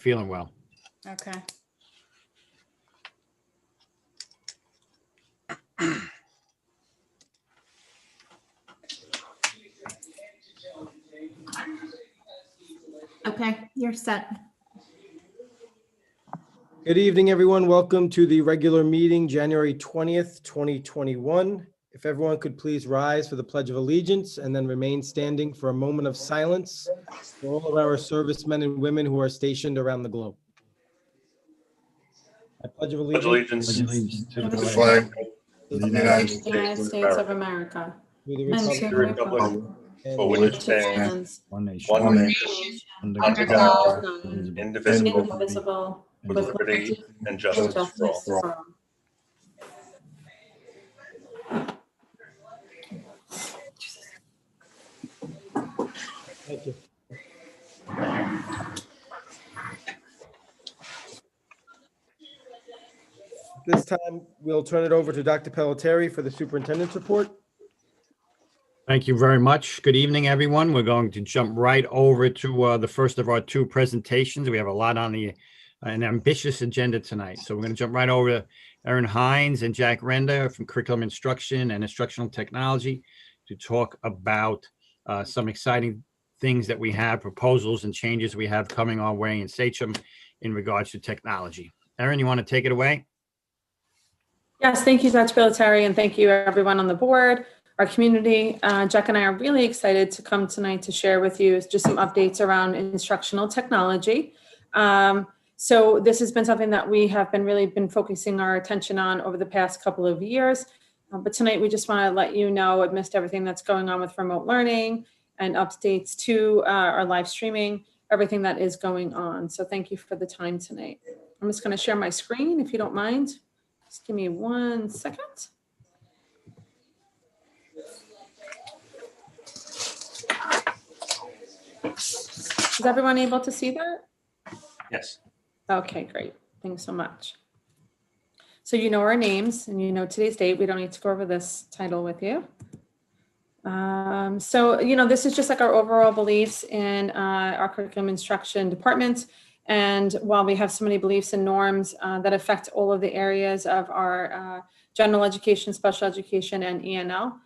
feeling well. Okay. Okay, you're set. Good evening, everyone. Welcome to the regular meeting, January 20th, 2021. If everyone could please rise for the Pledge of Allegiance and then remain standing for a moment of silence for all of our servicemen and women who are stationed around the globe. I pledge of allegiance To the flag of the United United States of America. to the And to republic the republic for which which stands one one nation, nation, under under God, God, indivisible, indivisible, with liberty and and justice for justice all. for all. Thank you. This time, we'll turn it over to Dr. Pelletieri for the superintendent's report. Thank you very much. Good evening, everyone. We're going to jump right over to the first of our two presentations. We have a lot on an ambitious agenda tonight. So we're going to jump right over to Erin Hines and Jack Renda from Curriculum Instruction and Instructional Technology to talk about some exciting things that we have, proposals and changes we have coming our way in Sachem in regards to technology. Erin, you want to take it away? Yes, thank you, Dr. Pelletieri, and thank you everyone on the board, our community. Jack and I are really excited to come tonight to share with you just some updates around instructional technology. So this has been something that we have really been focusing our attention on over the past couple of years. But tonight we just want to let you know amidst everything that's going on with remote learning and updates to our live streaming, everything that is going on. So thank you for the time tonight. I'm just going to share my screen if you don't mind. Just give me 1 second. Is everyone able to see that? Yes. Okay, great. Thanks so much. So you know our names and you know today's date. We don't need to go over this title with you. So, this is just like our overall beliefs in our curriculum instruction department. And while we have so many beliefs and norms that affect all of the areas of our general education, special education, and ENL,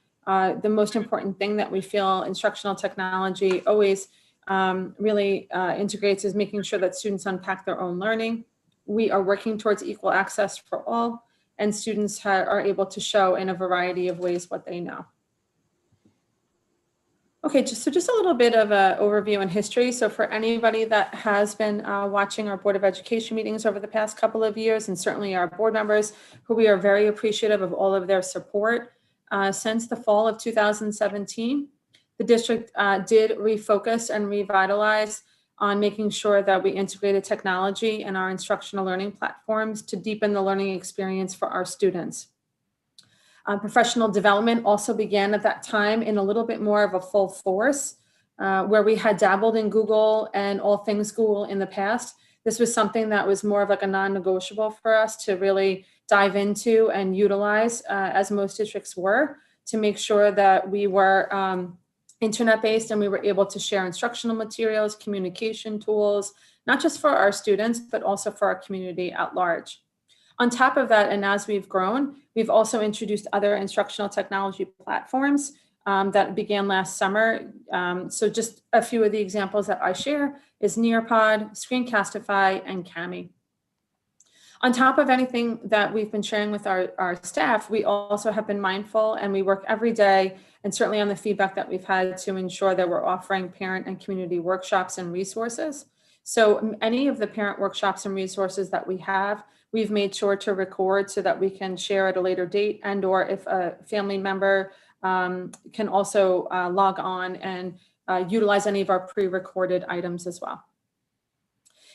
the most important thing that we feel instructional technology always really integrates is making sure that students unpack their own learning. We are working towards equal access for all, and students are able to show in a variety of ways what they know. Okay, just a little bit of an overview and history. So for anybody that has been watching our Board of Education meetings over the past couple of years, and certainly our board members, who we are very appreciative of all of their support, since the fall of 2017, the district did refocus and revitalize on making sure that we integrated technology in our instructional learning platforms to deepen the learning experience for our students. Professional development also began at that time in a little bit more of a full force, where we had dabbled in Google and all things Google in the past. This was something that was more of like a non-negotiable for us to really dive into and utilize, as most districts were, to make sure that we were internet-based and we were able to share instructional materials, communication tools, not just for our students, but also for our community at large. On top of that, and as we've grown, we've also introduced other instructional technology platforms that began last summer. So just a few of the examples that I share is Nearpod, Screencastify, and Kami. On top of anything that we've been sharing with our staff, we also have been mindful and we work every day, and certainly on the feedback that we've had, to ensure that we're offering parent and community workshops and resources. So any of the parent workshops and resources that we have, we've made sure to record so that we can share at a later date, and or if a family member can also log on and utilize any of our pre-recorded items as well.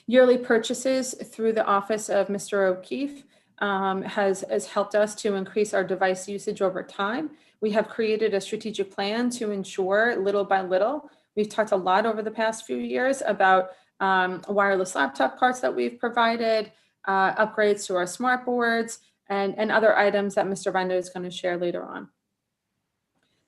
Yearly purchases through the office of Mr. O'Keefe has helped us to increase our device usage over time. We have created a strategic plan to ensure little by little. We've talked a lot over the past few years about wireless laptop carts that we've provided, upgrades to our smart boards, and other items that Mr. Renda is going to share later on.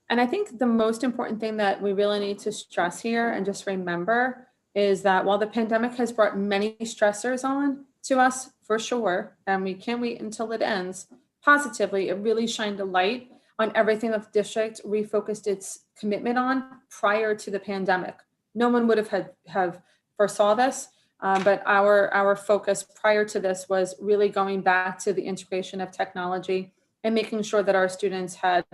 And I think the most important thing that we really need to stress here and just remember is that while the pandemic has brought many stressors on to us, for sure, and we can't wait until it ends, positively, it really shined a light on everything that the district refocused its commitment on prior to the pandemic. No one would have foresaw this, but our focus prior to this was really going back to the integration of technology and making sure that our students had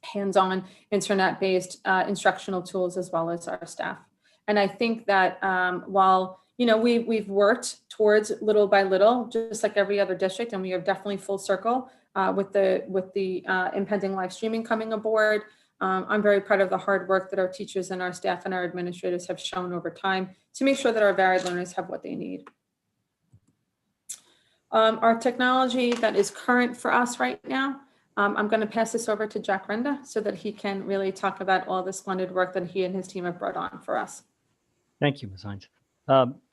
hands-on internet-based instructional tools as well as our staff. And I think that while we've worked towards little by little, just like every other district, and we are definitely full circle with the impending live streaming coming aboard. I'm very proud of the hard work that our teachers and our staff and our administrators have shown over time to make sure that our varied learners have what they need. Our technology that is current for us right now, I'm going to pass this over to Jack Renda so that he can really talk about all the splendid work that he and his team have brought on for us. Thank you, Ms. Hines.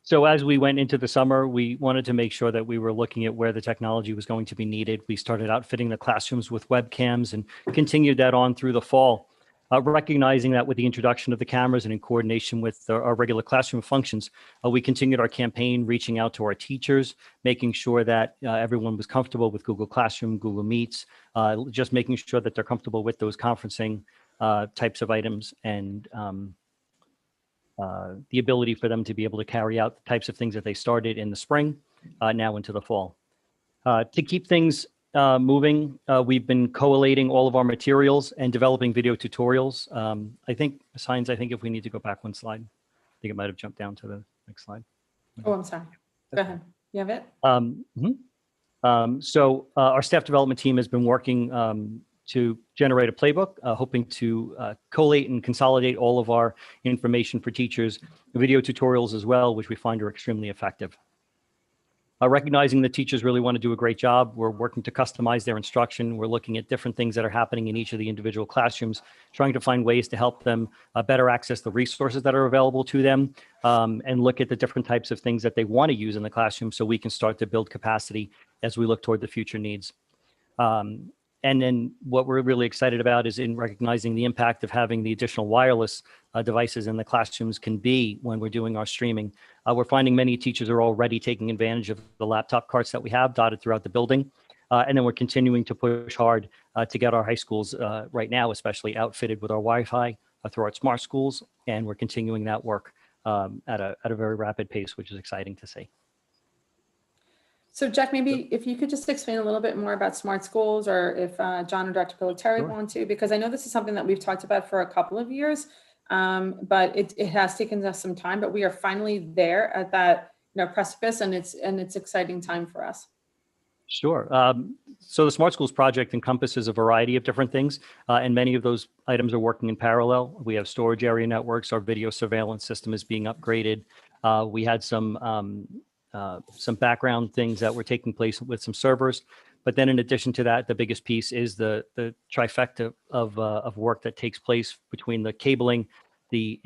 So as we went into the summer, we wanted to make sure that we were looking at where the technology was going to be needed. We started outfitting the classrooms with webcams and continued that on through the fall, recognizing that with the introduction of the cameras and in coordination with our regular classroom functions, we continued our campaign, reaching out to our teachers, making sure that everyone was comfortable with Google Classroom, Google Meets, just making sure that they're comfortable with those conferencing types of items and the ability for them to be able to carry out the types of things that they started in the spring, now into the fall. To keep things moving, we've been collating all of our materials and developing video tutorials. I think, Ms. Hines, I think if we need to go back one slide, I think it might have jumped down to the next slide. Oh, I'm sorry. Go ahead. You have it? So our staff development team has been working to generate a playbook, hoping to collate and consolidate all of our information for teachers, video tutorials as well, which we find are extremely effective. Recognizing that teachers really want to do a great job, we're working to customize their instruction. We're looking at different things that are happening in each of the individual classrooms, trying to find ways to help them better access the resources that are available to them, and look at the different types of things that they want to use in the classroom so we can start to build capacity as we look toward the future needs. And then what we're really excited about is in recognizing the impact of having the additional wireless devices in the classrooms can be when we're doing our streaming. We're finding many teachers are already taking advantage of the laptop carts that we have dotted throughout the building. And then we're continuing to push hard to get our high schools right now, especially outfitted with our Wi-Fi through our smart schools. And we're continuing that work at a very rapid pace, which is exciting to see. So Jack, maybe if you could just explain a little bit more about smart schools, or if John or Dr. Pilotari Sure. want to, because I know this is something that we've talked about for a couple of years, but it has taken us some time, but we are finally there at that precipice, and it's exciting time for us. Sure. So the Smart Schools project encompasses a variety of different things, and many of those items are working in parallel. We have storage area networks. Our video surveillance system is being upgraded. We had some background things that were taking place with some servers. But then in addition to that, the biggest piece is the trifecta of work that takes place between the cabling, the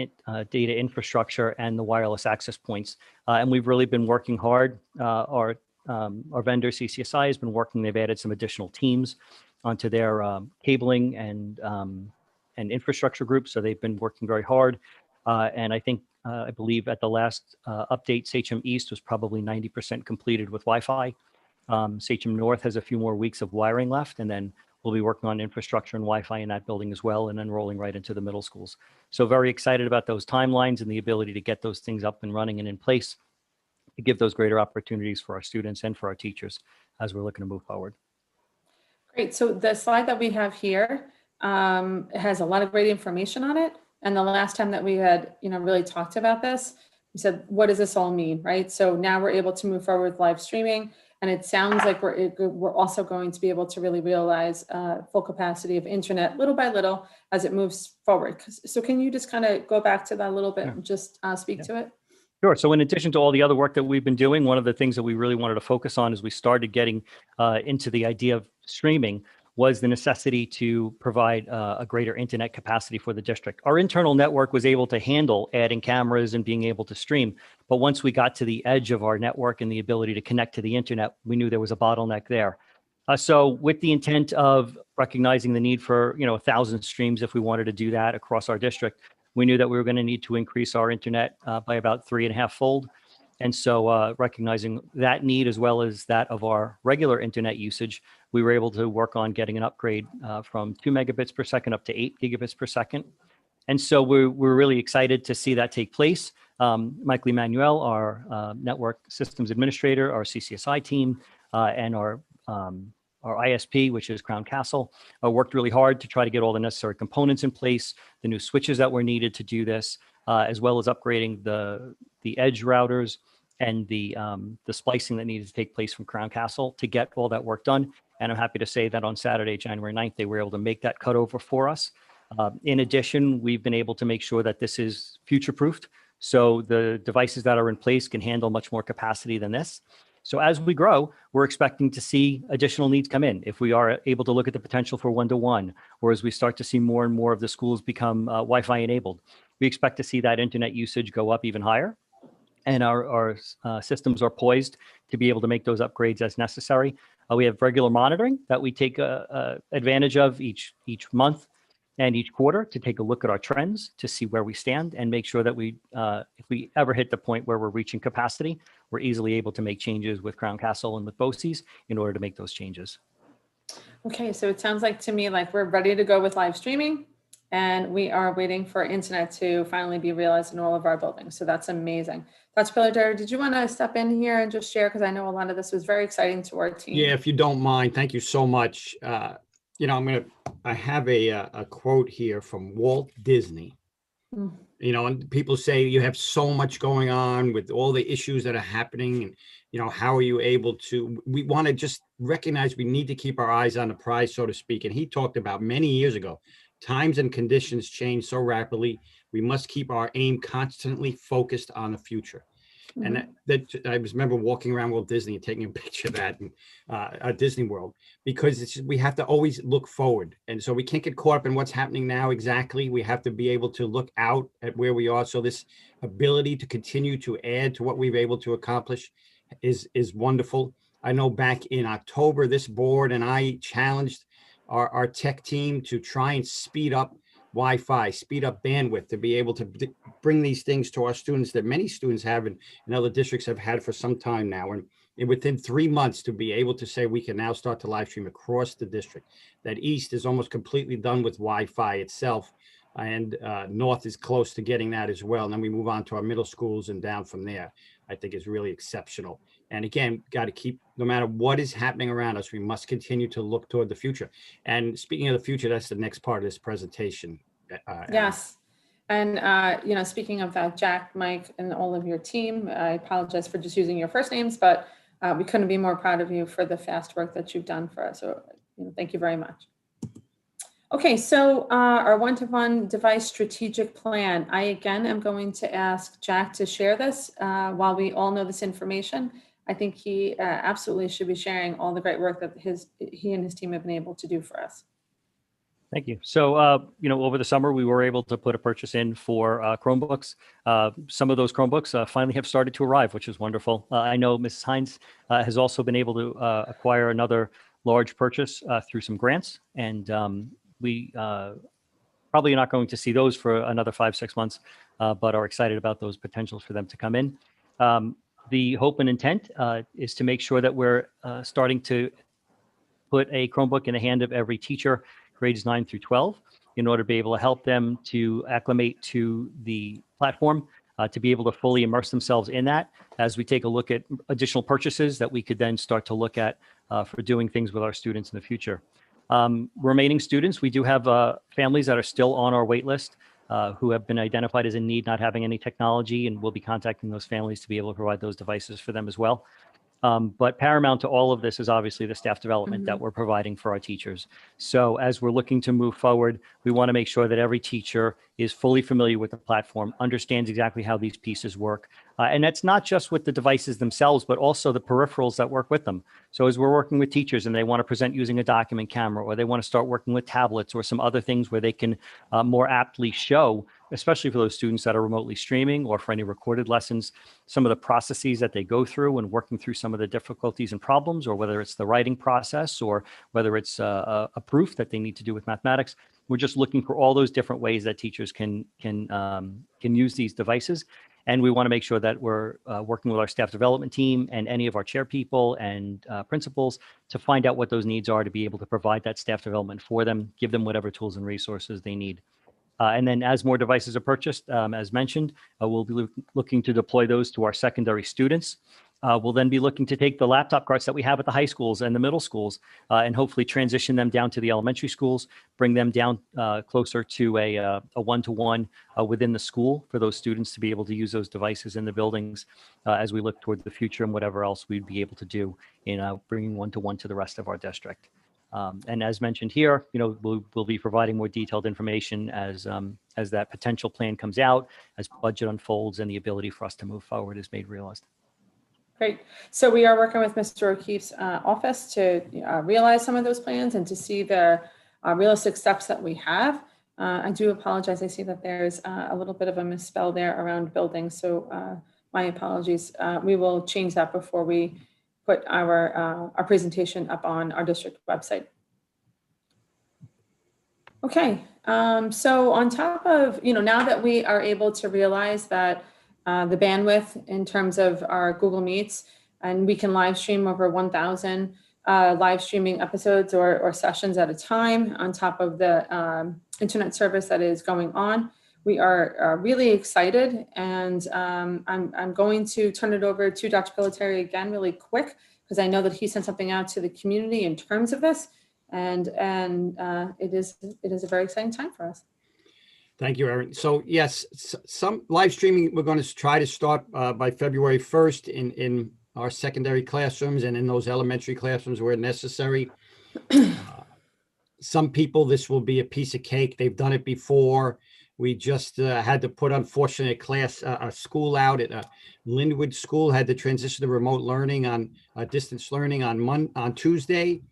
data infrastructure, and the wireless access points. And we've really been working hard. Our vendor, CCSI, has been working. They've added some additional teams onto their cabling and infrastructure group. So they've been working very hard. And I believe at the last update, Sachem East was probably 90% completed with Wi-Fi. Sachem North has a few more weeks of wiring left, and then we'll be working on infrastructure and Wi-Fi in that building as well, and then rolling right into the middle schools. So very excited about those timelines and the ability to get those things up and running and in place to give those greater opportunities for our students and for our teachers as we're looking to move forward. Great. So the slide that we have here has a lot of great information on it. And the last time that we had, really talked about this, we said, what does this all mean, right? So now we're able to move forward with live streaming, and it sounds like we're also going to be able to really realize full capacity of internet little by little as it moves forward. So can you just kind of go back to that a little bit and just speak to it? Sure. So in addition to all the other work that we've been doing, one of the things that we really wanted to focus on as we started getting into the idea of streaming was the necessity to provide a greater internet capacity for the district. Our internal network was able to handle adding cameras and being able to stream. But once we got to the edge of our network and the ability to connect to the internet, we knew there was a bottleneck there. So with the intent of recognizing the need for 1,000 streams if we wanted to do that across our district, we knew that we were going to need to increase our internet by about 3.5-fold. And so recognizing that need as well as that of our regular internet usage, we were able to work on getting an upgrade from 2 megabits per second up to 8 gigabits per second. And so we're really excited to see that take place. Michael Emanuel, our network systems administrator, our CCSI team, and our ISP, which is Crown Castle, worked really hard to try to get all the necessary components in place, the new switches that were needed to do this, as well as upgrading the edge routers and the splicing that needed to take place from Crown Castle to get all that work done. And I'm happy to say that on Saturday, January 9th, they were able to make that cutover for us. In addition, we've been able to make sure that this is future-proofed. So the devices that are in place can handle much more capacity than this. So as we grow, we're expecting to see additional needs come in. If we are able to look at the potential for one-to-one, or as we start to see more and more of the schools become Wi-Fi enabled, we expect to see that internet usage go up even higher. And our systems are poised to be able to make those upgrades as necessary. We have regular monitoring that we take advantage of each month and each quarter to take a look at our trends to see where we stand and make sure that if we ever hit the point where we're reaching capacity, we're easily able to make changes with Crown Castle and with BOCES in order to make those changes. Okay, so it sounds like to me like we're ready to go with live streaming, and we are waiting for internet to finally be realized in all of our buildings. So that's amazing. Dr. Pilatero, did you want to step in here and just share? Because I know a lot of this was very exciting to our team. Yeah, if you don't mind, thank you so much. I have a quote here from Walt Disney. Mm. And people say you have so much going on with all the issues that are happening, and how are you able to? We want to just recognize we need to keep our eyes on the prize, so to speak. And he talked about many years ago, times and conditions change so rapidly. We must keep our aim constantly focused on the future. Mm-hmm. And that I remember walking around Walt Disney and taking a picture of that in Disney World, because we have to always look forward. And so we can't get caught up in what's happening now exactly. We have to be able to look out at where we are. So this ability to continue to add to what we've able to accomplish is wonderful. I know back in October, this board and I challenged our tech team to try and speed up Wi-Fi, speed up bandwidth to be able to bring these things to our students that many students have and other districts have had for some time now. And within 3 months to be able to say we can now start to live stream across the district, that East is almost completely done with Wi-Fi itself, and North is close to getting that as well. And then we move on to our middle schools and down from there, I think is really exceptional. And again, got to keep, no matter what is happening around us, we must continue to look toward the future. And speaking of the future, that's the next part of this presentation. Yes. And, speaking of that, Jack, Mike, and all of your team, I apologize for just using your first names, but we couldn't be more proud of you for the fast work that you've done for us. So thank you very much. Okay, so our one-to-one device strategic plan. I, again, am going to ask Jack to share this while we all know this information. I think he absolutely should be sharing all the great work that he and his team have been able to do for us. Thank you. So, over the summer, we were able to put a purchase in for Chromebooks. Some of those Chromebooks finally have started to arrive, which is wonderful. I know Mrs. Hines has also been able to acquire another large purchase through some grants, and we probably not going to see those for another 5-6 months, but are excited about those potentials for them to come in. The hope and intent is to make sure that we're starting to put a Chromebook in the hand of every teacher, grades 9 through 12, in order to be able to help them to acclimate to the platform, to be able to fully immerse themselves in that as we take a look at additional purchases that we could then start to look at for doing things with our students in the future. Remaining students, we do have families that are still on our wait list who have been identified as in need, not having any technology, and we'll be contacting those families to be able to provide those devices for them as well. But paramount to all of this is obviously the staff development that we're providing for our teachers. So as we're looking to move forward, we want to make sure that every teacher is fully familiar with the platform, understands exactly how these pieces work. And that's not just with the devices themselves, but also the peripherals that work with them. So as we're working with teachers and they want to present using a document camera, or they want to start working with tablets or some other things where they can more aptly show, especially for those students that are remotely streaming or for any recorded lessons, some of the processes that they go through when working through some of the difficulties and problems, or whether it's the writing process or whether it's a proof that they need to do with mathematics. We're just looking for all those different ways that teachers can use these devices. And we want to make sure that we're working with our staff development team and any of our chair people and principals to find out what those needs are to be able to provide that staff development for them, give them whatever tools and resources they need. And then as more devices are purchased, as mentioned, we'll be looking to deploy those to our secondary students. We'll then be looking to take the laptop carts that we have at the high schools and the middle schools and hopefully transition them down to the elementary schools, bring them down closer to a one-to-one within the school for those students to be able to use those devices in the buildings as we look toward the future and whatever else we'd be able to do in bringing one-to-one to the rest of our district. And as mentioned here, we'll be providing more detailed information as that potential plan comes out, as budget unfolds, and the ability for us to move forward is made realized. Great. So we are working with Mr. O'Keefe's office to realize some of those plans and to see the realistic steps that we have. I do apologize. I see that there's a little bit of a misspell there around buildings. So my apologies. We will change that before we put our presentation up on our district website. Okay. So on top of, now that we are able to realize that the bandwidth in terms of our Google Meets, and we can live stream over 1,000 live streaming episodes or sessions at a time on top of the internet service that is going on. We are really excited, and I'm going to turn it over to Dr. Pilliteri again really quick, because I know that he sent something out to the community in terms of this, and it is a very exciting time for us. Thank you, Erin. So yes, some live streaming we're going to try to start by February 1st in our secondary classrooms and in those elementary classrooms where necessary. Some people, this will be a piece of cake. They've done it before. We just had to put, unfortunately, a school out at Linwood School, had to transition to remote learning on distance learning on Tuesday.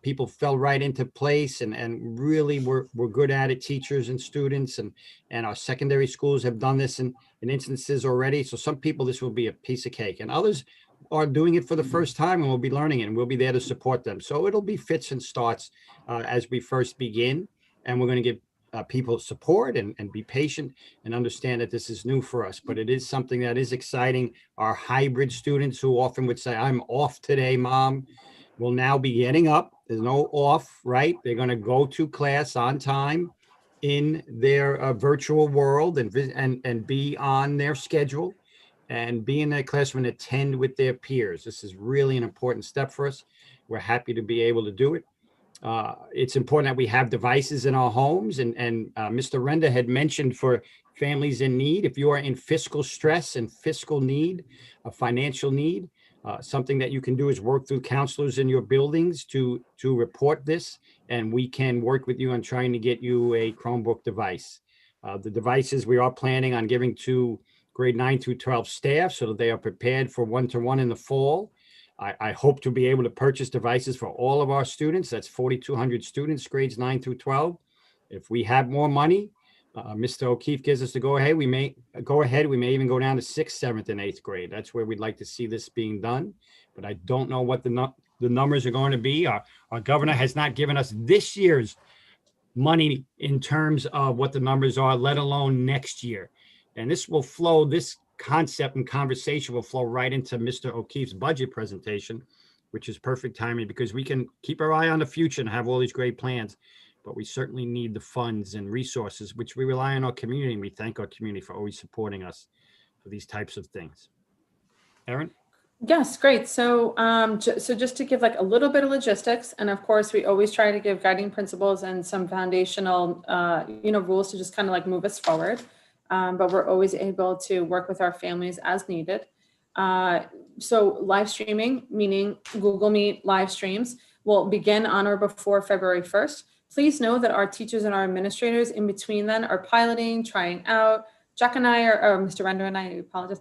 People fell right into place and really were good at it, teachers and students, and our secondary schools have done this in instances already. So some people, this will be a piece of cake, and others are doing it for the first time and will be learning it, and we'll be there to support them. So it'll be fits and starts as we first begin, and we're going to give people support and be patient and understand that this is new for us, but it is something that is exciting. Our hybrid students who often would say, "I'm off today, Mom," will now be getting up. There's no off, right? They're going to go to class on time in their virtual world and be on their schedule and be in their classroom and attend with their peers. This is really an important step for us. We're happy to be able to do it. It's important that we have devices in our homes, and Mr. Renda had mentioned for families in need, if you are in fiscal stress and fiscal need, a financial need, something that you can do is work through counselors in your buildings to report this, and we can work with you on trying to get you a Chromebook device. The devices we are planning on giving to grade 9 through 12 staff so that they are prepared for one-to-one in the fall. I hope to be able to purchase devices for all of our students. That's 4,200 students, grades 9 through 12. If we have more money, Mr. O'Keefe gives us the go-ahead. We may go ahead. We may even go down to 6th, 7th, and 8th grade. That's where we'd like to see this being done. But I don't know what the numbers are going to be. Our governor has not given us this year's money in terms of what the numbers are, let alone next year. And this will flow, this concept and conversation will flow right into Mr. O'Keefe's budget presentation, which is perfect timing because we can keep our eye on the future and have all these great plans. But we certainly need the funds and resources, which we rely on our community. And we thank our community for always supporting us for these types of things. Erin? Yes, great. So, so just to give like a little bit of logistics, and of course, we always try to give guiding principles and some foundational, rules to just kind of like move us forward. But we're always able to work with our families as needed. So live streaming, meaning Google Meet live streams, will begin on or before February 1st. Please know that our teachers and our administrators in between then are piloting, trying out. Jack and I or Mr. Render and I apologize.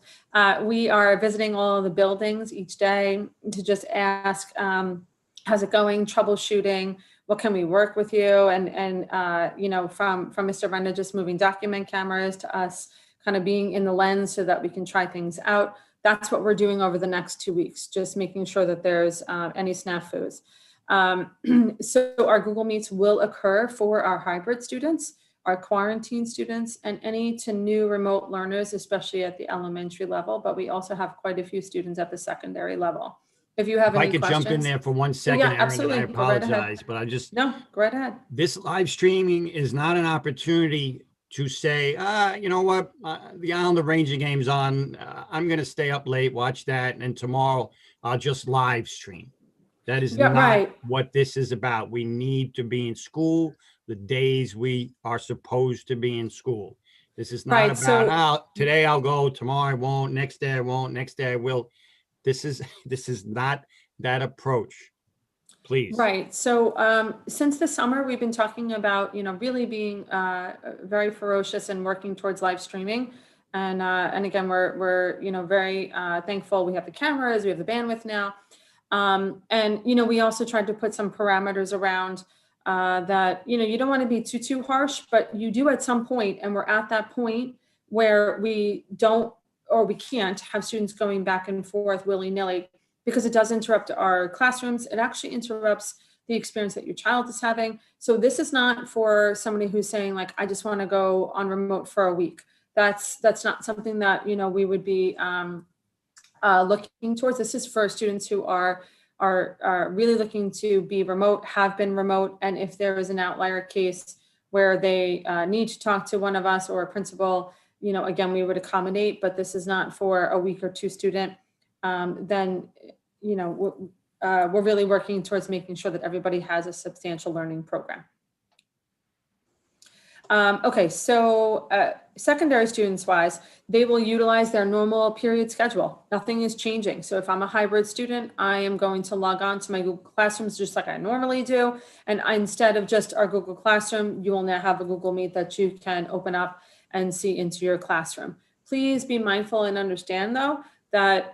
We are visiting all of the buildings each day to just ask, how's it going? Troubleshooting. What can we work with you? And from Mr. Render, just moving document cameras to us kind of being in the lens so that we can try things out. That's what we're doing over the next 2 weeks, just making sure that there's any snafus. So our Google Meets will occur for our hybrid students, our quarantine students, and any to new remote learners, especially at the elementary level, but we also have quite a few students at the secondary level. If you have If I any could questions. jump in there for 1 second, Yeah, Aaron, and absolutely. I Go right ahead. apologize, but I just, No, go right ahead. this live streaming is not an opportunity to say, you know what, the Islander Ranger game's on. I'm going to stay up late, watch that, and tomorrow I'll just live stream. That is Yeah, not right. what this is about. We need to be in school the days we are supposed to be in school. This is not Right, about, so- today I'll go, tomorrow I won't, next day I won't, next day I will. This is not that approach. Please. Right. So since the summer, we've been talking about, really being very ferocious and working towards live streaming. And again, we're very thankful we have the cameras, we have the bandwidth now. And we also tried to put some parameters around that, you don't want to be too harsh, but you do at some point, and we're at that point where we don't or we can't have students going back and forth willy-nilly, because it does interrupt our classrooms. It actually interrupts the experience that your child is having. So this is not for somebody who's saying, like, I just want to go on remote for a week. That's not something that, we would be looking towards. This is for students who are really looking to be remote, have been remote. And if there is an outlier case where they need to talk to one of us or a principal, again, we would accommodate, but this is not for a week or two student. Then, we're really working towards making sure that everybody has a substantial learning program. Okay, so secondary students wise, they will utilize their normal period schedule. Nothing is changing. So if I'm a hybrid student, I am going to log on to my Google Classrooms just like I normally do. And instead of just our Google Classroom, you will now have a Google Meet that you can open up and see into your classroom. Please be mindful and understand, though, that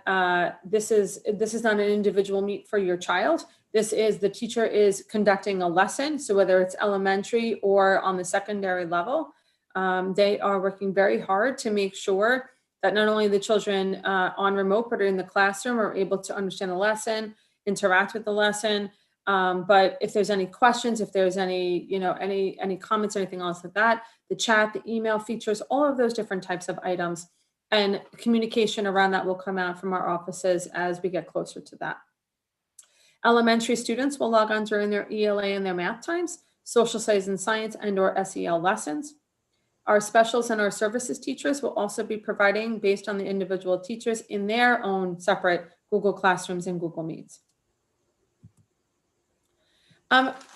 this is not an individual meet for your child. This is the teacher is conducting a lesson. So whether it's elementary or on the secondary level, they are working very hard to make sure that not only the children on remote, but are in the classroom are able to understand the lesson, interact with the lesson. But if there's any questions, if there's any, any comments or anything else like that, the chat, the email features, all of those different types of items, and communication around that will come out from our offices as we get closer to that. Elementary students will log on during their ELA and their math times, social studies and science and/or SEL lessons. Our specials and our services teachers will also be providing based on the individual teachers in their own separate Google Classrooms and Google Meets.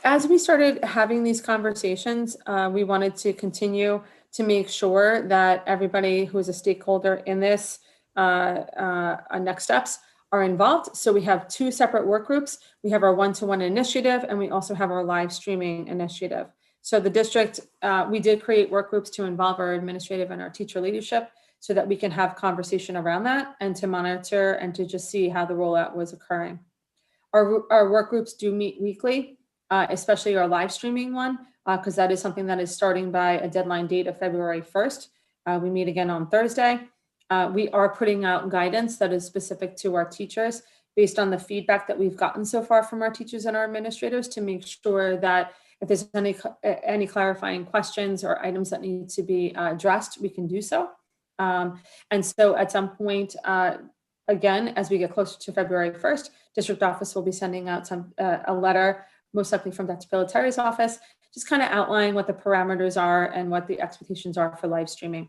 As we started having these conversations, we wanted to continue to make sure that everybody who is a stakeholder in this next steps are involved. So we have two separate work groups. We have our one-to-one initiative, and we also have our live streaming initiative. So the district, we did create work groups to involve our administrative and our teacher leadership so that we can have conversation around that and to monitor and to just see how the rollout was occurring. Our work groups do meet weekly, especially our live streaming one, because that is something that is starting by a deadline date of February 1st. We meet again on Thursday. We are putting out guidance that is specific to our teachers based on the feedback that we've gotten so far from our teachers and our administrators to make sure that if there's any clarifying questions or items that need to be addressed, we can do so. And so at some point, again, as we get closer to February 1st, district office will be sending out a letter, most likely from Dr. Pilateri's office, just kind of outlining what the parameters are and what the expectations are for live streaming.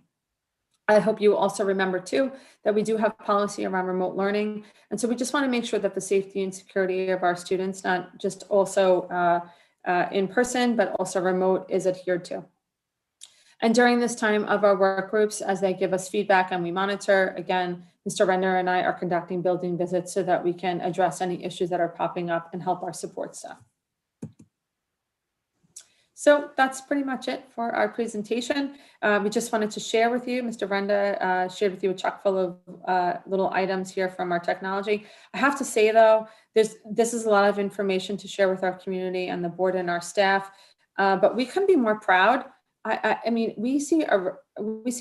I hope you also remember too, that we do have policy around remote learning. And so we just want to make sure that the safety and security of our students, not just also in person, but also remote, is adhered to. And during this time of our work groups, as they give us feedback and we monitor, again, Mr. Render and I are conducting building visits so that we can address any issues that are popping up and help our support staff. So that's pretty much it for our presentation. We just wanted to share with you, Mr. Renda shared with you a chock full of little items here from our technology. I have to say though, this is a lot of information to share with our community and the board and our staff, but we couldn't be more proud. I mean, we see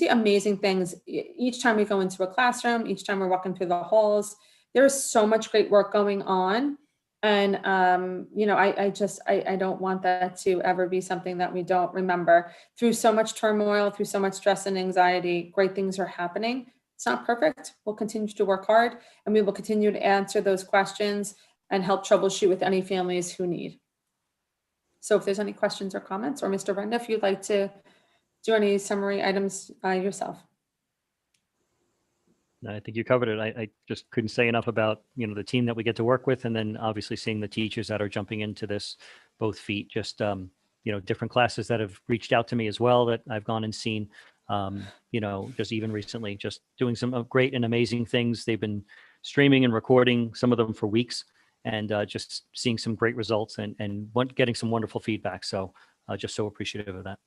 amazing things each time we go into a classroom, each time we're walking through the halls. There is so much great work going on. And, I don't want that to ever be something that we don't remember. Through so much turmoil, through so much stress and anxiety, great things are happening. It's not perfect. We'll continue to work hard, and we will continue to answer those questions and help troubleshoot with any families who need. So if there's any questions or comments, or Mr. Brenda, if you'd like to do any summary items yourself. I think you covered it. I just couldn't say enough about, the team that we get to work with, and then obviously seeing the teachers that are jumping into this, both feet, just, different classes that have reached out to me as well that I've gone and seen, just even recently, just doing some great and amazing things. They've been streaming and recording some of them for weeks, and just seeing some great results and getting some wonderful feedback. So just so appreciative of that.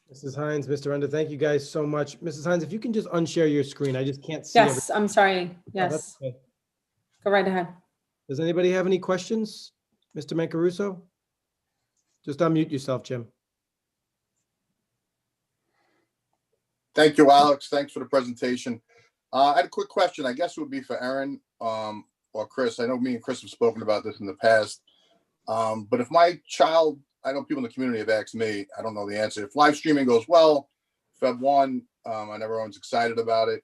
Mrs. Hines, Mr. Enda, thank you guys so much. Mrs. Hines, if you can just unshare your screen, I just can't see. Yes, I'm sorry. Oh, that's Yes, okay. go right ahead. Does anybody have any questions? Mr. Mancaruso? Just unmute yourself, Jim. Thank you, Alex. Thanks for the presentation. I had a quick question. I guess it would be for Erin or Chris. I know me and Chris have spoken about this in the past. But if my child, I know people in the community have asked me, I don't know the answer. If live streaming goes well, Feb 1, and everyone's excited about it,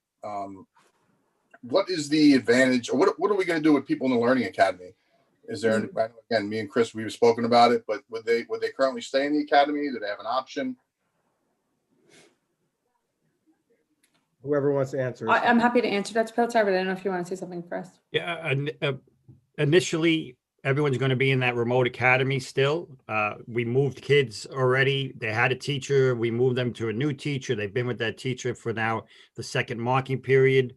what is the advantage, or what are we going to do with people in the Learning Academy? Is there, again, me and Chris, we've spoken about it, but would they currently stay in the academy? Do they have an option? Whoever wants to answer. I'm happy to answer that, Piltar, but I don't know if you want to say something first. Yeah, initially, everyone's going to be in that remote academy still. We moved kids already. They had a teacher. We moved them to a new teacher. They've been with that teacher for now the second marking period.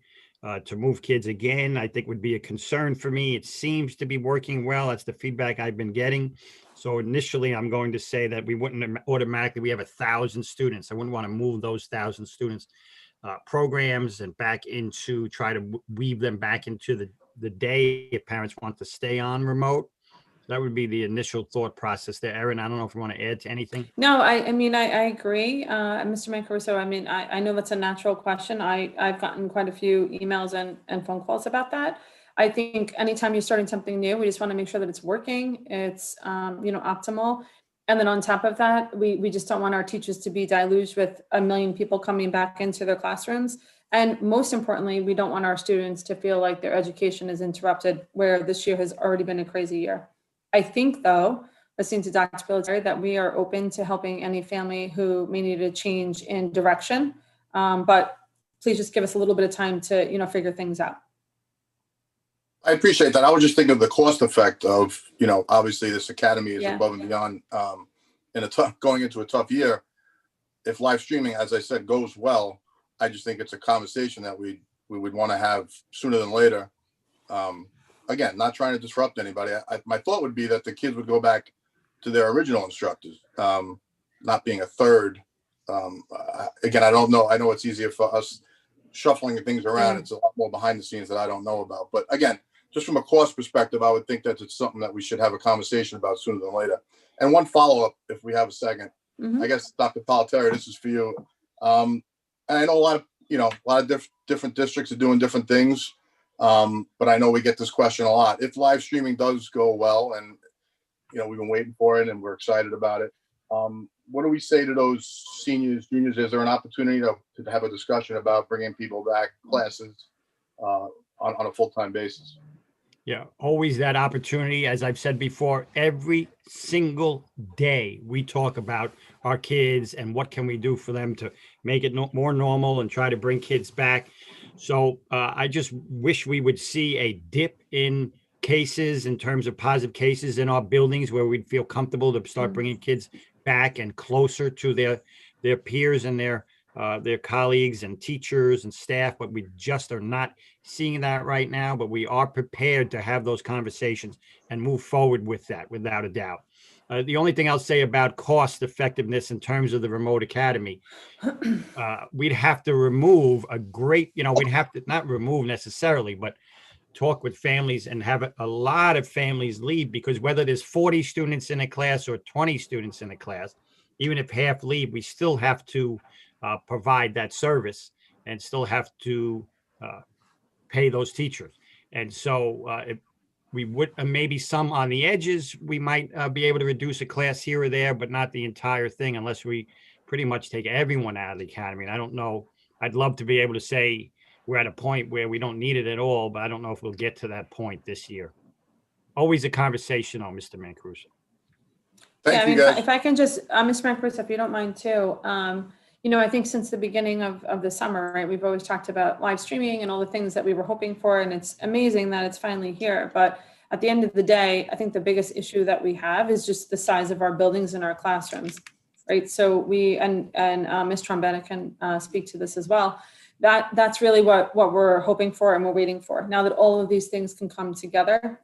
To move kids again, I think would be a concern for me. It seems to be working well. That's the feedback I've been getting. So initially, I'm going to say that we wouldn't automatically, we have 1,000 students. I wouldn't want to move those 1,000 students programs and back into, try to weave them back into the day if parents want to stay on remote. That would be the initial thought process there. Erin, I don't know if you want to add to anything. No, I agree, Mr. Mancaruso. I know that's a natural question. I've gotten quite a few emails and phone calls about that. I think anytime you're starting something new, we just want to make sure that it's working, it's optimal. And then on top of that, we just don't want our teachers to be deluged with 1 million people coming back into their classrooms. And most importantly, we don't want our students to feel like their education is interrupted, where this year has already been a crazy year. I think, though, listening to Dr. Pilitary, that we are open to helping any family who may need a change in direction. But please just give us a little bit of time to, figure things out. I appreciate that. I was just thinking of the cost effect of, obviously this academy is above and beyond going into a tough year. If live streaming, as I said, goes well, I just think it's a conversation that we would want to have sooner than later. Again, not trying to disrupt anybody. My thought would be that the kids would go back to their original instructors, not being a third. Again, I don't know. I know it's easier for us shuffling things around. It's a lot more behind the scenes that I don't know about. But again, just from a cost perspective, I would think that it's something that we should have a conversation about sooner than later. And one follow-up, if we have a second, I guess, Dr. Pilitary, this is for you. And I know a lot of different districts are doing different things. But I know we get this question a lot. If live streaming does go well, and we've been waiting for it and we're excited about it, what do we say to those seniors, juniors? Is there an opportunity to have a discussion about bringing people back classes on a full-time basis? Yeah, always that opportunity. As I've said before, every single day we talk about our kids and what can we do for them to make it more normal and try to bring kids back. So I just wish we would see a dip in cases in terms of positive cases in our buildings where we'd feel comfortable to start bringing kids back and closer to their peers and their colleagues and teachers and staff, but we just are not seeing that right now. But we are prepared to have those conversations and move forward with that without a doubt. The only thing I'll say about cost effectiveness in terms of the remote academy, we'd have to remove we'd have to not remove necessarily, but talk with families and have a lot of families leave, because whether there's 40 students in a class or 20 students in a class, even if half leave, we still have to provide that service and still have to pay those teachers. And so we would, maybe some on the edges, we might be able to reduce a class here or there, but not the entire thing unless we pretty much take everyone out of the academy. And I don't know, I'd love to be able to say we're at a point where we don't need it at all, but I don't know if we'll get to that point this year. Always a conversation on Mr. Mancuso. Yeah, I Thank you, mean, guys. if I can just, Ms. Mancuso, if you don't mind too, you know, I think since the beginning of the summer, right, we've always talked about live streaming and all the things that we were hoping for, and it's amazing that it's finally here. But at the end of the day, I think the biggest issue that we have is just the size of our buildings and our classrooms, right? So we, and Ms. Trombetta can speak to this as well. That's really what we're hoping for and we're waiting for. Now that all of these things can come together,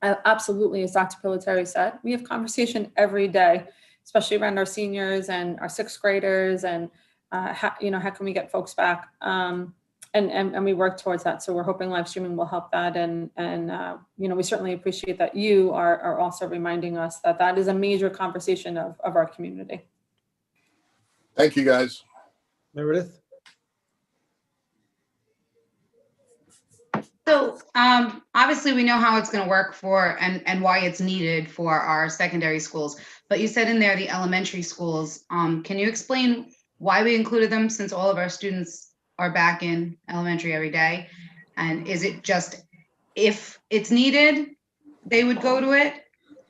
absolutely, as Dr. Pilateri said, we have conversation every day, especially around our seniors and our sixth graders, and you know, how can we get folks back? And we work towards that. So we're hoping live streaming will help that. And you know, we certainly appreciate that you are also reminding us that that is a major conversation of our community. Thank you, guys. Meredith? So obviously we know how it's going to work for and why it's needed for our secondary schools, but you said in there the elementary schools. Can you explain why we included them, since all of our students are back in elementary every day? And is it just if it's needed, they would go to it?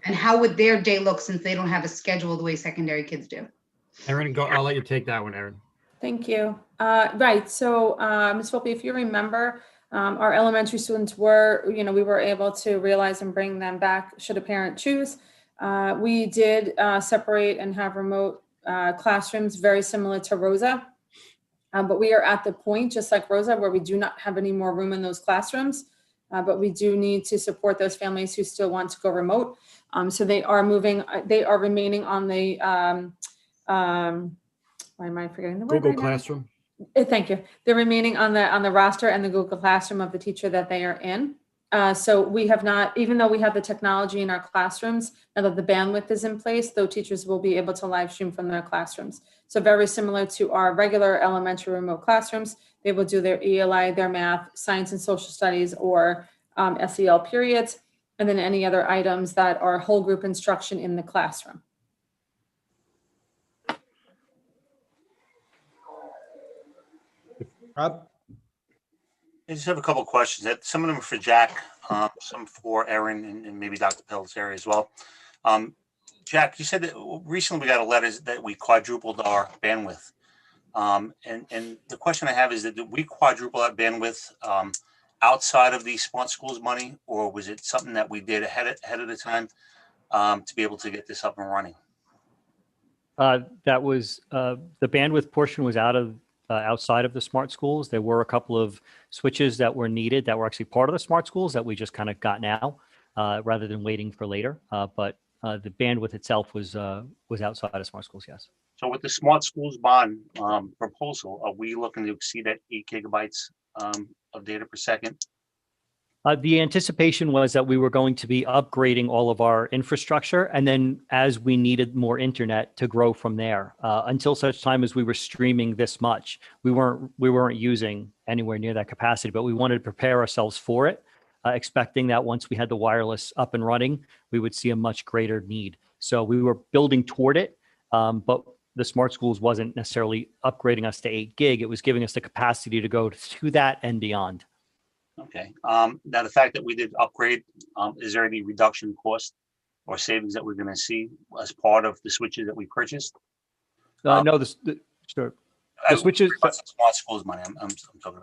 And how would their day look since they don't have a schedule the way secondary kids do? Erin, go. I'll let you take that one, Erin. Thank you. Right. So Ms. Volpe, if you remember, our elementary students were, you know, we were able to realize and bring them back should a parent choose. We did separate and have remote classrooms very similar to Rosa. But we are at the point, just like Rosa, where we do not have any more room in those classrooms. But we do need to support those families who still want to go remote. So they are remaining on the, why am I forgetting the word Google right now? Classroom. Thank you. They're remaining on the roster and the Google Classroom of the teacher that they are in. So we have not, even though we have the technology in our classrooms, now that the bandwidth is in place, though teachers will be able to live stream from their classrooms. So very similar to our regular elementary remote classrooms, they will do their ELI, their math, science and social studies, or SEL periods, and then any other items that are whole group instruction in the classroom. Rob? I just have a couple of questions. Some of them are for Jack, some for Erin, and maybe Dr. Pellizzeri as well. Jack, you said that recently we got a letter that we quadrupled our bandwidth. And the question I have is that did we quadruple that bandwidth outside of the smart schools money, or was it something that we did ahead of the time to be able to get this up and running? That was the bandwidth portion was outside of the smart schools. There were a couple of switches that were needed that were actually part of the smart schools that we just kind of got now rather than waiting for later. But the bandwidth itself was outside of smart schools, yes. So with the smart schools bond proposal, are we looking to exceed that 8 gigabytes of data per second? The anticipation was that we were going to be upgrading all of our infrastructure, and then as we needed more internet to grow from there, until such time as we were streaming this much, we weren't using anywhere near that capacity. But we wanted to prepare ourselves for it, expecting that once we had the wireless up and running, we would see a much greater need. So we were building toward it, but the smart schools wasn't necessarily upgrading us to 8 gig. It was giving us the capacity to go to that and beyond. Okay. Now the fact that we did upgrade, is there any reduction in cost or savings that we're going to see as part of the switches that we purchased? No, sure. The switches. Smart schools money. I'm talking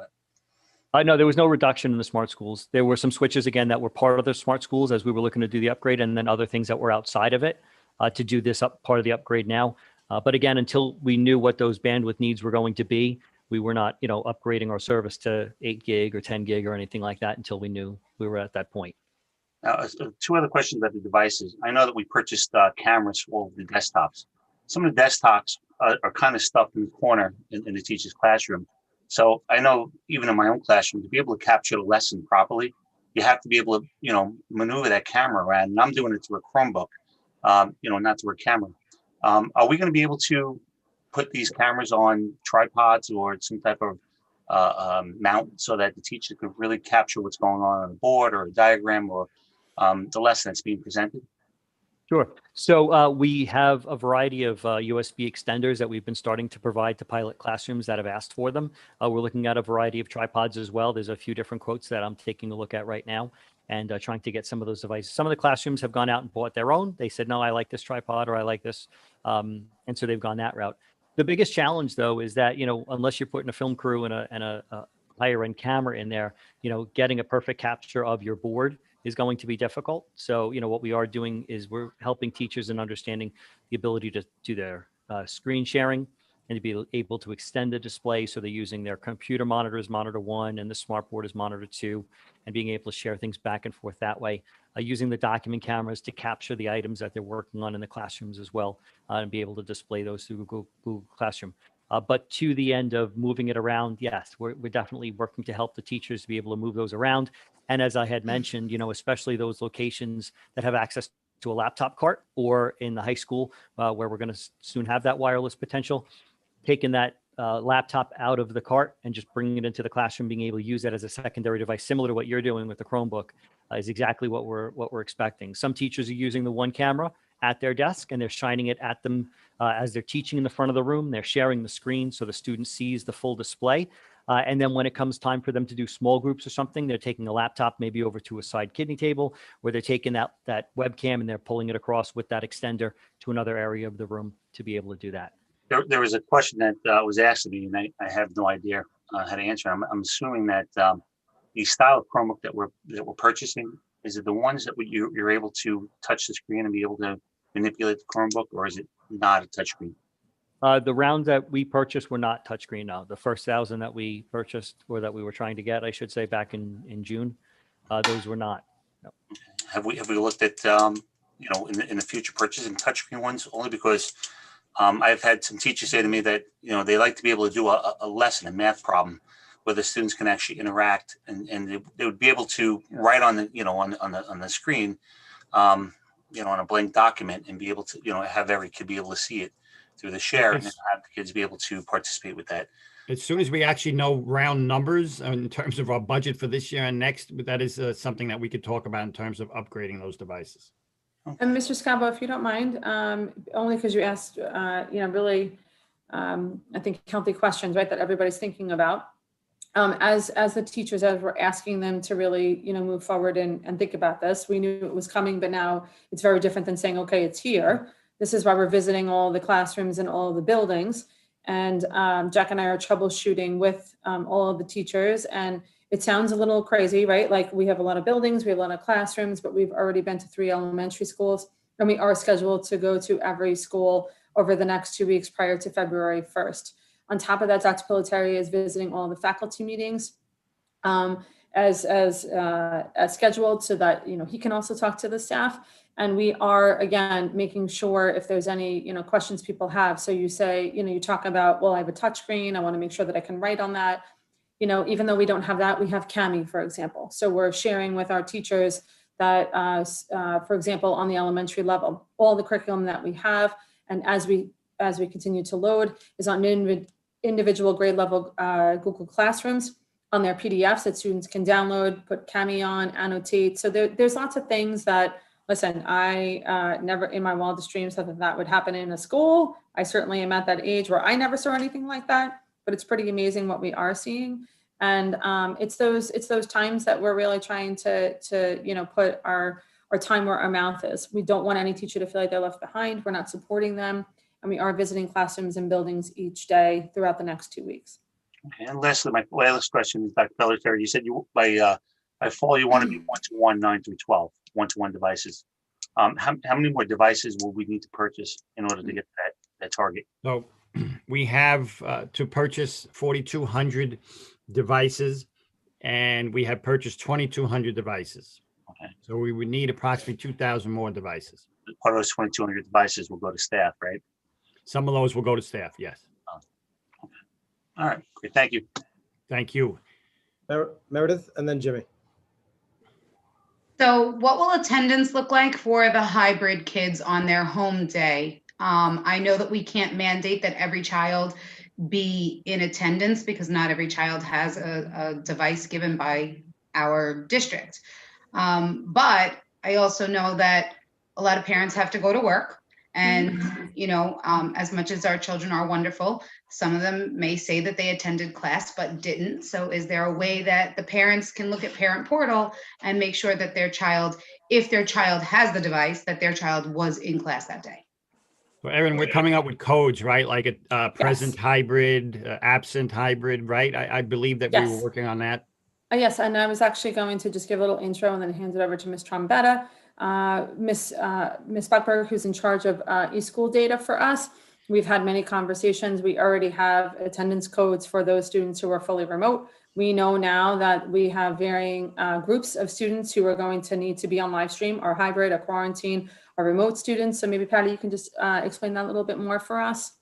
about. No, there was no reduction in the smart schools. There were some switches again that were part of the smart schools as we were looking to do the upgrade, and then other things that were outside of it to do this part of the upgrade now. But again, until we knew what those bandwidth needs were going to be, we were not, upgrading our service to 8 gig or 10 gig or anything like that until we knew we were at that point. Now, two other questions about the devices. I know that we purchased cameras for all of the desktops. Some of the desktops are kind of stuffed in the corner in the teacher's classroom. So I know even in my own classroom, to be able to capture the lesson properly, you have to be able to, maneuver that camera around. And I'm doing it through a Chromebook, not through a camera. Are we going to be able to put these cameras on tripods or some type of mount so that the teacher could really capture what's going on the board or a diagram or the lesson that's being presented? Sure. So we have a variety of USB extenders that we've been starting to provide to pilot classrooms that have asked for them. We're looking at a variety of tripods as well. There's a few different quotes that I'm taking a look at right now and trying to get some of those devices. Some of the classrooms have gone out and bought their own. They said, no, I like this tripod or I like this. And so they've gone that route. The biggest challenge, though, is that, unless you're putting a film crew and a higher end camera in there, getting a perfect capture of your board is going to be difficult. So, what we are doing is we're helping teachers in understanding the ability to do their screen sharing and to be able to extend the display. So they're using their computer monitor as monitor 1 and the smart board as monitor 2, and being able to share things back and forth that way. Using the document cameras to capture the items that they're working on in the classrooms as well, and be able to display those through Google Classroom. But to the end of moving it around, yes, we're definitely working to help the teachers to be able to move those around. And as I had mentioned, especially those locations that have access to a laptop cart, or in the high school where we're going to soon have that wireless potential, taking that laptop out of the cart and just bringing it into the classroom, being able to use that as a secondary device, similar to what you're doing with the Chromebook, is exactly what we're expecting. Some teachers are using the one camera at their desk and they're shining it at them as they're teaching in the front of the room. They're sharing the screen so the student sees the full display. And then when it comes time for them to do small groups or something, they're taking a laptop maybe over to a side kidney table, where they're taking that webcam and they're pulling it across with that extender to another area of the room to be able to do that. There was a question that was asked of me, and I have no idea how to answer. I'm assuming that the style of Chromebook that we're purchasing, is it the ones that you're able to touch the screen and be able to manipulate the Chromebook, or is it not a touchscreen? The rounds that we purchased were not touchscreen. No, the first 1,000 that we purchased, or that we were trying to get, I should say, back in June, those were not. No. Have we looked at in the future purchasing touchscreen ones? Only because I've had some teachers say to me that they like to be able to do a lesson, a math problem, where the students can actually interact and they would be able to write on the on the screen, on a blank document, and be able to have every kid be able to see it through the share, and then have the kids be able to participate with that. As soon as we actually know round numbers in terms of our budget for this year and next, that is something that we could talk about in terms of upgrading those devices. And Mr. Scabo, if you don't mind, only because you asked, really, I think healthy questions, right, that everybody's thinking about. As the teachers, as we're asking them to really, move forward and think about this, we knew it was coming, but now it's very different than saying, okay, it's here. This is why we're visiting all the classrooms and all the buildings. And Jack and I are troubleshooting with all of the teachers. And it sounds a little crazy, right? Like, we have a lot of buildings, we have a lot of classrooms, but we've already been to 3 elementary schools, and we are scheduled to go to every school over the next 2 weeks prior to February 1st. On top of that, Dr. Pilateri is visiting all the faculty meetings as scheduled, so that he can also talk to the staff. And we are, again, making sure if there's any questions people have. So you say, you talk about, well, I have a touch screen, I want to make sure that I can write on that. Even though we don't have that, we have Cami, for example. So we're sharing with our teachers that, for example, on the elementary level, all the curriculum that we have, and as we continue to load, is on individual grade level Google Classrooms on their PDFs that students can download, put Cami on, annotate. So there's lots of things that, listen, I never in my wildest dreams thought that would happen in a school. I certainly am at that age where I never saw anything like that, but it's pretty amazing what we are seeing. And it's those times that we're really trying to put our time where our mouth is. We don't want any teacher to feel like they're left behind. We're not supporting them. And we are visiting classrooms and buildings each day throughout the next 2 weeks. Okay. And lastly, my last question is, Dr. Pilateri, you said by fall you want to be 1-to-1 9 through 12, 1-to-1 devices. How many more devices will we need to purchase in order to get that target? So we have to purchase 4,200 devices, and we have purchased 2,200 devices. Okay. So we would need approximately 2,000 more devices. Part of those 2,200 devices will go to staff, right? Some of those will go to staff, yes. Okay. All right, great, thank you. Thank you. Meredith, and then Jimmy. So what will attendance look like for the hybrid kids on their home day? I know that we can't mandate that every child be in attendance because not every child has a device given by our district. But I also know that a lot of parents have to go to work. And, as much as our children are wonderful, some of them may say that they attended class but didn't. So is there a way that the parents can look at Parent Portal and make sure that their child, if their child has the device, that their child was in class that day? So Erin, we're coming up with codes, right? Like a present Yes. hybrid, absent hybrid, right? I believe that we were Yes. working on that. Yes, and I was actually going to just give a little intro and then hand it over to Ms. Trombetta. Ms. Buckberg, who's in charge of eSchool data for us. We've had many conversations. We already have attendance codes for those students who are fully remote. We know now that we have varying groups of students who are going to need to be on live stream or hybrid or quarantine or remote students. So maybe Patty, you can just explain that a little bit more for us.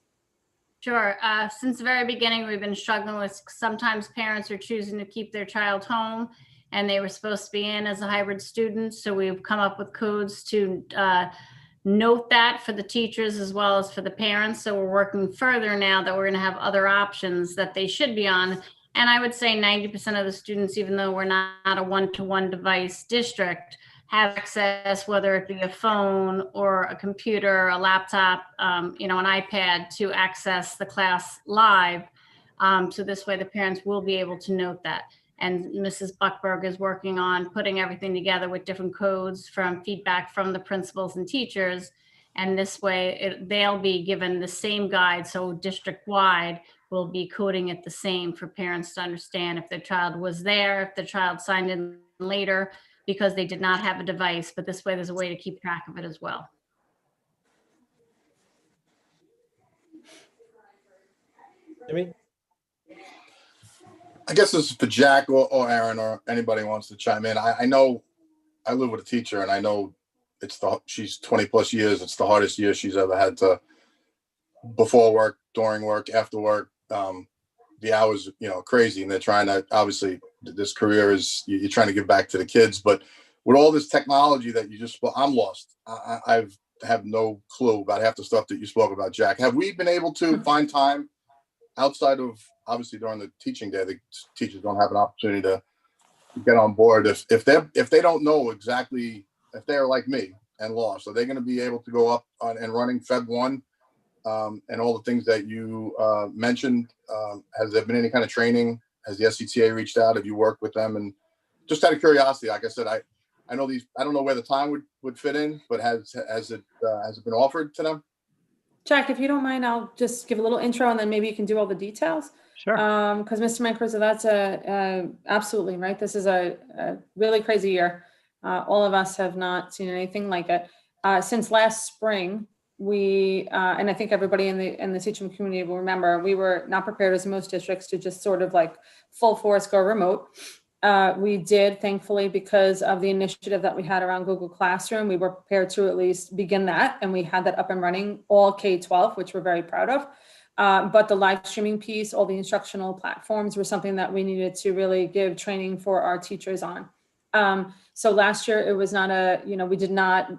Sure. Since the very beginning, we've been struggling with sometimes parents are choosing to keep their child home and they were supposed to be in as a hybrid student. So we've come up with codes to note that for the teachers as well as for the parents. So we're working further now that we're going to have other options that they should be on. And I would say 90% of the students, even though we're not a one-to-one device district, have access, whether it be a phone or a computer, a laptop, an iPad, to access the class live. So this way the parents will be able to note that. And Mrs. Buckberg is working on putting everything together with different codes from feedback from the principals and teachers. And this way they'll be given the same guide. So district-wide will be coding it the same for parents to understand if their child was there, if the child signed in later, because they did not have a device, but this way there's a way to keep track of it as well. Jimmy? I guess this is for Jack or Aaron or anybody who wants to chime in. I know I live with a teacher and I know she's 20 plus years. It's the hardest year she's ever had to, before work, during work, after work. The hours, crazy. And they're trying to, obviously this career is, you're trying to give back to the kids, but with all this technology that you just spoke, I'm lost. I have no clue about half the stuff that you spoke about, Jack. Have we been able to find time outside of, obviously during the teaching day, the teachers don't have an opportunity to get on board. If they don't know exactly, if they're like me and lost, are they going to be able to go up on and running Feb 1 and all the things that you mentioned? Has there been any kind of training? Has the SCTA reached out? Have you worked with them? And just out of curiosity, like I said, I know these, I don't know where the time would fit in, but has it been offered to them? Jack, if you don't mind, I'll just give a little intro and then maybe you can do all the details. Sure. Because Mr. Mancuso, that's absolutely right. This is a really crazy year. All of us have not seen anything like it. Since last spring, we, and I think everybody in the teaching community will remember, we were not prepared as most districts to just sort of like full force go remote. We did, thankfully, because of the initiative that we had around Google Classroom, we were prepared to at least begin that. And we had that up and running all K-12, which we're very proud of. But the live streaming piece, all the instructional platforms were something that we needed to really give training for our teachers on. So last year it was not we did not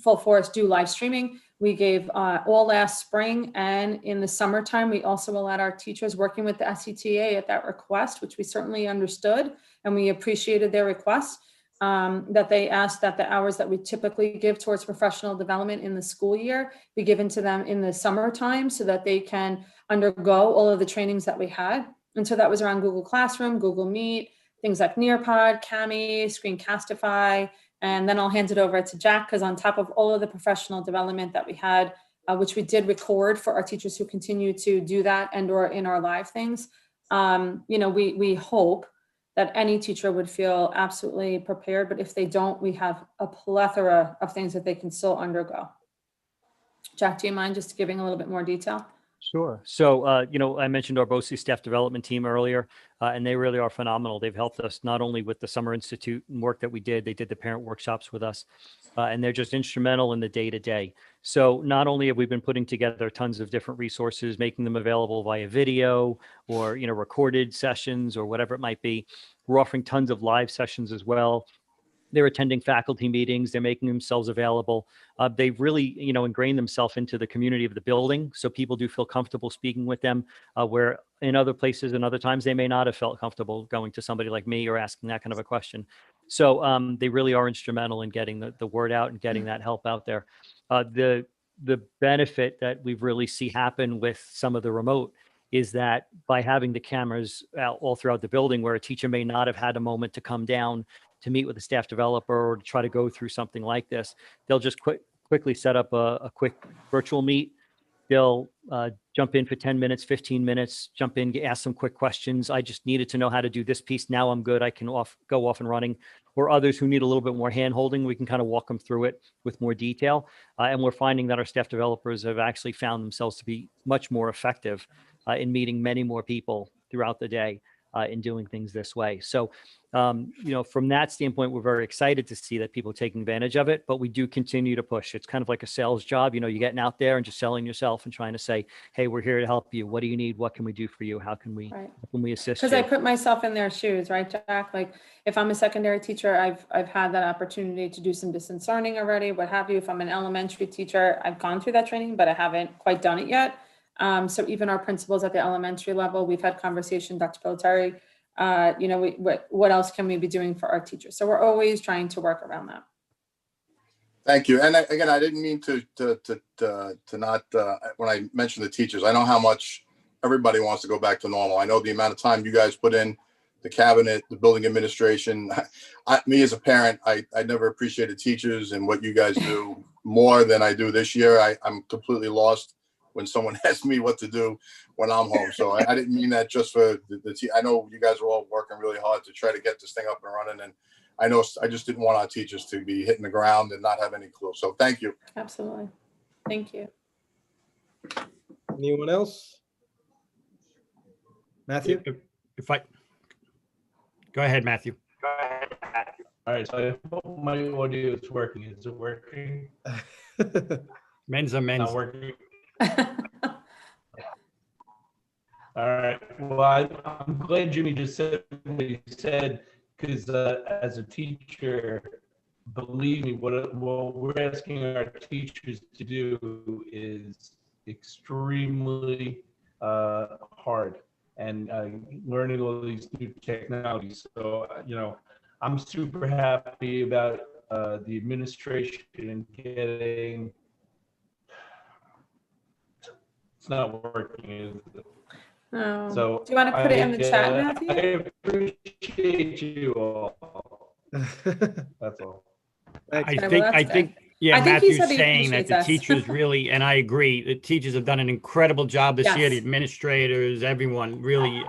full force do live streaming. We gave all last spring, and in the summertime, we also allowed our teachers working with the SCTA at that request, which we certainly understood, and we appreciated their request, that they asked that the hours that we typically give towards professional development in the school year be given to them in the summertime so that they can undergo all of the trainings that we had. And so that was around Google Classroom, Google Meet, things like Nearpod, Kami, Screencastify. And then I'll hand it over to Jack, because on top of all of the professional development that we had, which we did record for our teachers who continue to do that and or in our live things, we hope that any teacher would feel absolutely prepared. But if they don't, we have a plethora of things that they can still undergo. Jack, do you mind just giving a little bit more detail? Sure. So, I mentioned our BOCES staff development team earlier, and they really are phenomenal. They've helped us not only with the Summer Institute and work that we did, they did the parent workshops with us, and they're just instrumental in the day-to-day. So not only have we been putting together tons of different resources, making them available via video or, recorded sessions or whatever it might be, we're offering tons of live sessions as well. They're attending faculty meetings. They're making themselves available. They've really, ingrained themselves into the community of the building. So people do feel comfortable speaking with them, where in other places and other times they may not have felt comfortable going to somebody like me or asking that kind of a question. So they really are instrumental in getting the word out and getting that help out there. The benefit that we really see happen with some of the remote is that by having the cameras out all throughout the building, where a teacher may not have had a moment to come down to meet with a staff developer or to try to go through something like this, they'll just quickly set up a quick virtual meet. They'll jump in for 10 minutes, 15 minutes, jump in, ask some quick questions. I just needed to know how to do this piece. Now I'm good. I can go off and running. Or others who need a little bit more hand holding, we can kind of walk them through it with more detail. And we're finding that our staff developers have actually found themselves to be much more effective in meeting many more people throughout the day in doing things this way. So, from that standpoint, we're very excited to see that people are taking advantage of it, but we do continue to push. It's kind of like a sales job. You're getting out there and just selling yourself and trying to say, hey, we're here to help you. What do you need? What can we do for you? How can we assist you? Because I put myself in their shoes, right, Jack? Like if I'm a secondary teacher, I've had that opportunity to do some distance learning already, what have you. If I'm an elementary teacher, I've gone through that training, but I haven't quite done it yet. So even our principals at the elementary level, we've had conversation, Dr. Pilteri, what else can we be doing for our teachers? So we're always trying to work around that. Thank you. And again, I didn't mean to not, when I mentioned the teachers, I know how much everybody wants to go back to normal. I know the amount of time you guys put in, the cabinet, the building administration. Me as a parent, I never appreciated teachers and what you guys do more than I do this year. I'm completely lost when someone asks me what to do when I'm home. So I didn't mean that just for the I know you guys are all working really hard to try to get this thing up and running. And I know I just didn't want our teachers to be hitting the ground and not have any clue. So thank you. Absolutely. Thank you. Anyone else? Matthew? Go ahead, Matthew. All right, so I hope my audio is working. Is it working? Men's are men's. Not working. All right. Well, I'm glad Jimmy just said what he said, because as a teacher, believe me, what we're asking our teachers to do is extremely hard, and learning all these new technologies. So, I'm super happy about the administration and getting. It's not working, is it? Oh. So do you want to put it in the chat, Matthew? I appreciate you all. That's all. I think he Matthew's said he saying that appreciates the us. teachers really, and I agree, the teachers have done an incredible job this year. The Yes. administrators, everyone really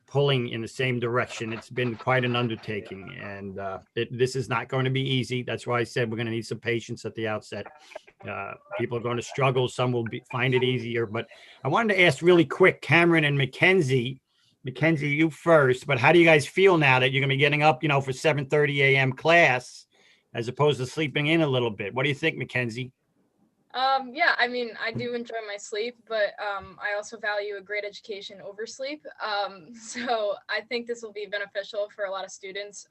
pulling in the same direction. It's been quite an undertaking, and this is not going to be easy. That's why I said we're going to need some patience at the outset. People are going to struggle. Some will find it easier, but I wanted to ask really quick, Cameron and Mackenzie. Mackenzie, you first, but how do you guys feel now that you're going to be getting up, for 7:30 a.m. class as opposed to sleeping in a little bit? What do you think, Mackenzie? Yeah, I mean, I do enjoy my sleep, but I also value a great education over sleep. So I think this will be beneficial for a lot of students,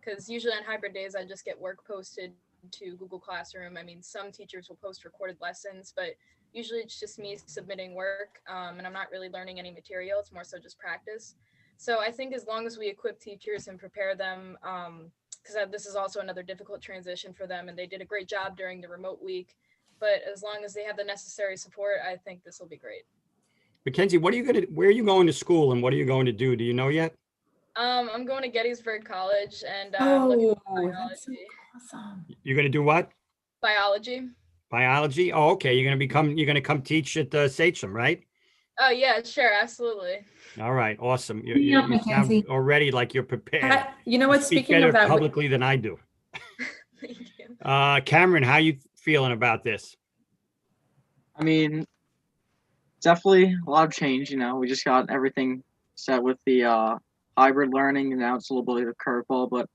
because usually on hybrid days, I just get work posted to Google Classroom. I mean, some teachers will post recorded lessons, but usually it's just me submitting work, and I'm not really learning any material. It's more so just practice. So I think as long as we equip teachers and prepare them, because this is also another difficult transition for them, and they did a great job during the remote week. But as long as they have the necessary support, I think this will be great. Mackenzie, where are you going to school and what are you going to do? Do you know yet? I'm going to Gettysburg College, and I'm looking for biology. That's so awesome. You're going to do what? Biology. Biology? Oh, okay. You're going to come teach at Sachem, right? Oh yeah, sure, absolutely. All right, awesome. You sound already like you're prepared. You know what? Speaking of that, publicly than I do. Thank you. Cameron, how you feeling about this? I mean, definitely a lot of change. We just got everything set with the hybrid learning, and now it's a little bit of a curveball. But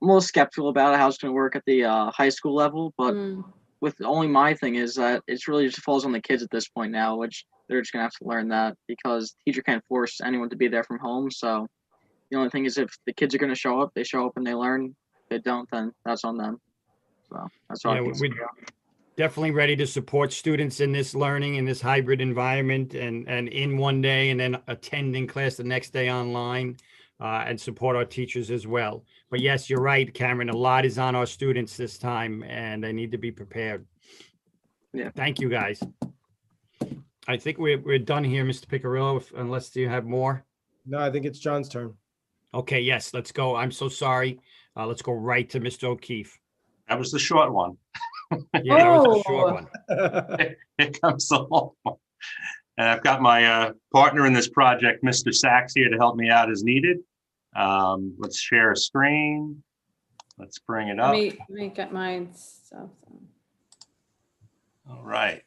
I'm a little skeptical about how it's going to work at the high school level. But with only my thing is that it's really just falls on the kids at this point now, which they're just going to have to learn that, because the teacher can't force anyone to be there from home. So the only thing is, if the kids are going to show up, they show up and they learn. If they don't, then that's on them. So that's all. Yeah, we're definitely ready to support students in this learning, in this hybrid environment, and in one day and then attending class the next day online. and support our teachers as well. But yes, you're right, Cameron, a lot is on our students this time and they need to be prepared. Yeah. Thank you, guys. I think we're done here, Mr. Picarillo, unless you have more. No, I think it's John's turn. Okay, yes, let's go. I'm so sorry. Let's go right to Mr. O'Keefe. That was the short one. Yeah, that was a short Oh. one. Here comes the long one. And I've got my partner in this project, Mr. Sachs, here to help me out as needed. Let's share a screen. Let's bring it up. Let me get my stuff. All right.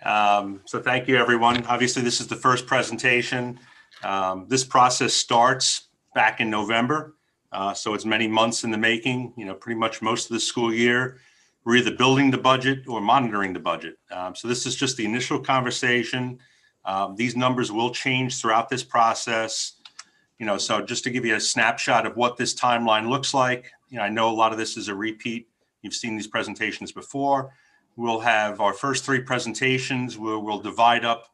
So thank you, everyone. Obviously, this is the first presentation. This process starts back in November. So it's many months in the making, pretty much most of the school year. We're either building the budget or monitoring the budget. So this is just the initial conversation. These numbers will change throughout this process. So just to give you a snapshot of what this timeline looks like, I know a lot of this is a repeat. You've seen these presentations before. We'll have our first three presentations where we'll divide up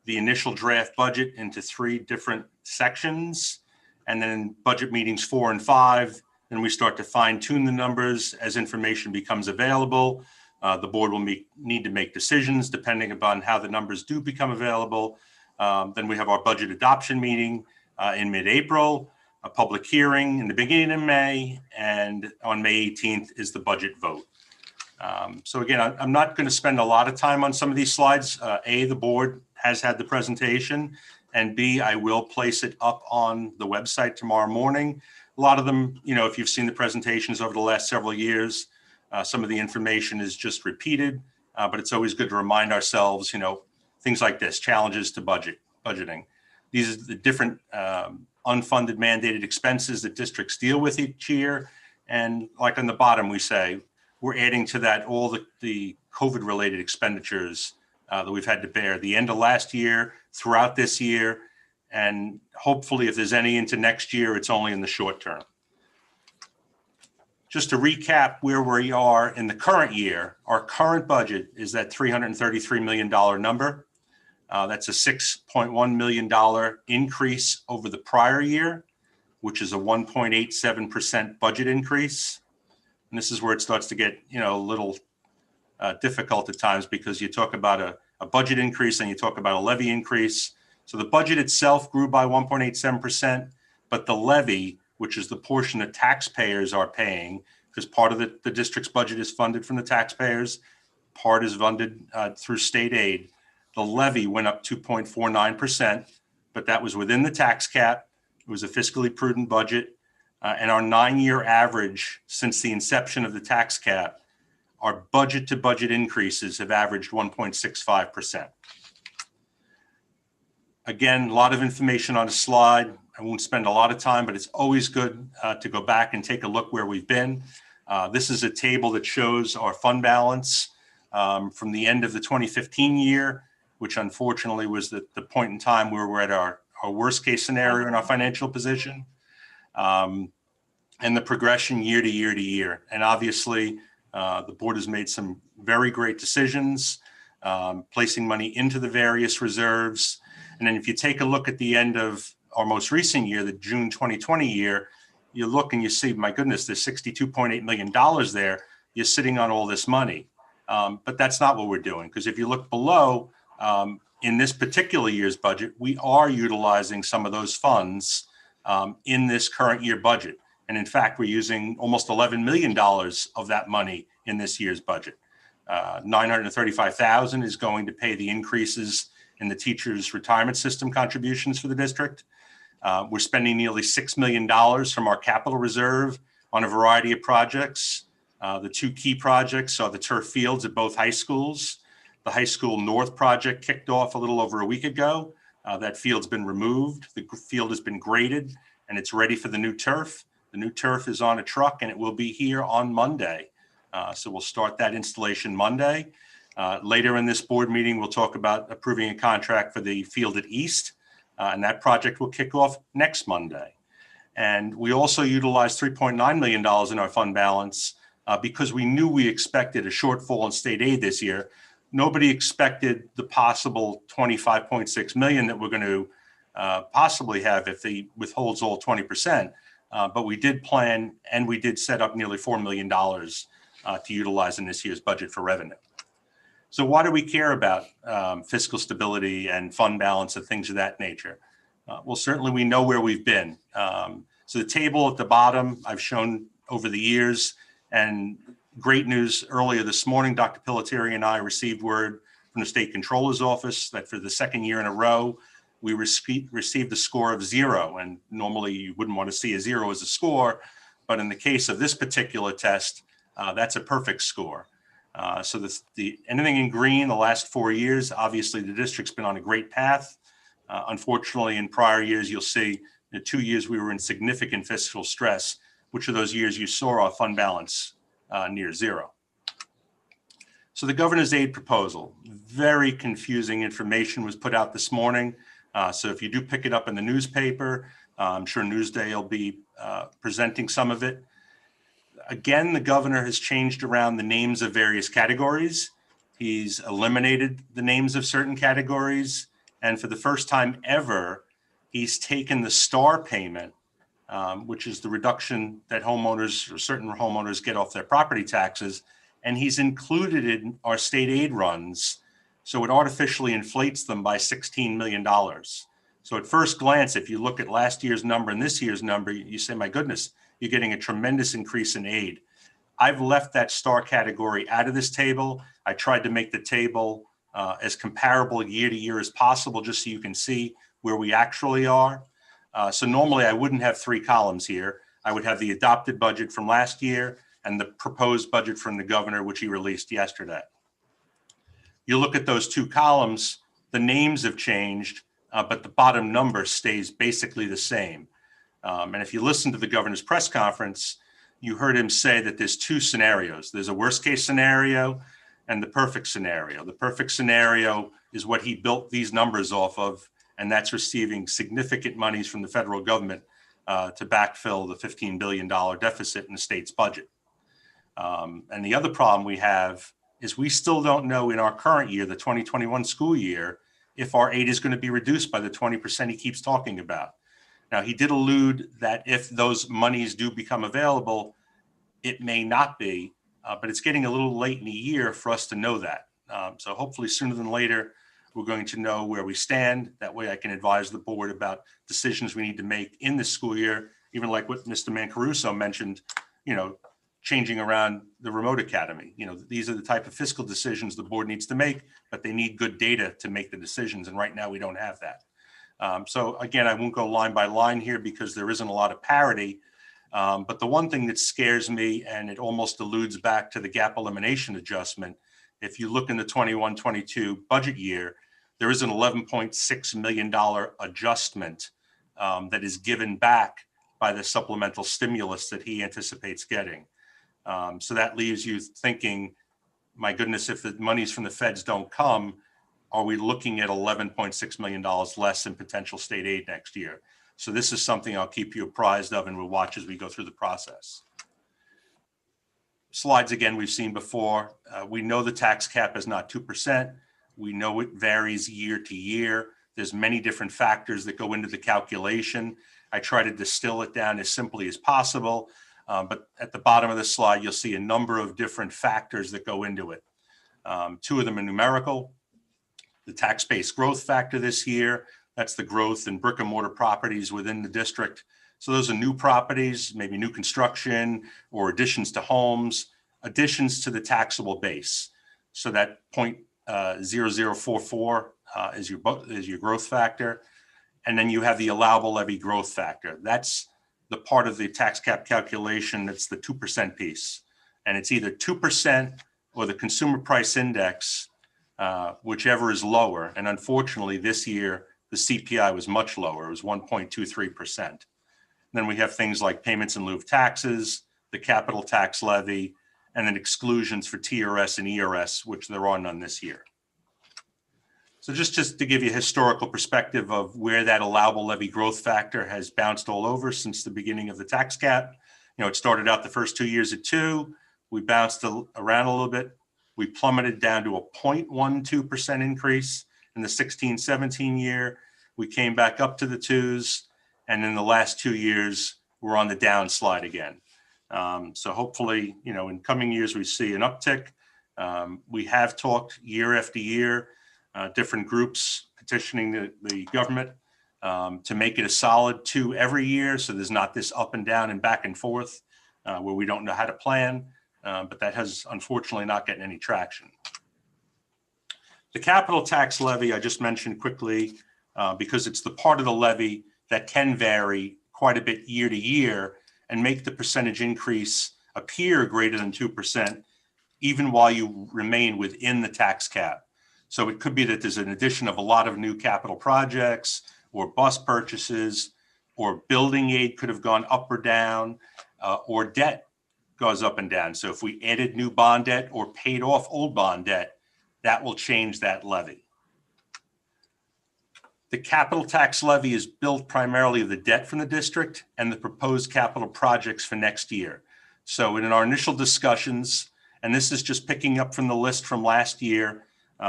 the initial draft budget into three different sections, and then budget meetings 4 and 5. Then we start to fine tune the numbers as information becomes available. The board will need to make decisions depending upon how the numbers do become available. Then we have our budget adoption meeting in mid-April, a public hearing in the beginning of May, and on May 18th is the budget vote. So again, I'm not going to spend a lot of time on some of these slides. A, the board has had the presentation, and B, I will place it up on the website tomorrow morning. A lot of them, if you've seen the presentations over the last several years, some of the information is just repeated, but it's always good to remind ourselves, things like this, challenges to budgeting. These are the different unfunded mandated expenses that districts deal with each year. And like on the bottom, we say, we're adding to that all the COVID-related expenditures that we've had to bear the end of last year, throughout this year, and hopefully if there's any into next year, it's only in the short term. Just to recap where we are in the current year, our current budget is that $333 million number. That's a $6.1 million increase over the prior year, which is a 1.87% budget increase. And this is where it starts to get, a little difficult at times because you talk about a budget increase and you talk about a levy increase. So the budget itself grew by 1.87%, but the levy, which is the portion that taxpayers are paying, because part of the district's budget is funded from the taxpayers, part is funded through state aid. The levy went up 2.49%, but that was within the tax cap. It was a fiscally prudent budget. And our 9-year average since the inception of the tax cap, our budget to budget increases have averaged 1.65%. Again, a lot of information on a slide. I won't spend a lot of time, but it's always good to go back and take a look where we've been. This is a table that shows our fund balance from the end of the 2015 year, which unfortunately was the point in time where we're at our worst case scenario in our financial position. And the progression year to year to year. And obviously, the board has made some very great decisions, placing money into the various reserves. And then if you take a look at the end of our most recent year, the June 2020 year, you look and you see, my goodness, there's $62.8 million there. You're sitting on all this money. But that's not what we're doing. Because if you look below, in this particular year's budget, we are utilizing some of those funds in this current year budget. And in fact, we're using almost $11 million of that money in this year's budget. $935,000 is going to pay the increases in the teachers' retirement system contributions for the district. We're spending nearly $6 million from our capital reserve on a variety of projects. The two key projects are the turf fields at both high schools. The high school north project kicked off a little over a week ago. That field's been removed. The field has been graded and it's ready for the new turf. The new turf is on a truck and it will be here on Monday. So we'll start that installation Monday. Later in this board meeting, we'll talk about approving a contract for the field at East, and that project will kick off next Monday. And we also utilized $3.9 million in our fund balance because we knew we expected a shortfall in state aid this year. Nobody expected the possible $25.6 million that we're going to possibly have if they withholds all 20%. But we did plan and we did set up nearly $4 million to utilize in this year's budget for revenue. So why do we care about fiscal stability and fund balance and things of that nature? Well, certainly we know where we've been. So the table at the bottom I've shown over the years, and great news earlier this morning, Dr. Pelletieri and I received word from the State Controller's Office that for the second year in a row, we received a score of 0. And normally you wouldn't want to see a 0 as a score, but in the case of this particular test, that's a perfect score. So anything in green the last 4 years, obviously the district's been on a great path. Unfortunately, in prior years, you'll see the 2 years we were in significant fiscal stress, which are those years you saw our fund balance near 0. So the governor's aid proposal, very confusing information was put out this morning. So if you do pick it up in the newspaper, I'm sure Newsday will be presenting some of it. Again, the governor has changed around the names of various categories. He's eliminated the names of certain categories. And for the first time ever, he's taken the STAR payment, which is the reduction that homeowners or certain homeowners get off their property taxes, and he's included it in our state aid runs. So it artificially inflates them by $16 million. So at first glance, if you look at last year's number and this year's number, you say, my goodness, you're getting a tremendous increase in aid. I've left that STAR category out of this table. I tried to make the table as comparable year to year as possible, just so you can see where we actually are. So normally I wouldn't have 3 columns here. I would have the adopted budget from last year and the proposed budget from the governor, which he released yesterday. You look at those 2 columns, the names have changed, but the bottom number stays basically the same. And if you listen to the governor's press conference, you heard him say that there's 2 scenarios. There's a worst case scenario and the perfect scenario. The perfect scenario is what he built these numbers off of, and that's receiving significant monies from the federal government to backfill the $15 billion deficit in the state's budget. And the other problem we have is we still don't know in our current year, the 2021 school year, if our aid is going to be reduced by the 20% he keeps talking about. Now, he did allude that if those monies do become available, it may not be, but it's getting a little late in the year for us to know that. So hopefully sooner than later, we're going to know where we stand. That way I can advise the board about decisions we need to make in this school year, even like what Mr. Mancaruso mentioned, changing around the remote academy. These are the type of fiscal decisions the board needs to make, but they need good data to make the decisions. And right now we don't have that. So again, I won't go line by line here because there isn't a lot of parity. But the one thing that scares me, and it almost alludes back to the gap elimination adjustment, if you look in the 21-22 budget year, there is an $11.6 million adjustment that is given back by the supplemental stimulus that he anticipates getting. So that leaves you thinking, my goodness, if the monies from the feds don't come, are we looking at $11.6 million less in potential state aid next year? So this is something I'll keep you apprised of and we'll watch as we go through the process. Slides, again, we've seen before. We know the tax cap is not 2%. We know it varies year to year. There's many different factors that go into the calculation. I try to distill it down as simply as possible. But at the bottom of the slide, you'll see a number of different factors that go into it. 2 of them are numerical. The tax-based growth factor this year, that's the growth in brick and mortar properties within the district. So those are new properties, maybe new construction or additions to homes, additions to the taxable base. So that 0.0044 is your growth factor. And then you have the allowable levy growth factor. That's the part of the tax cap calculation that's the 2% piece. And it's either 2% or the consumer price index, whichever is lower. And unfortunately, this year, the CPI was much lower. It was 1.23%. Then we have things like payments in lieu of taxes, the capital tax levy, and then exclusions for TRS and ERS, which there are none this year. So just to give you a historical perspective of where that allowable levy growth factor has bounced all over since the beginning of the tax cap. It started out the first 2 years at 2. We bounced around a little bit. We plummeted down to a 0.12% increase in the 16-17 year. We came back up to the 2s, and in the last 2 years, we're on the downslide again. So hopefully, in coming years, we see an uptick. We have talked year after year, different groups petitioning the government to make it a solid 2 every year. So there's not this up and down and back and forth where we don't know how to plan, but that has unfortunately not gotten any traction. The capital tax levy, I just mentioned quickly, because it's the part of the levy that can vary quite a bit year to year and make the percentage increase appear greater than 2%, even while you remain within the tax cap. So it could be that there's an addition of a lot of new capital projects or bus purchases, or building aid could have gone up or down, or debt goes up and down. So if we added new bond debt or paid off old bond debt, that will change that levy. The capital tax levy is built primarily of the debt from the district and the proposed capital projects for next year. So in our initial discussions, and this is just picking up from the list from last year,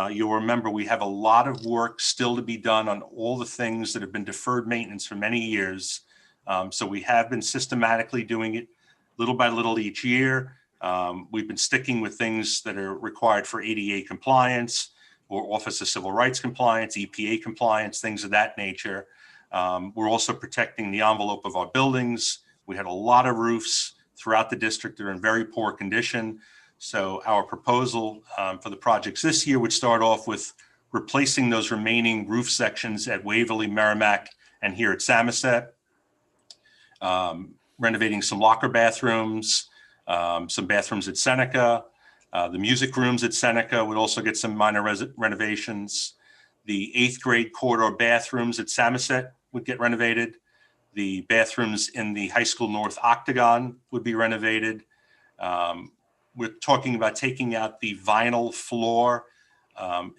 you'll remember we have a lot of work still to be done on all the things that have been deferred maintenance for many years. So we have been systematically doing it little by little each year. We've been sticking with things that are required for ADA compliance or Office of Civil Rights compliance, EPA compliance, things of that nature. We're also protecting the envelope of our buildings. We had a lot of roofs throughout the district that are in very poor condition. So our proposal for the projects this year would start off with replacing those remaining roof sections at Waverly, Merrimack, and here at Samoset, renovating some locker bathrooms, some bathrooms at Seneca. The music rooms at Seneca would also get some minor renovations. The 8th grade corridor bathrooms at Samoset would get renovated. The bathrooms in the High School North Octagon would be renovated. We're talking about taking out the vinyl floor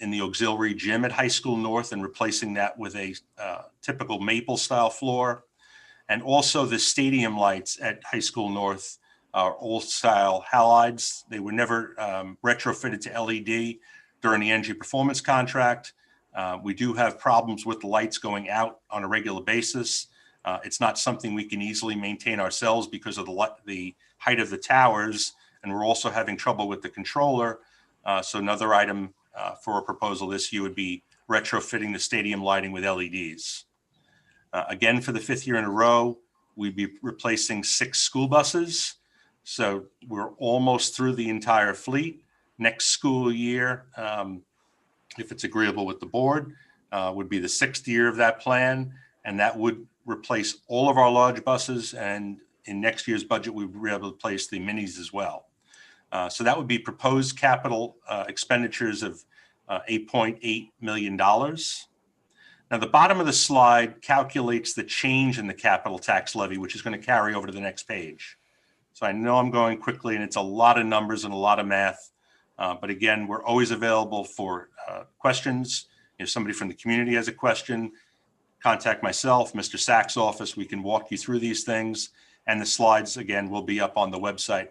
in the auxiliary gym at High School North and replacing that with a typical maple style floor. And also the stadium lights at High School North are old style halides. They were never retrofitted to LED during the energy performance contract. We do have problems with the lights going out on a regular basis. It's not something we can easily maintain ourselves because of the height of the towers. And we're also having trouble with the controller. So another item for a proposal this year would be retrofitting the stadium lighting with LEDs. Again, for the 5th year in a row, we'd be replacing 6 school buses. So we're almost through the entire fleet. Next school year, if it's agreeable with the board, would be the 6th year of that plan. And that would replace all of our large buses. And in next year's budget, we would be able to replace the minis as well. So that would be proposed capital expenditures of $8.8 million. Now, the bottom of the slide calculates the change in the capital tax levy, which is going to carry over to the next page. So I know I'm going quickly, and it's a lot of numbers and a lot of math. But again, we're always available for questions. If somebody from the community has a question, contact myself, Mr. Sack's office. We can walk you through these things. And the slides, again, will be up on the website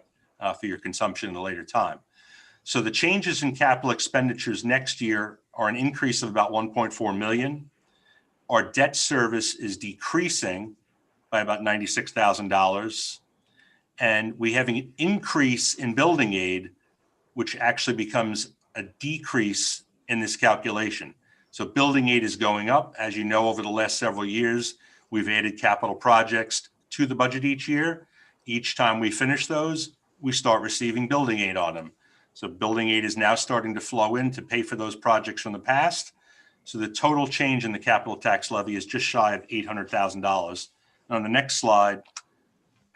for your consumption at a later time. So the changes in capital expenditures next year are an increase of about 1.4 million. Our debt service is decreasing by about $96,000. And we have an increase in building aid, which actually becomes a decrease in this calculation. So building aid is going up. As you know, over the last several years, we've added capital projects to the budget each year. Each time we finish those, we start receiving building aid on them. So building aid is now starting to flow in to pay for those projects from the past. So the total change in the capital tax levy is just shy of $800,000. On the next slide,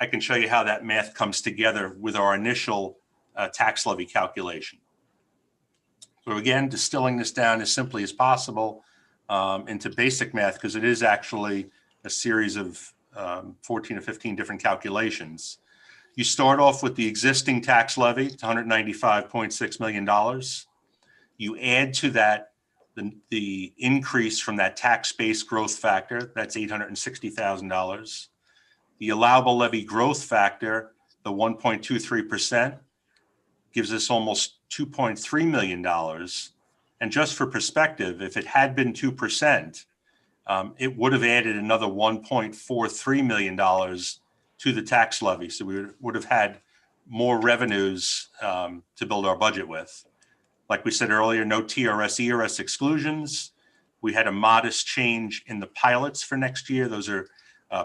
I can show you how that math comes together with our initial tax levy calculation. So again, distilling this down as simply as possible into basic math, because it is actually a series of 14 or 15 different calculations. You start off with the existing tax levy, it's $195.6 million. You add to that the increase from that tax-based growth factor, that's $860,000. The allowable levy growth factor, the 1.23%, gives us almost $2.3 million. And just for perspective, if it had been 2%, it would have added another $1.43 million to the tax levy. So we would have had more revenues to build our budget with. Like we said earlier, no TRS, ERS exclusions. We had a modest change in the pilots for next year. Those are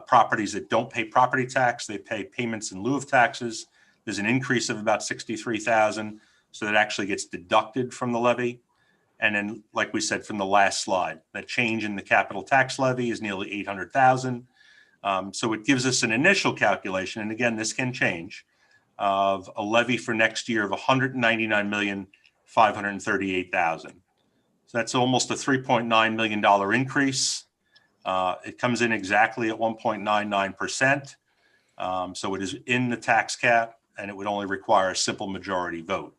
properties that don't pay property tax. They pay payments in lieu of taxes. There's an increase of about 63,000. So that actually gets deducted from the levy. And then, like we said from the last slide, that change in the capital tax levy is nearly 800,000. So it gives us an initial calculation, and again, this can change, of a levy for next year of 199,538,000. So that's almost a $3.9 million increase. It comes in exactly at 1.99%. So it is in the tax cap, and it would only require a simple majority vote.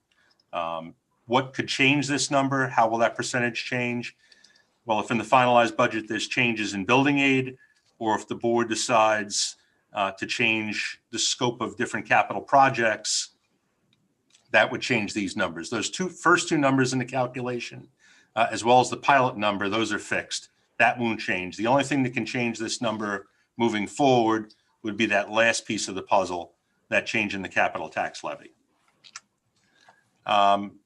What could change this number? How will that percentage change? Well, if in the finalized budget there's changes in building aid, or if the board decides to change the scope of different capital projects, that would change these numbers. Those first two numbers in the calculation, as well as the pilot number, those are fixed. That won't change. The only thing that can change this number moving forward would be that last piece of the puzzle, that change in the capital tax levy.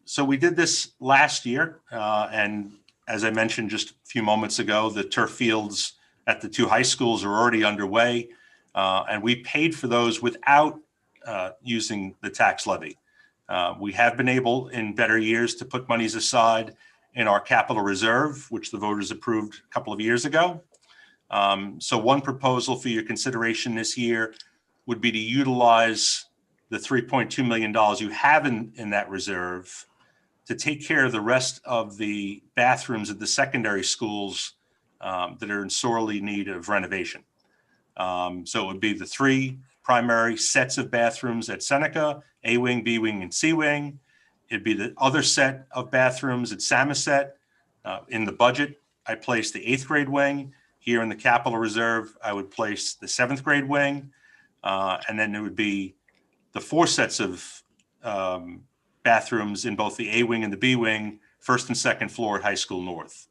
So we did this last year, and as I mentioned just a few moments ago, the turf fields at the two high schools are already underway, and we paid for those without using the tax levy. We have been able in better years to put monies aside in our capital reserve, which the voters approved a couple of years ago. So one proposal for your consideration this year would be to utilize the $3.2 million you have in that reserve to take care of the rest of the bathrooms at the secondary schools that are in sorely need of renovation. So it would be the 3 primary sets of bathrooms at Seneca, A wing, B wing, and C wing. It'd be the other set of bathrooms at Samoset. In the budget, I placed the 8th grade wing. Here in the capital reserve, I would place the 7th grade wing. And then it would be the 4 sets of bathrooms in both the A wing and the B wing, 1st and 2nd floor at High School North.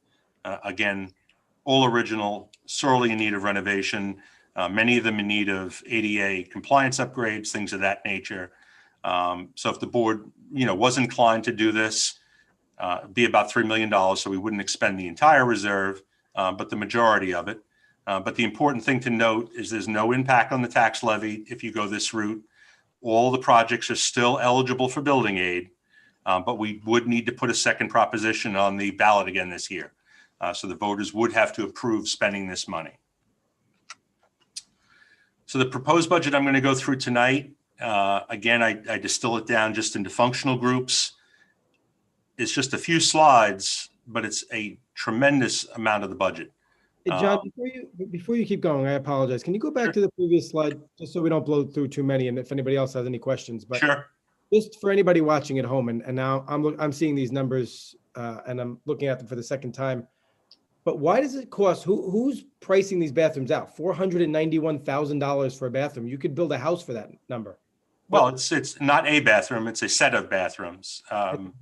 Again, all original, sorely in need of renovation. Many of them in need of ADA compliance upgrades, things of that nature. So if the board, was inclined to do this, it'd be about $3 million. So we wouldn't expend the entire reserve, but the majority of it. But the important thing to note is there's no impact on the tax levy if you go this route. All the projects are still eligible for building aid, but we would need to put a second proposition on the ballot again this year. So the voters would have to approve spending this money. So the proposed budget I'm going to go through tonight, again, I distill it down just into functional groups. It's just a few slides, but it's a tremendous amount of the budget. Hey, John, before you keep going, I apologize. Can you go back to the previous slide, just so we don't blow through too many, and if anybody else has any questions? But sure. Just for anybody watching at home, and now I'm seeing these numbers, and I'm looking at them for the second time. But why does it cost? Who's pricing these bathrooms out? $491,000 for a bathroom. You could build a house for that number. Well, it's not a bathroom; it's a set of bathrooms.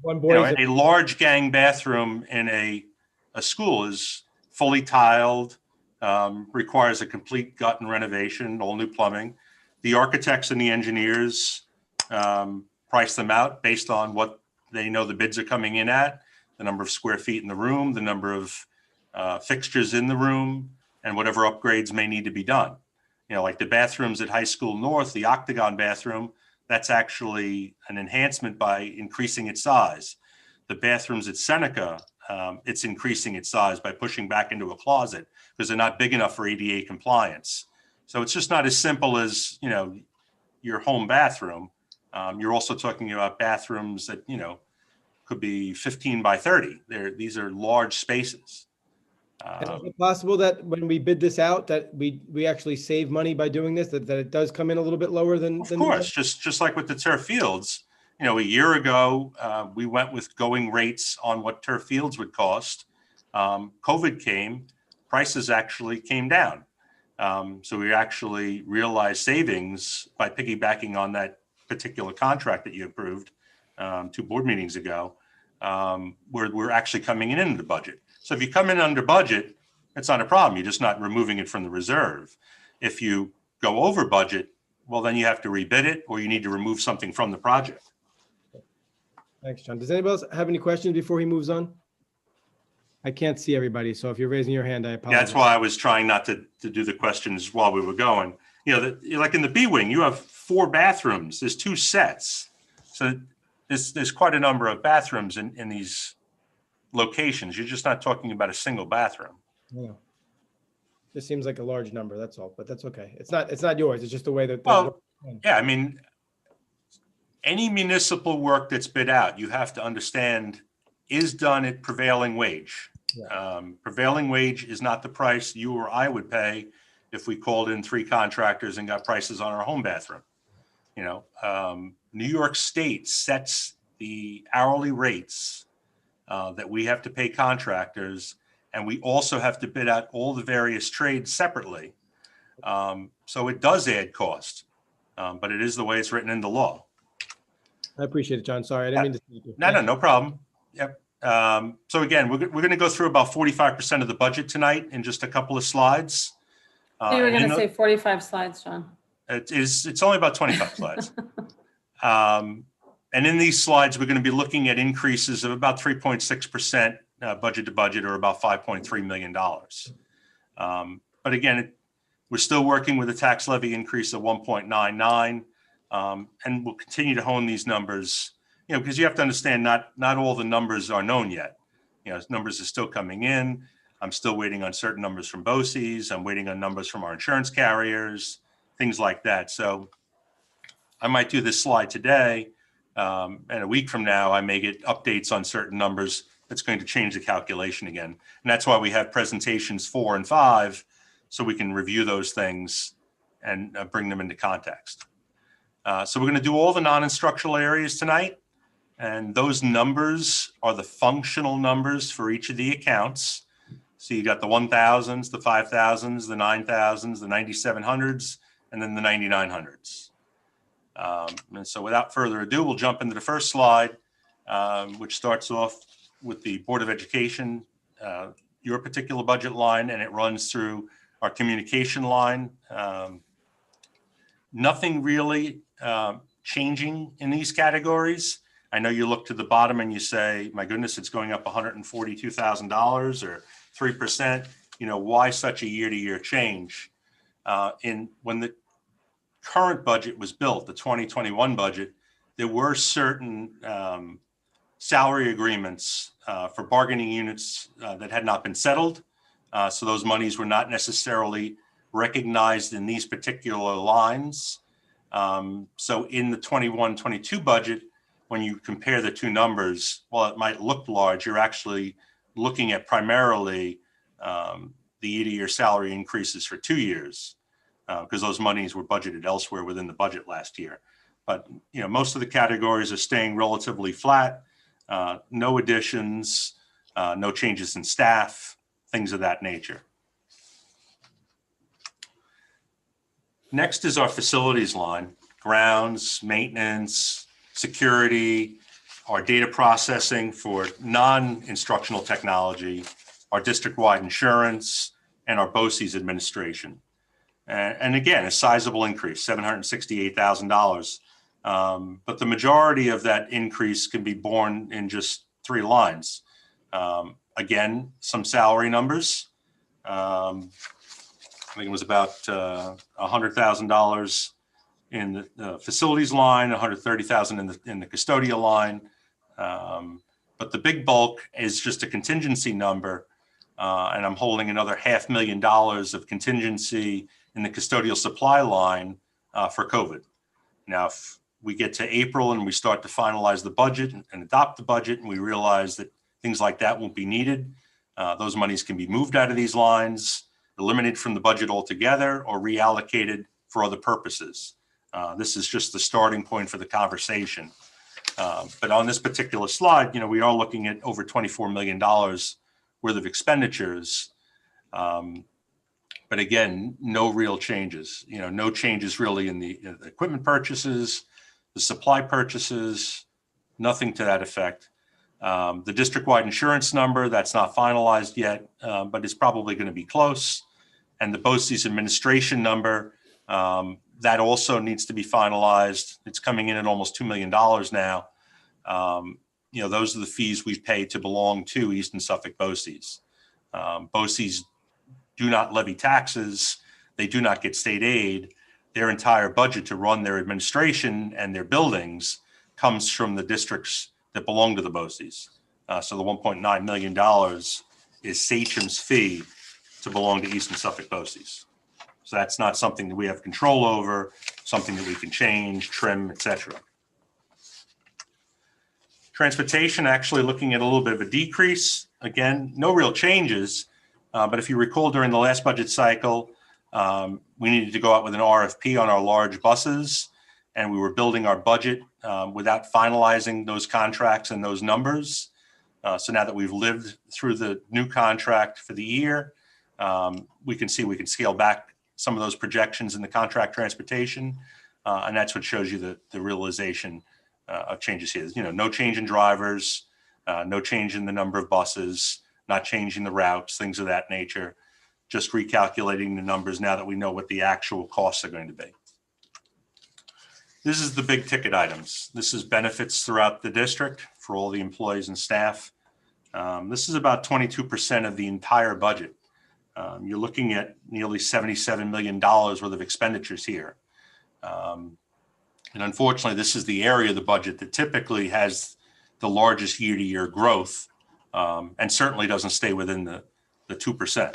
One boy, a large gang bathroom in a school is fully tiled, requires a complete gut and renovation, all new plumbing. The architects and the engineers price them out based on what they know the bids are coming in at, the number of square feet in the room, the number of fixtures in the room, and whatever upgrades may need to be done. Like the bathrooms at High School North, the octagon bathroom, that's actually an enhancement by increasing its size. The bathrooms at Seneca, it's increasing its size by pushing back into a closet because they're not big enough for ADA compliance. So it's just not as simple as, your home bathroom. You're also talking about bathrooms that, could be 15 by 30. These are large spaces. Is it possible that when we bid this out, that we actually save money by doing this, that it does come in a little bit lower than? Of course, just like with the turf fields. A year ago, we went with going rates on what turf fields would cost. COVID came, prices actually came down. So we actually realized savings by piggybacking on that particular contract that you approved 2 board meetings ago. We're actually coming in the budget. So if you come in under budget, it's not a problem. You're just not removing it from the reserve. If you go over budget, well, then you have to rebid it, or you need to remove something from the project. Thanks, John. Does anybody else have any questions before he moves on? I can't see everybody, so if you're raising your hand, I apologize. That's why I was trying not to do the questions while we were going. Like in the B wing, you have 4 bathrooms. There's 2 sets. So there's quite a number of bathrooms in these locations. You're just not talking about a single bathroom. Yeah. Just seems like a large number, that's all, but that's okay. It's not yours. It's just the way that. Well, yeah, I mean, any municipal work that's bid out, you have to understand is done at prevailing wage. Yeah. Prevailing wage is not the price you or I would pay if we called in 3 contractors and got prices on our home bathroom. New York State sets the hourly rates that we have to pay contractors, and we also have to bid out all the various trades separately. So it does add cost, but it is the way it's written in the law. I appreciate it, John. Sorry, I didn't mean to speak. No problem. Yep. So again, we're going to go through about 45% of the budget tonight in just a couple of slides. You were going to say 45 slides, John. It's only about 25 slides. And in these slides, we're going to be looking at increases of about 3.6% budget to budget, or about $5.3 million. But again, we're still working with a tax levy increase of 1.99, and we'll continue to hone these numbers, because you have to understand not all the numbers are known yet. Numbers are still coming in. I'm still waiting on certain numbers from BOCES. I'm waiting on numbers from our insurance carriers, things like that. So I might do this slide today, and a week from now, I may get updates on certain numbers. That's going to change the calculation again. And that's why we have presentations 4 and 5, so we can review those things and bring them into context. So we're going to do all the non-instructional areas tonight. And those numbers are the functional numbers for each of the accounts. So you got the 1,000s, the 5,000s, the 9,000s, the 9,700s, and then the 9,900s. And so without further ado, we'll jump into the first slide, which starts off with the Board of Education, your particular budget line, and it runs through our communication line. Nothing really changing in these categories. I know you look to the bottom and you say, my goodness, it's going up $142,000 or 3%. Why such a year-to-year change? When the current budget was built, the 2021 budget, there were certain salary agreements for bargaining units that had not been settled. So those monies were not necessarily recognized in these particular lines. So in the 21-22 budget, when you compare the two numbers, while it might look large, you're actually looking at primarily the year-to-year salary increases for 2 years, because those monies were budgeted elsewhere within the budget last year. But most of the categories are staying relatively flat, no additions, no changes in staff, things of that nature. Next is our facilities line: grounds, maintenance, security, our data processing for non-instructional technology, our district-wide insurance, and our BOCES administration. And again, a sizable increase, $768,000. But the majority of that increase can be borne in just 3 lines. Again, some salary numbers. I think it was about $100,000 in the facilities line, $130,000 in the custodial line. But the big bulk is just a contingency number. And I'm holding another $500,000 of contingency in the custodial supply line for COVID. Now, if we get to April and we start to finalize the budget and adopt the budget, and we realize that things like that won't be needed, those monies can be moved out of these lines, eliminated from the budget altogether, or reallocated for other purposes. This is just the starting point for the conversation. But on this particular slide, we are looking at over $24 million worth of expenditures. But again, no real changes. No changes really in the equipment purchases, the supply purchases, nothing to that effect. The district-wide insurance number, that's not finalized yet, but it's probably going to be close. And the BOCES administration number, that also needs to be finalized. It's coming in at almost $2 million now. Those are the fees we pay to belong to East and Suffolk BOCES. BOCES do not levy taxes. They do not get state aid. Their entire budget to run their administration and their buildings comes from the districts that belong to the BOCES. So the $1.9 million is Sachem's fee to belong to East and Suffolk BOCES. So that's not something that we have control over, something that we can change, trim, etc. Transportation, actually looking at a little bit of a decrease. Again, no real changes, but if you recall during the last budget cycle, we needed to go out with an RFP on our large buses, and we were building our budget without finalizing those contracts and those numbers. So now that we've lived through the new contract for the year, we can see we can scale back some of those projections in the contract transportation, and that's what shows you the realization of changes here. No change in drivers, no change in the number of buses, not changing the routes, things of that nature, just recalculating the numbers now that we know what the actual costs are going to be. This is the big ticket items. This is benefits throughout the district for all the employees and staff. This is about 22% of the entire budget. You're looking at nearly $77 million worth of expenditures here. And unfortunately, this is the area of the budget that typically has the largest year-to-year growth, and certainly doesn't stay within the 2%.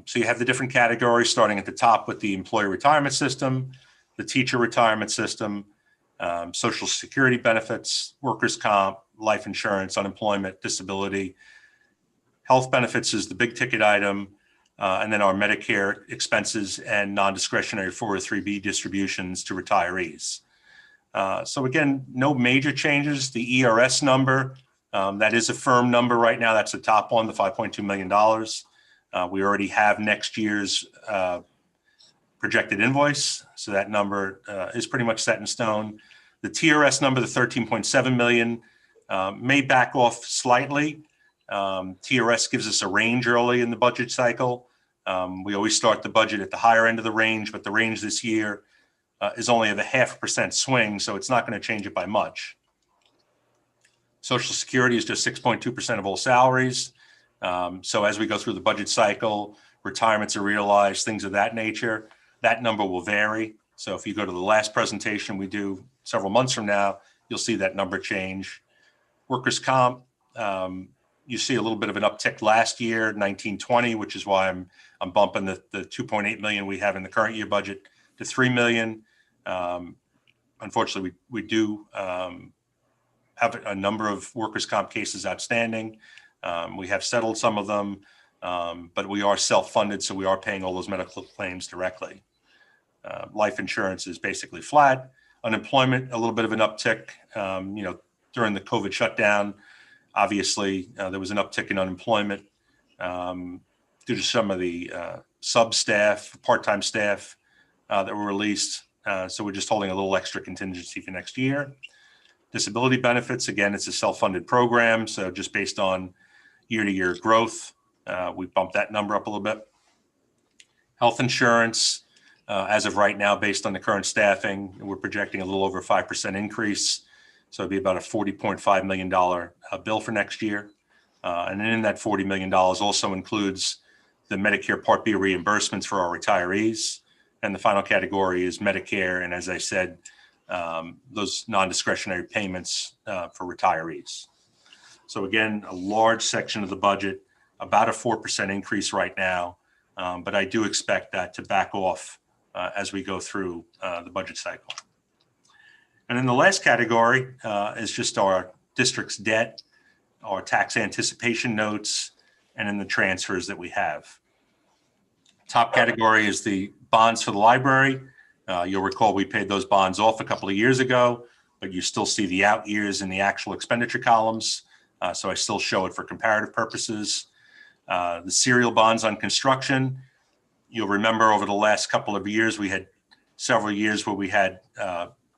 So you have the different categories starting at the top with the employee retirement system, the teacher retirement system, social security benefits, workers' comp, life insurance, unemployment, disability. Health benefits is the big ticket item, and then our Medicare expenses and non-discretionary 403B distributions to retirees. So again, no major changes. The ERS number, that is a firm number right now. That's the top one, the $5.2 million. We already have next year's projected invoice, so that number is pretty much set in stone. The TRS number, the 13.7 million, may back off slightly. TRS gives us a range early in the budget cycle. We always start the budget at the higher end of the range, but the range this year is only of a 0.5% swing, so it's not going to change it by much. Social Security is just 6.2% of all salaries. So as we go through the budget cycle, retirements are realized, things of that nature, that number will vary. So if you go to the last presentation we do several months from now, you'll see that number change. Workers' comp, you see a little bit of an uptick last year, 1920, which is why I'm bumping the 2.8 million we have in the current year budget to 3 million. Unfortunately, we do have a number of workers' comp cases outstanding. We have settled some of them, but we are self-funded, so we are paying all those medical claims directly. Life insurance is basically flat. Unemployment, a little bit of an uptick. During the COVID shutdown, obviously, there was an uptick in unemployment due to some of the sub-staff, part-time staff that were released. So we're just holding a little extra contingency for next year. Disability benefits, again, it's a self-funded program. So just based on year-to-year growth, we bumped that number up a little bit. Health insurance, as of right now, based on the current staffing, we're projecting a little over 5% increase. So it'd be about a $40.5 million bill for next year. And in that $40 million also includes the Medicare Part B reimbursements for our retirees. And the final category is Medicare. And as I said, those non-discretionary payments for retirees. So again, a large section of the budget, about a 4% increase right now. But I do expect that to back off as we go through the budget cycle. And then the last category is just our district's debt, our tax anticipation notes, and then the transfers that we have. Top category is the bonds for the library. You'll recall we paid those bonds off a couple of years ago, but you still see the out years in the actual expenditure columns. So I still show it for comparative purposes. The serial bonds on construction, you'll remember over the last couple of years, we had several years where we had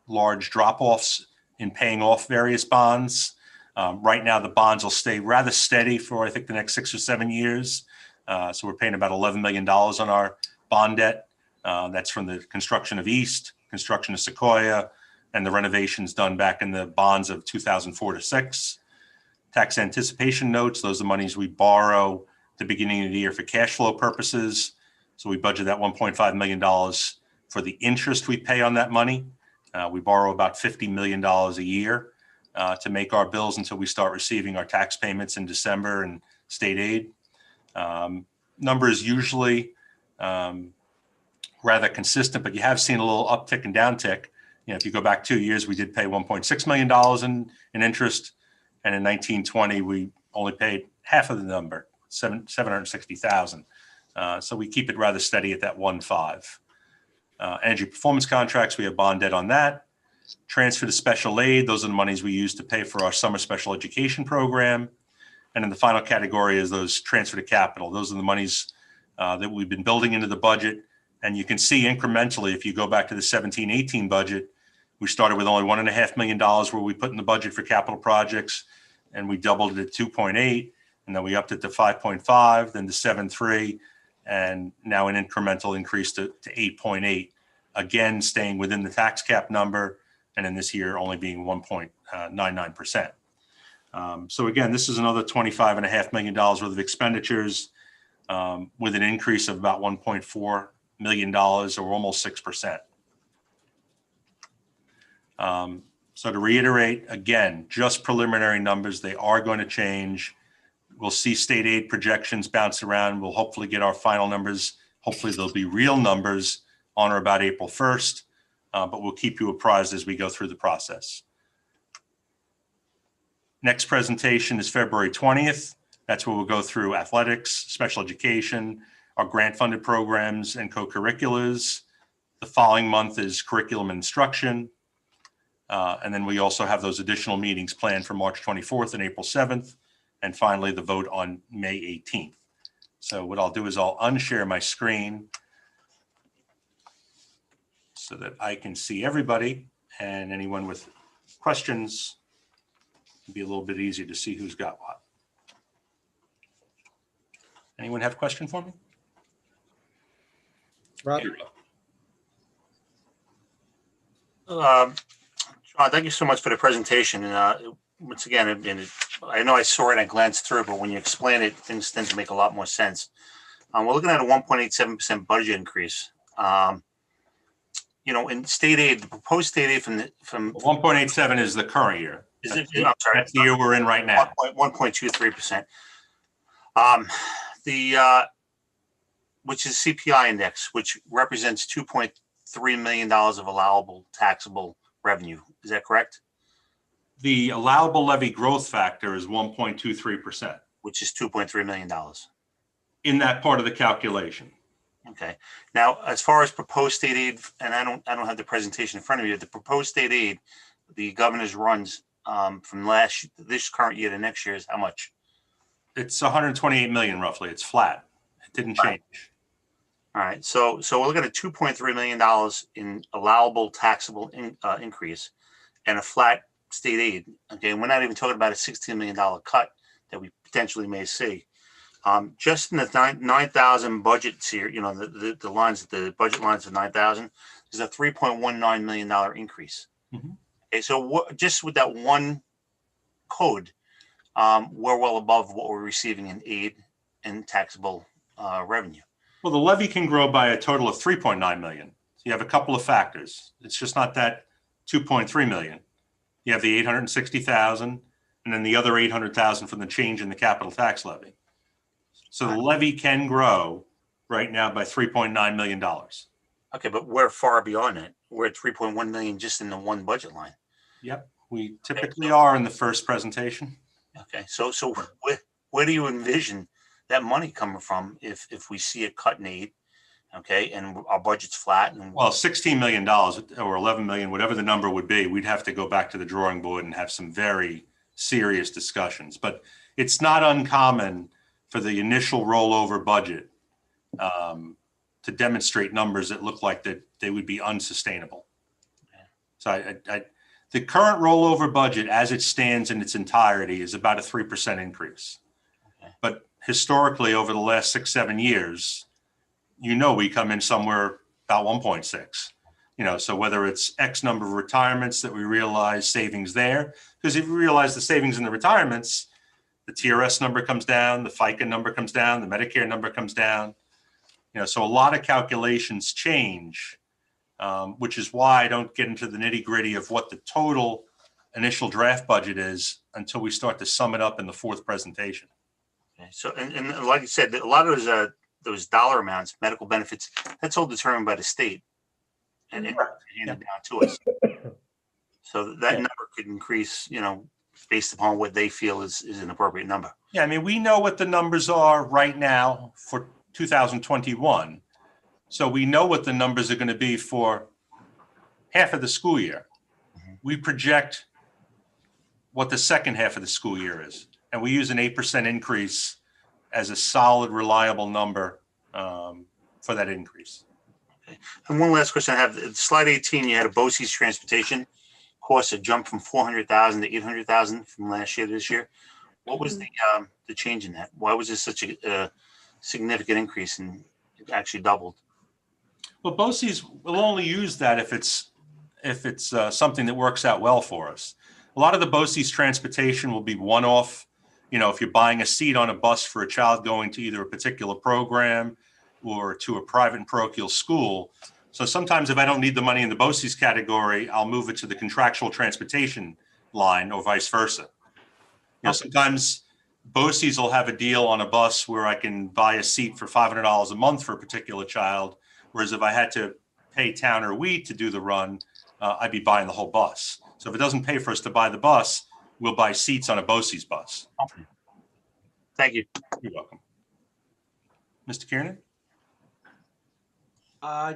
large drop-offs in paying off various bonds. Right now, the bonds will stay rather steady for, I think, the next 6 or 7 years. So we're paying about $11 million on our bond debt. That's from the construction of East, construction of Sequoia, and the renovations done back in the bonds of 2004 to 6. Tax anticipation notes, those are the monies we borrow at the beginning of the year for cash flow purposes. So we budget that $1.5 million for the interest we pay on that money. We borrow about $50 million a year to make our bills until we start receiving our tax payments in December and state aid. Numbers usually rather consistent, but you have seen a little uptick and downtick. You know, if you go back 2 years, we did pay $1.6 million in interest. And in 1920, we only paid half of the number, $760,000. So we keep it rather steady at that 1.5. Energy performance contracts, we have bond debt on that. Transfer to special aid, those are the monies we use to pay for our summer special education program. And then the final category is those transfer to capital. Those are the monies that we've been building into the budget. And you can see incrementally, if you go back to the 17-18 budget, we started with only $1.5 million where we put in the budget for capital projects, and we doubled it at 2.8, and then we upped it to 5.5, then to 7.3, and now an incremental increase to 8.8. Again, staying within the tax cap number, and in this year only being 1.99%. So again, this is another $25.5 million worth of expenditures with an increase of about $1.4 million, or almost 6%. So to reiterate, again, just preliminary numbers, they are going to change. We'll see state aid projections bounce around. We'll hopefully get our final numbers. Hopefully they'll be real numbers on or about April 1st, but we'll keep you apprised as we go through the process. Next presentation is February 20th. That's where we'll go through athletics, special education, our grant-funded programs and co-curriculars. The following month is curriculum and instruction. And then we also have those additional meetings planned for March 24th and April 7th. And finally, the vote on May 18th. So what I'll do is I'll unshare my screen so that I can see everybody, and anyone with questions, it'll be a little bit easier to see who's got what. Anyone have a question for me? Rob? Sean, thank you so much for the presentation. Once again, I know I saw it and I glanced through, but when you explain it, things tend to make a lot more sense. We're looking at a 1.87% budget increase. You know, in state aid, the proposed state aid from 1.87 is the current year. I'm sorry, that's the year we're in right now. 1.23%. Which is CPI index, which represents $2.3 million of allowable taxable revenue. Is that correct? The allowable levy growth factor is 1.23%. Which is $2.3 million. In that part of the calculation. Okay. Now, as far as proposed state aid, and I don't have the presentation in front of me, the proposed state aid, the governor's runs from this current year to next year is how much? It's 128 million roughly. It's flat. It didn't change. All right. So we're looking at $2.3 million in allowable taxable increase and a flat state aid. Okay. And we're not even talking about a $16 million cut that we potentially may see. Just in the 9,000 budgets here, you know, the lines, the budget lines of 9,000 is a $3.19 million increase. Mm-hmm. Okay. So just with that one code, we're well above what we're receiving in aid and taxable revenue. Well, the levy can grow by a total of 3.9 million. So you have a couple of factors. It's just not that 2.3 million. You have the 860,000 and then the other 800,000 from the change in the capital tax levy. So the levy can grow right now by $3.9 million. Okay, but we're far beyond it. We're at 3.1 million just in the one budget line. Yep, we typically are in the first presentation. Okay, so where do you envision that money coming from if we see a cut in aid, okay, and our budget's flat? And well, $16 million or 11 million, whatever the number would be, we'd have to go back to the drawing board and have some very serious discussions. But it's not uncommon for the initial rollover budget to demonstrate numbers that look like that they would be unsustainable. So The current rollover budget as it stands in its entirety is about a 3% increase. But historically, over the last 6-7 years, we come in somewhere about 1.6. So whether it's X number of retirements that we realize savings there, because if you realize the savings in the retirements, the TRS number comes down, the FICA number comes down, the Medicare number comes down. So a lot of calculations change, which is why I don't get into the nitty gritty of what the total initial draft budget is until we start to sum it up in the fourth presentation. Okay. So, and like you said, a lot of those dollar amounts, medical benefits, that's all determined by the state and handed down to us. So that number could increase, based upon what they feel is an appropriate number. Yeah, I mean, we know what the numbers are right now for 2021. So we know what the numbers are going to be for half of the school year. We project what the second half of the school year is. And we use an 8% increase as a solid, reliable number for that increase. Okay. And one last question I have, slide 18, you had a BOCES transportation cost that jumped from 400,000 to 800,000 from last year to this year. What was the change in that? Why was this such a significant increase and it actually doubled? Well, BOCES will only use that if it's something that works out well for us. A lot of the BOCES transportation will be one-off. If you're buying a seat on a bus for a child going to either a particular program or to a private and parochial school. So sometimes if I don't need the money in the BOCES category, I'll move it to the contractual transportation line or vice versa. Sometimes BOCES will have a deal on a bus where I can buy a seat for $500 a month for a particular child. Whereas if I had to pay town or we to do the run, I'd be buying the whole bus. So if it doesn't pay for us to buy the bus, we'll buy seats on a BOCES bus. Okay. Thank you. You're welcome. Mr. Kiernan?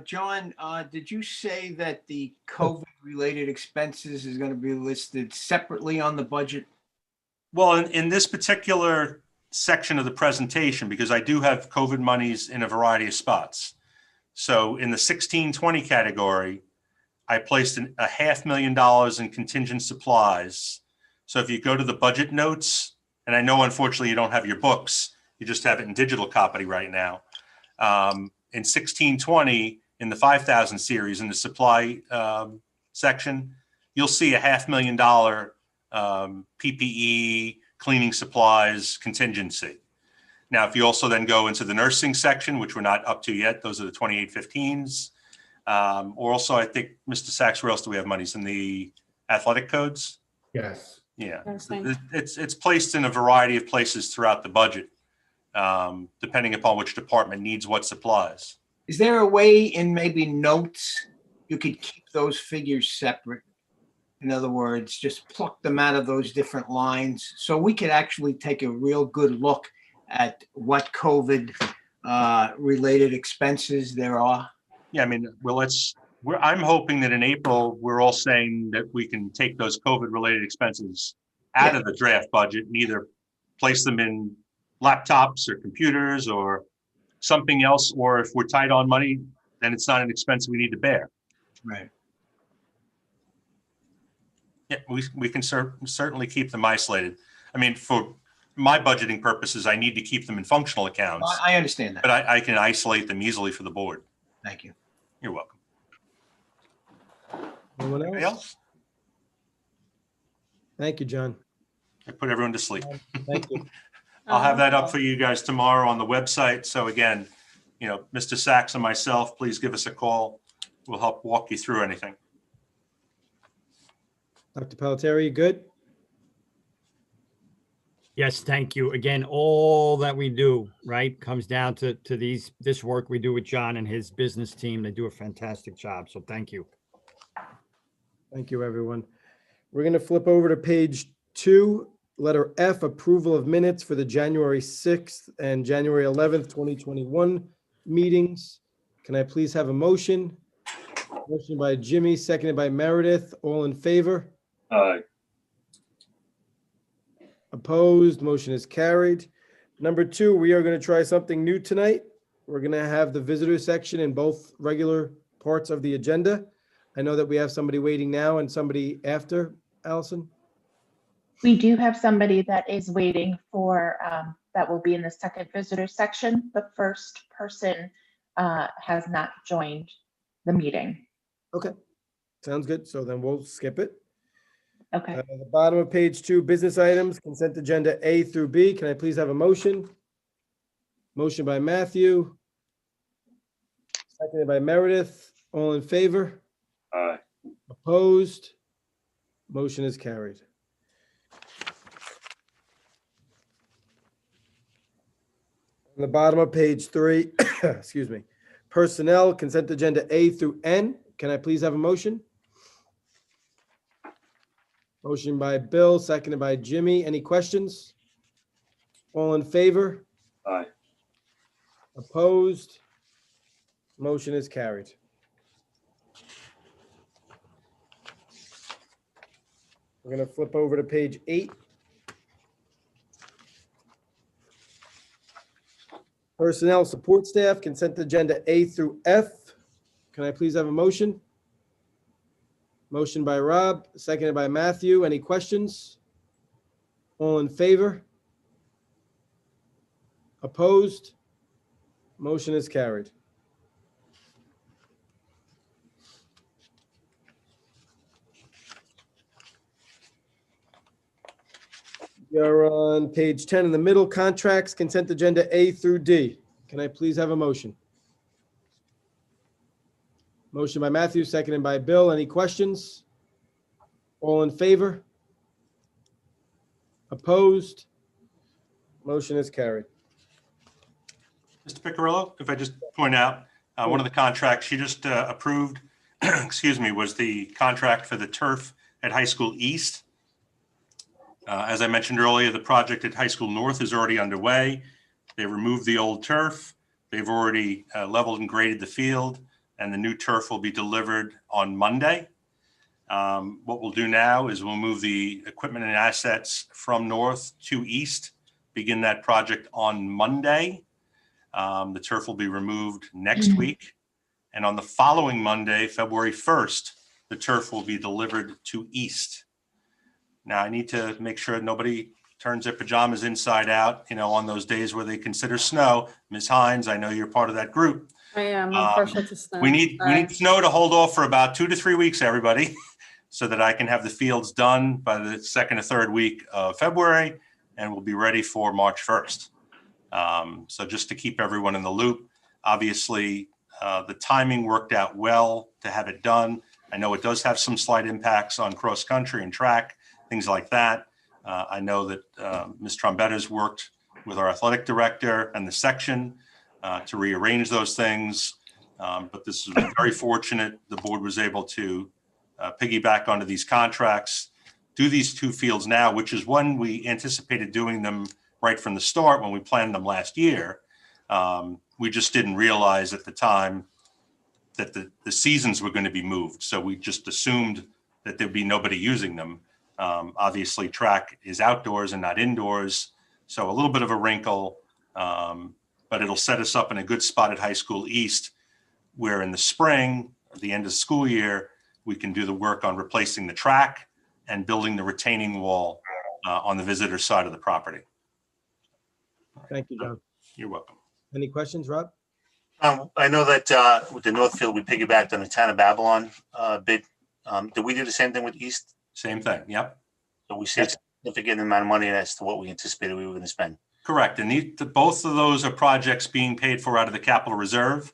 John, did you say that the COVID-related expenses is going to be listed separately on the budget? Well, in this particular section of the presentation, because I do have COVID monies in a variety of spots. So in the 1620 category, I placed a $500,000 in contingent supplies. So if you go to the budget notes, and I know unfortunately you don't have your books, you just have it in digital copy right now. In 1620, in the 5,000 series, in the supply section, you'll see a $500,000 PPE, cleaning supplies contingency. Now, if you also then go into the nursing section, which we're not up to yet, those are the 2815s. Or also, I think, Mr. Sachs, where else do we have monies? In the athletic codes? Yes. Yeah, it's placed in a variety of places throughout the budget, depending upon which department needs what supplies. Is there a way in maybe notes you could keep those figures separate? In other words, just pluck them out of those different lines so we could actually take a real good look at what COVID related expenses there are? Yeah, I mean, well, I'm hoping that in April, we're all saying that we can take those COVID-related expenses out of the draft budget and either place them in laptops or computers or something else, or if we're tight on money, then it's not an expense we need to bear. Right. Yeah, we can certainly keep them isolated. I mean, for my budgeting purposes, I need to keep them in functional accounts. I understand that. But I can isolate them easily for the board. Thank you. You're welcome. Anyone Anybody else? else? Thank you, John. I put everyone to sleep. Thank you. I'll have that up for you guys tomorrow on the website. So again, Mr. Sachs and myself, please give us a call. We'll help walk you through anything. Dr. Pelletieri, you good? Yes, thank you. Again, all that we do, right, comes down to this work we do with John and his business team. They do a fantastic job. So thank you. Thank you, everyone. We're going to flip over to page 2, letter F, approval of minutes for the January 6th and January 11th, 2021 meetings. Can I please have a motion? Motion by Jimmy, seconded by Meredith. All in favor? Aye. Opposed, motion is carried. Number 2, we are going to try something new tonight. We're going to have the visitor section in both regular parts of the agenda. I know that we have somebody waiting now and somebody after, Allison. We do have somebody that is waiting for, that will be in the second visitor section. The first person has not joined the meeting. Okay, sounds good. So then we'll skip it. Okay. The bottom of page 2, business items, consent agenda A through B. Can I please have a motion? Motion by Matthew. Seconded by Meredith. All in favor? Aye. Opposed? Motion is carried. On the bottom of page 3, excuse me, personnel, consent agenda A through N. Can I please have a motion? Motion by Bill, seconded by Jimmy. Any questions? All in favor? Aye. Opposed? Motion is carried. We're going to flip over to page 8. Personnel support staff, consent agenda A through F. Can I please have a motion? Motion by Rob, seconded by Matthew. Any questions? All in favor? Opposed? Motion is carried. You're on page 10 in the middle, contracts, consent agenda A through D. Can I please have a motion? Motion by Matthew, seconded by Bill. Any questions? All in favor? Opposed? Motion is carried. Mr. Piccirillo, if I just point out, one of the contracts you just approved, excuse me, was the contract for the turf at High School East. As I mentioned earlier, the project at High School North is already underway. They removed the old turf. They've already leveled and graded the field, and the new turf will be delivered on Monday. What we'll do now is we'll move the equipment and assets from north to east, begin that project on Monday. The turf will be removed next week. And on the following Monday, February 1st, the turf will be delivered to east. Now, I need to make sure nobody turns their pajamas inside out, on those days where they consider snow. Ms. Hines, I know you're part of that group. I am. I'm partial to snow. We need snow to hold off for about 2 to 3 weeks, everybody, so that I can have the fields done by the second or third week of February, and we'll be ready for March 1st. So just to keep everyone in the loop, obviously the timing worked out well to have it done. I know it does have some slight impacts on cross country and track, things like that. I know that Ms. Trombetta's worked with our athletic director and the section to rearrange those things. But this is very fortunate. The board was able to piggyback onto these contracts, do these 2 fields now, which is when we anticipated doing them right from the start when we planned them last year. We just didn't realize at the time that the seasons were going to be moved. So we just assumed that there'd be nobody using them. Obviously, track is outdoors and not indoors. So a little bit of a wrinkle, but it'll set us up in a good spot at High School East, where in the spring, at the end of the school year, we can do the work on replacing the track and building the retaining wall on the visitor side of the property. Thank you, John. You're welcome. Any questions, Rob? I know that with the Northfield, we piggybacked on the Town of Babylon bid. Did we do the same thing with East? Same thing. Yep. So we saved a significant amount of money as to what we anticipated we were going to spend. Correct. And both of those are projects being paid for out of the capital reserve.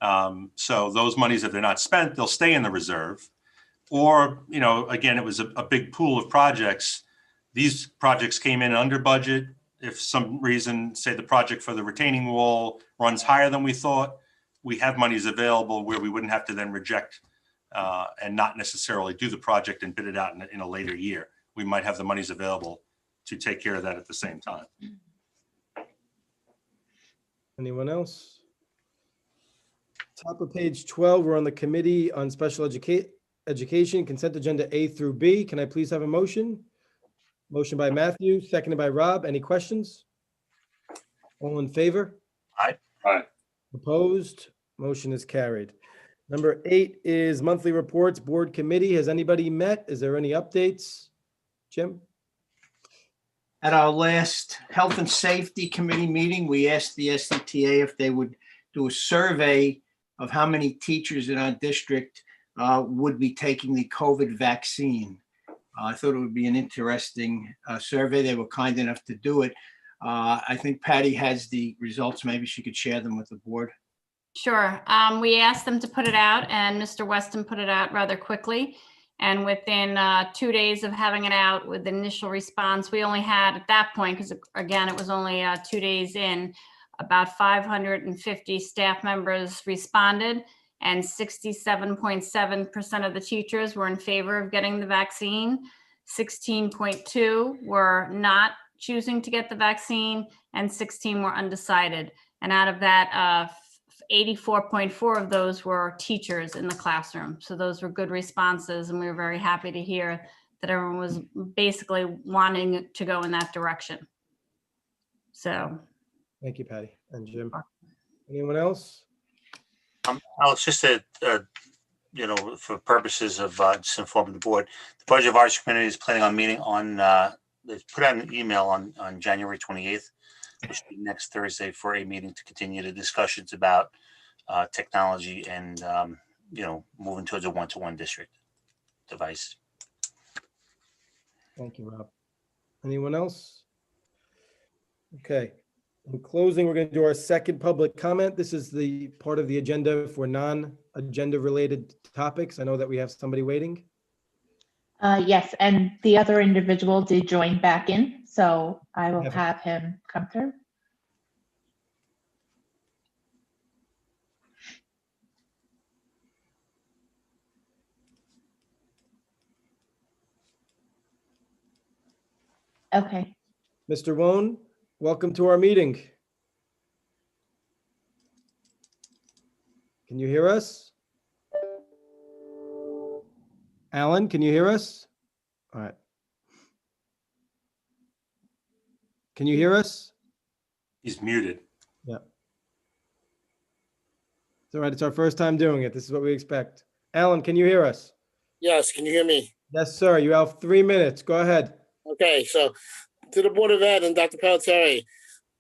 So those monies, if they're not spent, they'll stay in the reserve. Or, again, it was a big pool of projects. These projects came in under budget. If some reason, say the project for the retaining wall runs higher than we thought, we have monies available where we wouldn't have to then reject and not necessarily do the project and bid it out in a later year. We might have the monies available to take care of that at the same time. Anyone else? Top of page 12, we're on the Committee on Special Education, consent agenda A through B. Can I please have a motion? Motion by Matthew, seconded by Rob. Any questions? All in favor? Aye. Aye. Opposed? Motion is carried. Number 8 is monthly reports, board committee. Has anybody met? Is there any updates? Jim? At our last Health and Safety Committee meeting, we asked the SCTA if they would do a survey of how many teachers in our district would be taking the COVID vaccine. I thought it would be an interesting survey. They were kind enough to do it. I think Patty has the results. Maybe she could share them with the board. Sure. We asked them to put it out, and Mr. Weston put it out rather quickly. And within 2 days of having it out with the initial response, we only had at that point, because again, it was only 2 days in, about 550 staff members responded, and 67.7% of the teachers were in favor of getting the vaccine. 16.2 were not choosing to get the vaccine, and 16 were undecided. And out of that, 84.4 of those were teachers in the classroom. So those were good responses, and we were very happy to hear that everyone was basically wanting to go in that direction. So. Thank you, Patty and Jim. Anyone else? Alex, just to, for purposes of just informing the board, the Budget Advisory Committee is planning on meeting on, they put out an email on January 28th, which will be next Thursday, for a meeting to continue the discussions about technology and, moving towards a one-to-one district device. Thank you, Rob. Anyone else? Okay. In closing, we're going to do our second public comment. This is the part of the agenda for non-agenda related topics. I know that we have somebody waiting. Yes, and the other individual did join back in, so I will have him come through. Okay. Mr. Wone, welcome to our meeting. Can you hear us? Alan, can you hear us? All right. Can you hear us? He's muted. Yeah. It's all right. It's our first time doing it. This is what we expect. Alan, can you hear us? Yes, can you hear me? Yes, sir. You have 3 minutes. Go ahead. Okay, so to the Board of Ed and Dr. Pelletieri,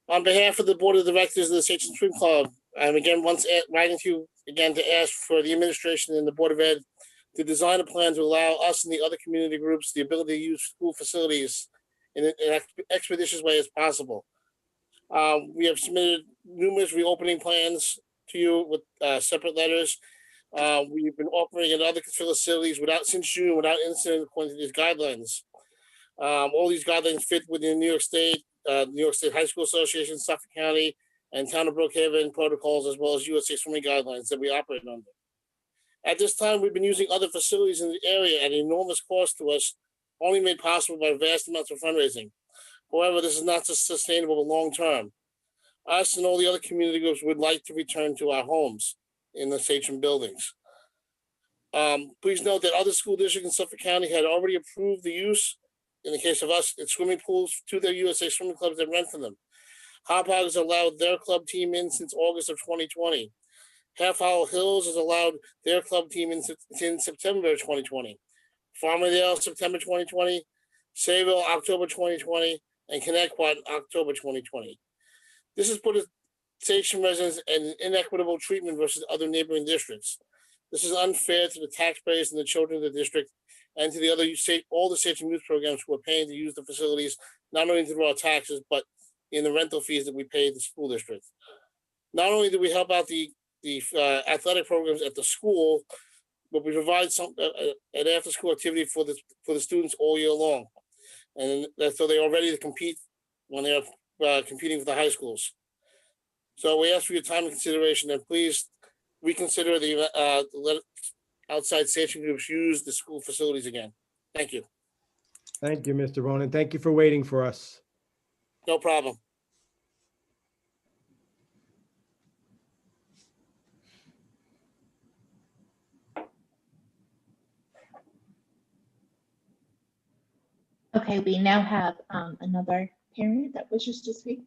on behalf of the Board of Directors of the Station Swim Club, I'm again writing to you again to ask for the administration and the Board of Ed to design a plan to allow us and the other community groups the ability to use school facilities in an expeditious way as possible. We have submitted numerous reopening plans to you with separate letters. We've been operating in other facilities since June without incident according to these guidelines. All these guidelines fit within New York State High School Association, Suffolk County, and Town of Brookhaven protocols, as well as USA Swimming guidelines that we operate under. At this time, we've been using other facilities in the area at an enormous cost to us, only made possible by vast amounts of fundraising. However, this is not sustainable long term. Us and all the other community groups would like to return to our homes in the Sachem buildings. Please note that other school districts in Suffolk County had already approved the use, in the case of us, it's swimming pools to their USA Swimming clubs that rent for them. Hop Hog has allowed their club team in since August of 2020. Half Hollow Hills has allowed their club team in since September of 2020. Farmingdale, September 2020. Sayville, October 2020. And Connecticut, October 2020. This has put Sachem residents in inequitable treatment versus other neighboring districts. This is unfair to the taxpayers and the children of the district, and to the other all the Sachem youth programs who are paying to use the facilities, not only through our taxes, but in the rental fees that we pay the school district. Not only do we help out the athletic programs at the school, but we provide an after-school activity for the students all year long, and so they are ready to compete when they are competing for the high schools. So we ask for your time and consideration, and please reconsider the outside Sachem groups use the school facilities again. Thank you. Thank you, Mr. Ronan. Thank you for waiting for us. No problem. Okay, we now have another parent that wishes to speak.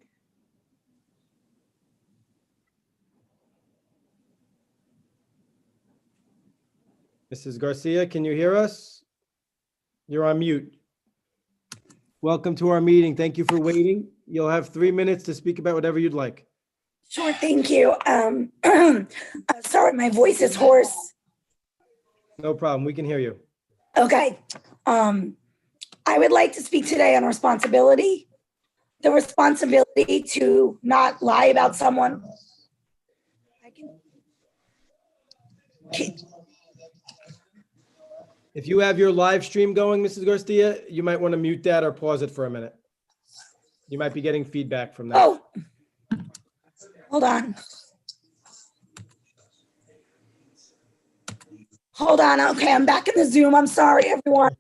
Mrs. Garcia, can you hear us? You're on mute. Welcome to our meeting. Thank you for waiting. You'll have 3 minutes to speak about whatever you'd like. Sure, thank you. Sorry, my voice is hoarse. No problem. We can hear you. Okay. I would like to speak today on responsibility. The responsibility to not lie about someone. If you have your live stream going, Mrs. Garcia, you might want to mute that or pause it for a minute. You might be getting feedback from that. Oh, hold on. Hold on. Okay, I'm back in the Zoom. I'm sorry, everyone.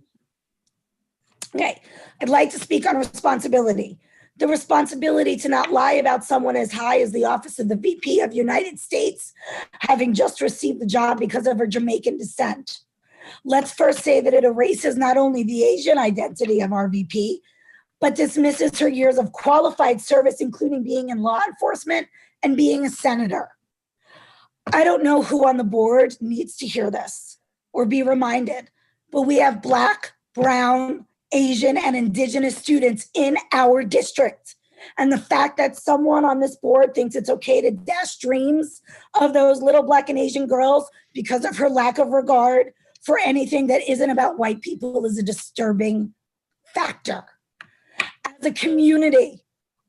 Okay, I'd like to speak on responsibility. The responsibility to not lie about someone as high as the office of the VP of United States, having just received the job because of her Jamaican descent. Let's first say that it erases not only the Asian identity of our VP, but dismisses her years of qualified service, including being in law enforcement and being a senator. I don't know who on the board needs to hear this or be reminded, but we have Black, brown, Asian, and Indigenous students in our district. And the fact that someone on this board thinks it's okay to dash dreams of those little Black and Asian girls because of her lack of regard for anything that isn't about white people is a disturbing factor. As a community,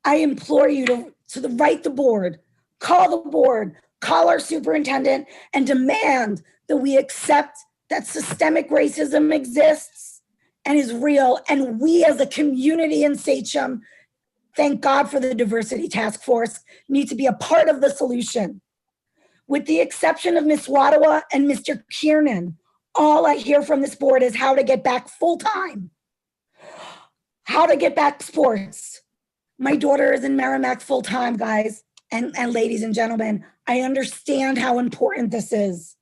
I implore you to write the board, call our superintendent, and demand that we accept that systemic racism exists and is real. And we as a community in Sachem, thank God for the diversity task force, need to be a part of the solution. With the exception of Ms. Wadawa and Mr. Kiernan, all I hear from this board is how to get back full-time, how to get back sports. My daughter is in Merrimack full-time, guys and ladies and gentlemen. I understand how important this is.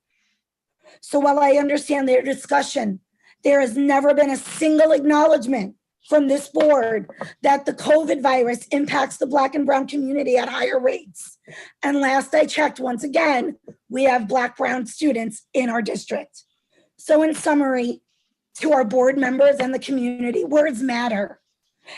So while I understand their discussion, there has never been a single acknowledgement from this board that the COVID virus impacts the Black and brown community at higher rates. And last I checked, once again, we have Black, brown students in our district. So in summary, to our board members and the community, words matter.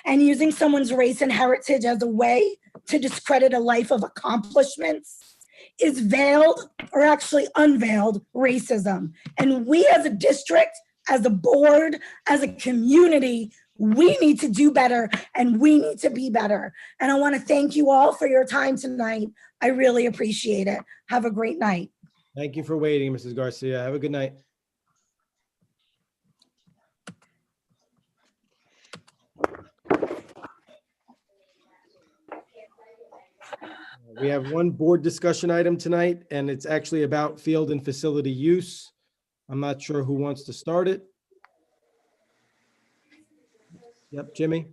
And using someone's race and heritage as a way to discredit a life of accomplishments is veiled or actually unveiled racism. And we as a district, as a board, as a community, we need to do better and we need to be better. And I want to thank you all for your time tonight. I really appreciate it. Have a great night. Thank you for waiting, Mrs. Garcia. Have a good night. We have one board discussion item tonight, and it's actually about field and facility use. I'm not sure who wants to start it. Yep, Jimmy.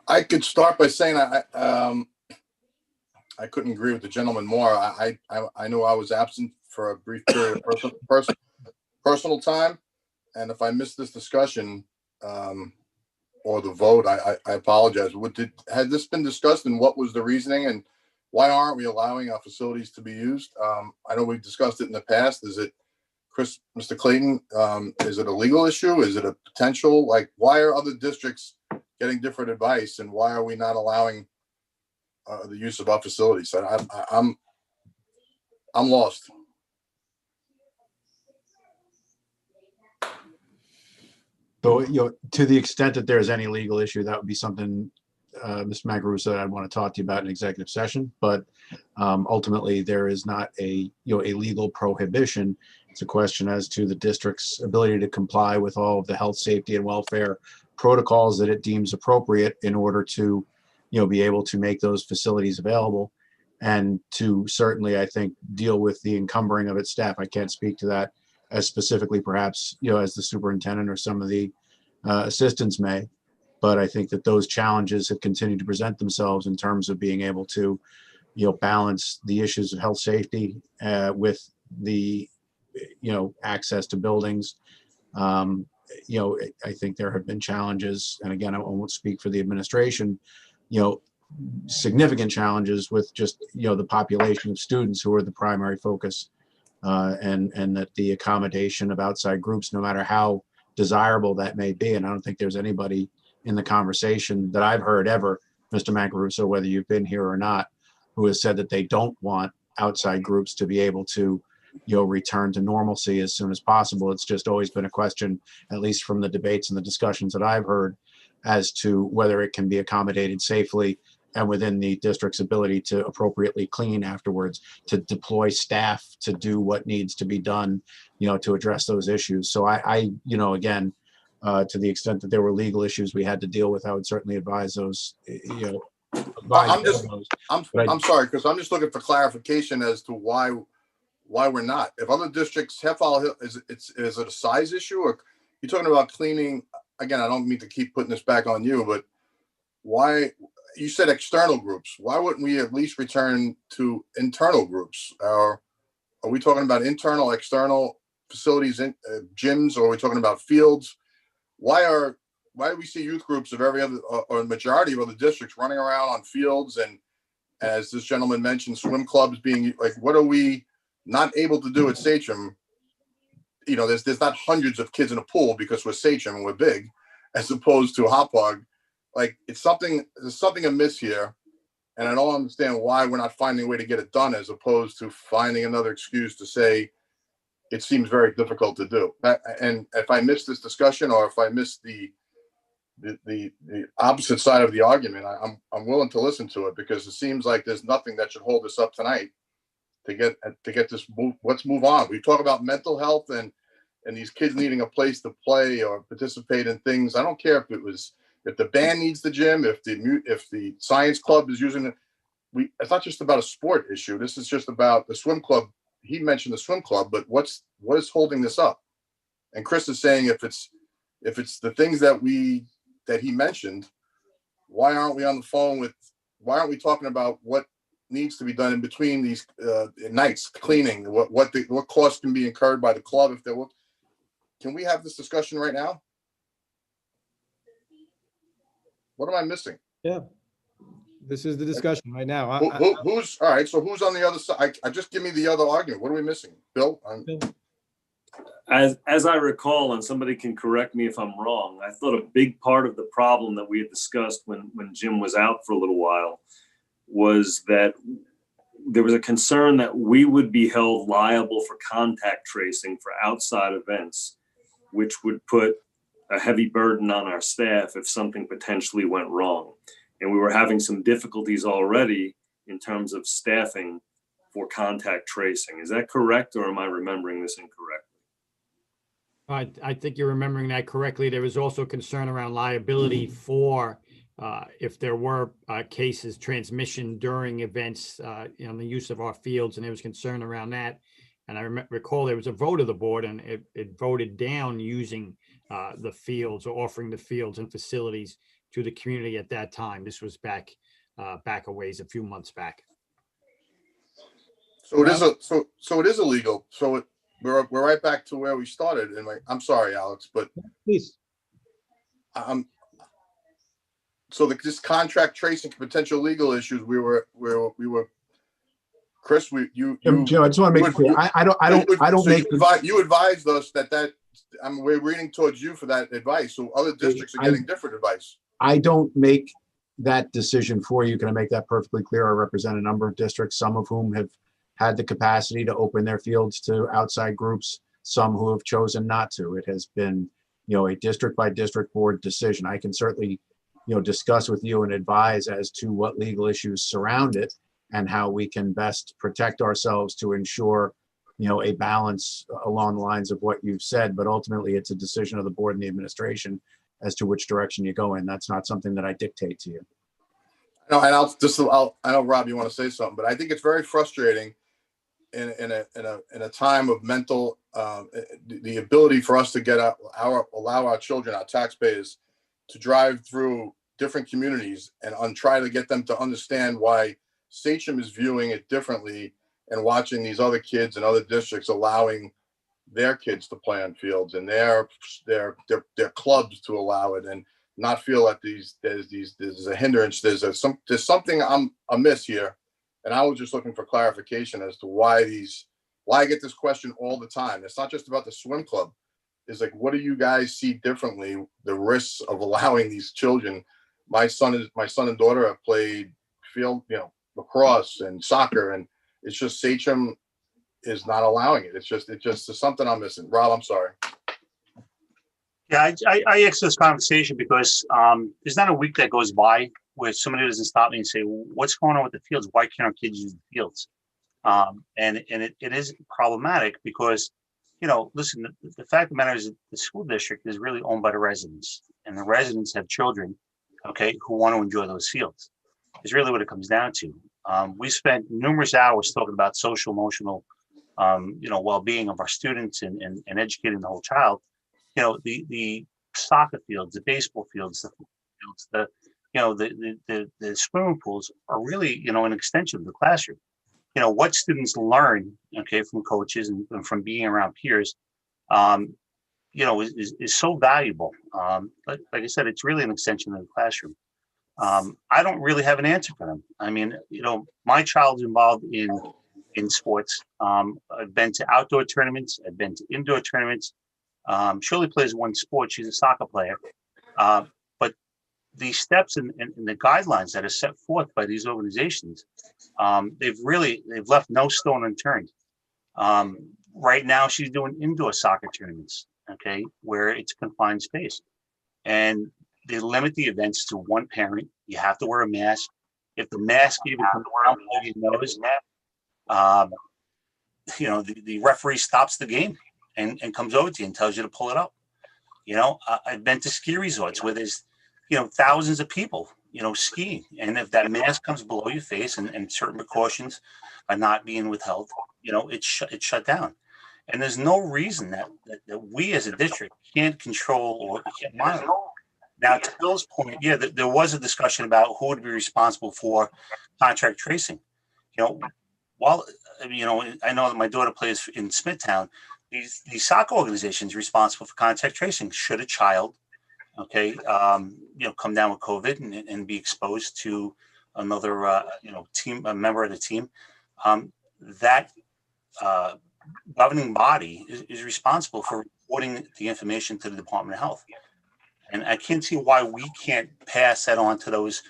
I could start by saying I couldn't agree with the gentleman more. I know I was absent for a brief period of personal time, and if I missed this discussion or the vote, I apologize. Had this been discussed, and what was the reasoning, and why aren't we allowing our facilities to be used? I know we've discussed it in the past. Is it, Mr. Clayton, is it a legal issue? Is it a potential? Like, why are other districts getting different advice, and why are we not allowing the use of our facilities? I'm lost. So, to the extent that there's any legal issue, that would be something, Mr. Magarusa, I'd want to talk to you about in executive session. But ultimately, there is not a legal prohibition. It's a question as to the district's ability to comply with all of the health, safety, and welfare protocols that it deems appropriate in order to, be able to make those facilities available, and to certainly, I think, deal with the encumbering of its staff. I can't speak to that as specifically, perhaps, as the superintendent or some of the assistants may, but I think that those challenges have continued to present themselves in terms of being able to, balance the issues of health safety with the, access to buildings. I think there have been challenges, and again, I won't speak for the administration, significant challenges with just, the population of students who are the primary focus and that the accommodation of outside groups, no matter how desirable that may be, and I don't think there's anybody in the conversation that I've heard ever, Mr. Mancaruso, whether you've been here or not, who has said that they don't want outside groups to be able to, return to normalcy as soon as possible. It's just always been a question, at least from the debates and the discussions that I've heard, as to whether it can be accommodated safely and within the district's ability to appropriately clean afterwards, to deploy staff to do what needs to be done, to address those issues. So I again, to the extent that there were legal issues we had to deal with, I would certainly advise those, I'm sorry, because I'm just looking for clarification as to why we're not. If other districts have followed, is it a size issue, or you're talking about cleaning? Again, I don't mean to keep putting this back on you, but why? You said external groups. Why wouldn't we at least return to internal groups? Or are we talking about internal, external facilities, in gyms, or are we talking about fields? Why do we see youth groups of every other or majority of other districts running around on fields, and as this gentleman mentioned, swim clubs being like, what are we not able to do at Sachem? There's not hundreds of kids in a pool because we're Sachem and we're big, as opposed to Hauppauge. Like, there's something amiss here, and I don't understand why we're not finding a way to get it done, as opposed to finding another excuse to say it seems very difficult to do. And if I missed this discussion, or if I missed the opposite side of the argument, I'm willing to listen to it, because it seems like there's nothing that should hold us up tonight to get this move. Let's move on. We talk about mental health and these kids needing a place to play or participate in things. I don't care if the band needs the gym, if the science club is using it. It's not just about a sport issue. This is just about the swim club. He mentioned the swim club, but what is holding this up? And Chris is saying if it's the things that he mentioned, why aren't we on the phone why aren't we talking about what needs to be done in between these nights, cleaning, what costs can be incurred by the club if there were. Can we have this discussion right now? What am I missing? Yeah, this is the discussion right now. Who's all right? So who's on the other side? I just give me the other argument. What are we missing, Bill? As I recall, and somebody can correct me if I'm wrong, I thought a big part of the problem that we had discussed when Jim was out for a little while was that there was a concern that we would be held liable for contact tracing for outside events, which would put a heavy burden on our staff if something potentially went wrong. And we were having some difficulties already in terms of staffing for contact tracing. Is that correct, or am I remembering this incorrectly? I think you're remembering that correctly. There was also concern around liability for if there were cases, transmission during events, the use of our fields, and there was concern around that. And I recall there was a vote of the board, and it voted down using the fields or offering the fields and facilities to the community at that time. This was back a ways, a few months back. So it is illegal. So we're right back to where we started. And I'm sorry, Alex, but please. So this contract tracing potential legal issues, we were. Chris, Jim, I just want to make it clear. You advised us that we're reading towards you for that advice. So other districts are getting different advice. I don't make that decision for you. Can I make that perfectly clear? I represent a number of districts, some of whom have had the capacity to open their fields to outside groups, some who have chosen not to. It has been, a district by district board decision. I can certainly, discuss with you and advise as to what legal issues surround it and how we can best protect ourselves to ensure, a balance along the lines of what you've said. But ultimately, it's a decision of the board and the administration as to which direction you go in. That's not something that I dictate to you. No, and I know, Rob, you want to say something, but I think it's very frustrating in a time of mental, the ability for us to allow our children, our taxpayers, to drive through different communities and try to get them to understand why Sachem is viewing it differently, and watching these other kids in other districts allowing their kids to play on fields and their clubs to allow it, and not feel that there's a hindrance. There's something I'm amiss here, and I was just looking for clarification as to why these why I get this question all the time. It's not just about the swim club. It's like, what do you guys see differently? The risks of allowing these children. My son and daughter have played field, lacrosse and soccer, and it's just Sachem is not allowing it. It's just something I'm missing. Rob, I'm sorry. Yeah, I asked this conversation because there's not a week that goes by where somebody doesn't stop me and say, what's going on with the fields? Why can't our kids use the fields? And it is problematic because, listen, the fact of the matter is that the school district is really owned by the residents, and the residents have children, okay, who want to enjoy those fields. Is really what it comes down to. We spent numerous hours talking about social, emotional, well-being of our students and educating the whole child. The soccer fields, the baseball fields, the football fields, the swimming pools are really, an extension of the classroom. What students learn, okay, from coaches and from being around peers, is so valuable. Like I said, it's really an extension of the classroom. I don't really have an answer for them. I mean, my child's involved in sports. I've been to outdoor tournaments. I've been to indoor tournaments. Shirley plays one sport. She's a soccer player. But the steps and the guidelines that are set forth by these organizations, they've left no stone unturned. Right now, she's doing indoor soccer tournaments, okay, where it's confined space. And they limit the events to one parent. You have to wear a mask. If the mask even comes down below your nose, the referee stops the game and comes over to you and tells you to pull it up. I've been to ski resorts where there's, thousands of people, skiing. And if that mask comes below your face and certain precautions are not being withheld, it's shut down. And there's no reason that we as a district can't control or can't monitor. Now, to Bill's point, yeah, there was a discussion about who would be responsible for contract tracing. I know that my daughter plays in Smithtown. The soccer organization is responsible for contact tracing. Should a child, okay, come down with COVID and be exposed to another, a member of the team, that governing body is responsible for reporting the information to the Department of Health. And I can't see why we can't pass that on to those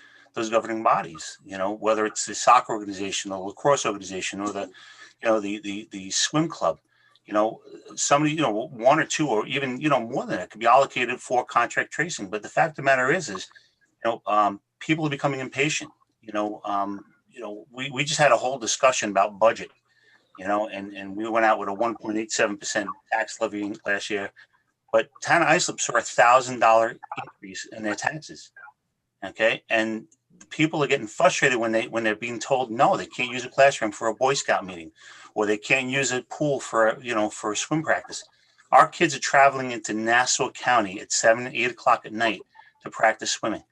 governing bodies, whether it's the soccer organization, the lacrosse organization, or the swim club. Somebody, one or two, or even, more than that could be allocated for contract tracing. But the fact of the matter is, people are becoming impatient. We just had a whole discussion about budget, and we went out with a 1.87% tax levy last year. But Town of Islip saw a $1,000 increase in their taxes. Okay, and people are getting frustrated when they're being told no, they can't use a classroom for a Boy Scout meeting, or they can't use a pool for for a swim practice. Our kids are traveling into Nassau County at 7, 8 o'clock at night to practice swimming,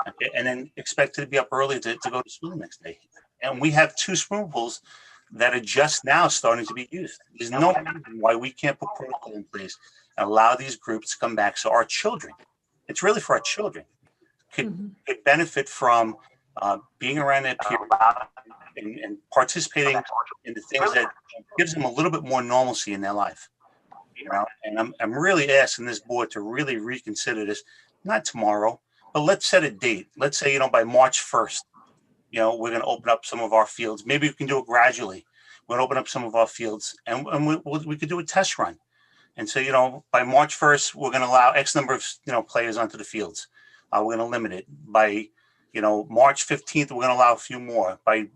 okay, and then expected to be up early to go to school the next day. And we have 2 swimming pools that are just now starting to be used. There's no reason why we can't put protocol in place and allow these groups to come back. So our children, it's really for our children, could benefit from being around their peers and participating in the things that gives them a little bit more normalcy in their life. And I'm really asking this board to really reconsider this, not tomorrow, but let's set a date. Let's say, by March 1st, we're going to open up some of our fields. Maybe we can do it gradually. We'll open up some of our fields and we could do a test run. And so, by March 1st, we're going to allow X number of, players onto the fields. We're going to limit it. By, March 15th, we're going to allow a few more. By,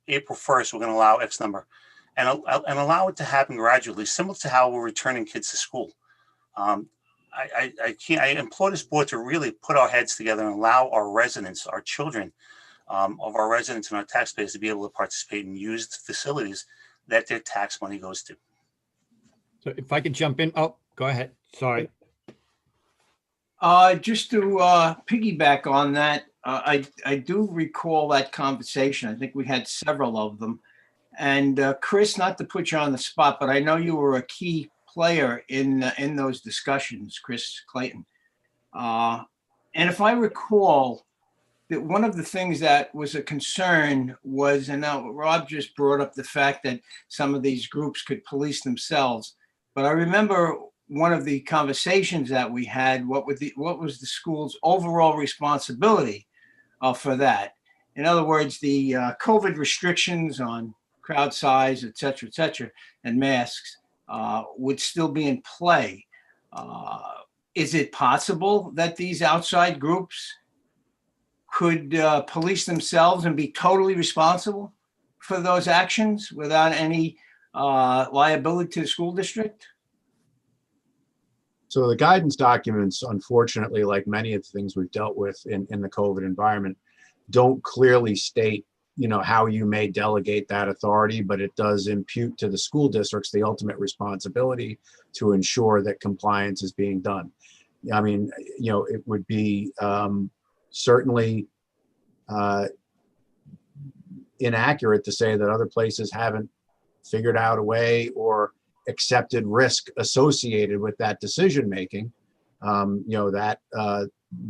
April 1st, we're going to allow X number. And allow it to happen gradually, similar to how we're returning kids to school. I implore this board to really put our heads together and allow our residents, our children of our residents and our taxpayers to be able to participate in used facilities that their tax money goes to. So if I could jump in, oh, go ahead. Sorry. Just to piggyback on that, I do recall that conversation. I think we had several of them. And Chris, not to put you on the spot, but I know you were a key player in those discussions, Chris Clayton. And if I recall, that one of the things that was a concern was, and now Rob just brought up the fact that some of these groups could police themselves. But I remember one of the conversations that we had, what was the school's overall responsibility for that? In other words, the COVID restrictions on crowd size, et cetera, and masks would still be in play. Is it possible that these outside groups could police themselves and be totally responsible for those actions without any liability to the school district? So the guidance documents, unfortunately, like many of the things we've dealt with in the COVID environment, don't clearly state, how you may delegate that authority, but it does impute to the school districts the ultimate responsibility to ensure that compliance is being done. I mean, it would be certainly inaccurate to say that other places haven't figured out a way or accepted risk associated with that decision making.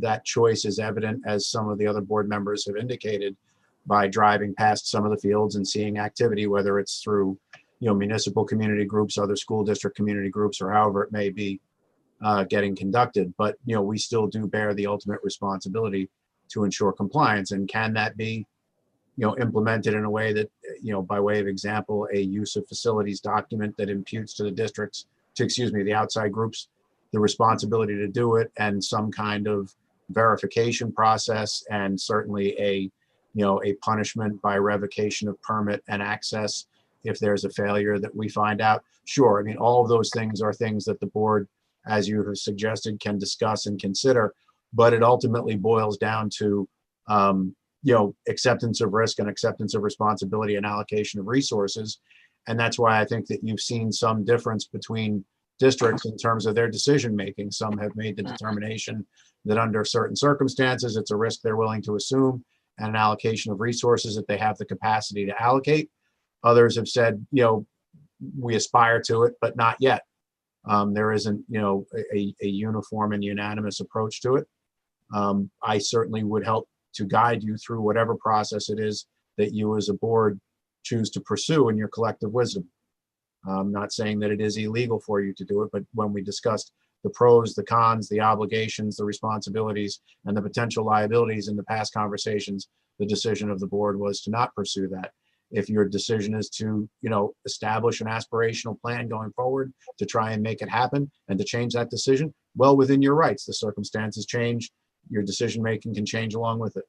That choice is evident, as some of the other board members have indicated, by driving past some of the fields and seeing activity, whether it's through municipal community groups, other school district community groups, or however it may be getting conducted. But we still do bear the ultimate responsibility to ensure compliance. And can that be implemented in a way that, by way of example, a use of facilities document that imputes to the districts, the outside groups, the responsibility to do it, and some kind of verification process, and certainly a punishment by revocation of permit and access if there's a failure that we find out. Sure, I mean, all of those things are things that the board, as you have suggested, can discuss and consider, but it ultimately boils down to acceptance of risk and acceptance of responsibility and allocation of resources. And that's why I think that you've seen some difference between districts in terms of their decision making. Some have made the determination that under certain circumstances, it's a risk they're willing to assume and an allocation of resources that they have the capacity to allocate. Others have said, we aspire to it, but not yet. There isn't, a uniform and unanimous approach to it. I certainly would help to guide you through whatever process it is that you as a board choose to pursue in your collective wisdom. I'm not saying that it is illegal for you to do it, but when we discussed the pros, the cons, the obligations, the responsibilities, and the potential liabilities in the past conversations, the decision of the board was to not pursue that. If your decision is to, establish an aspirational plan going forward to try and make it happen and to change that decision, well within your rights. The circumstances change, your decision-making can change along with it.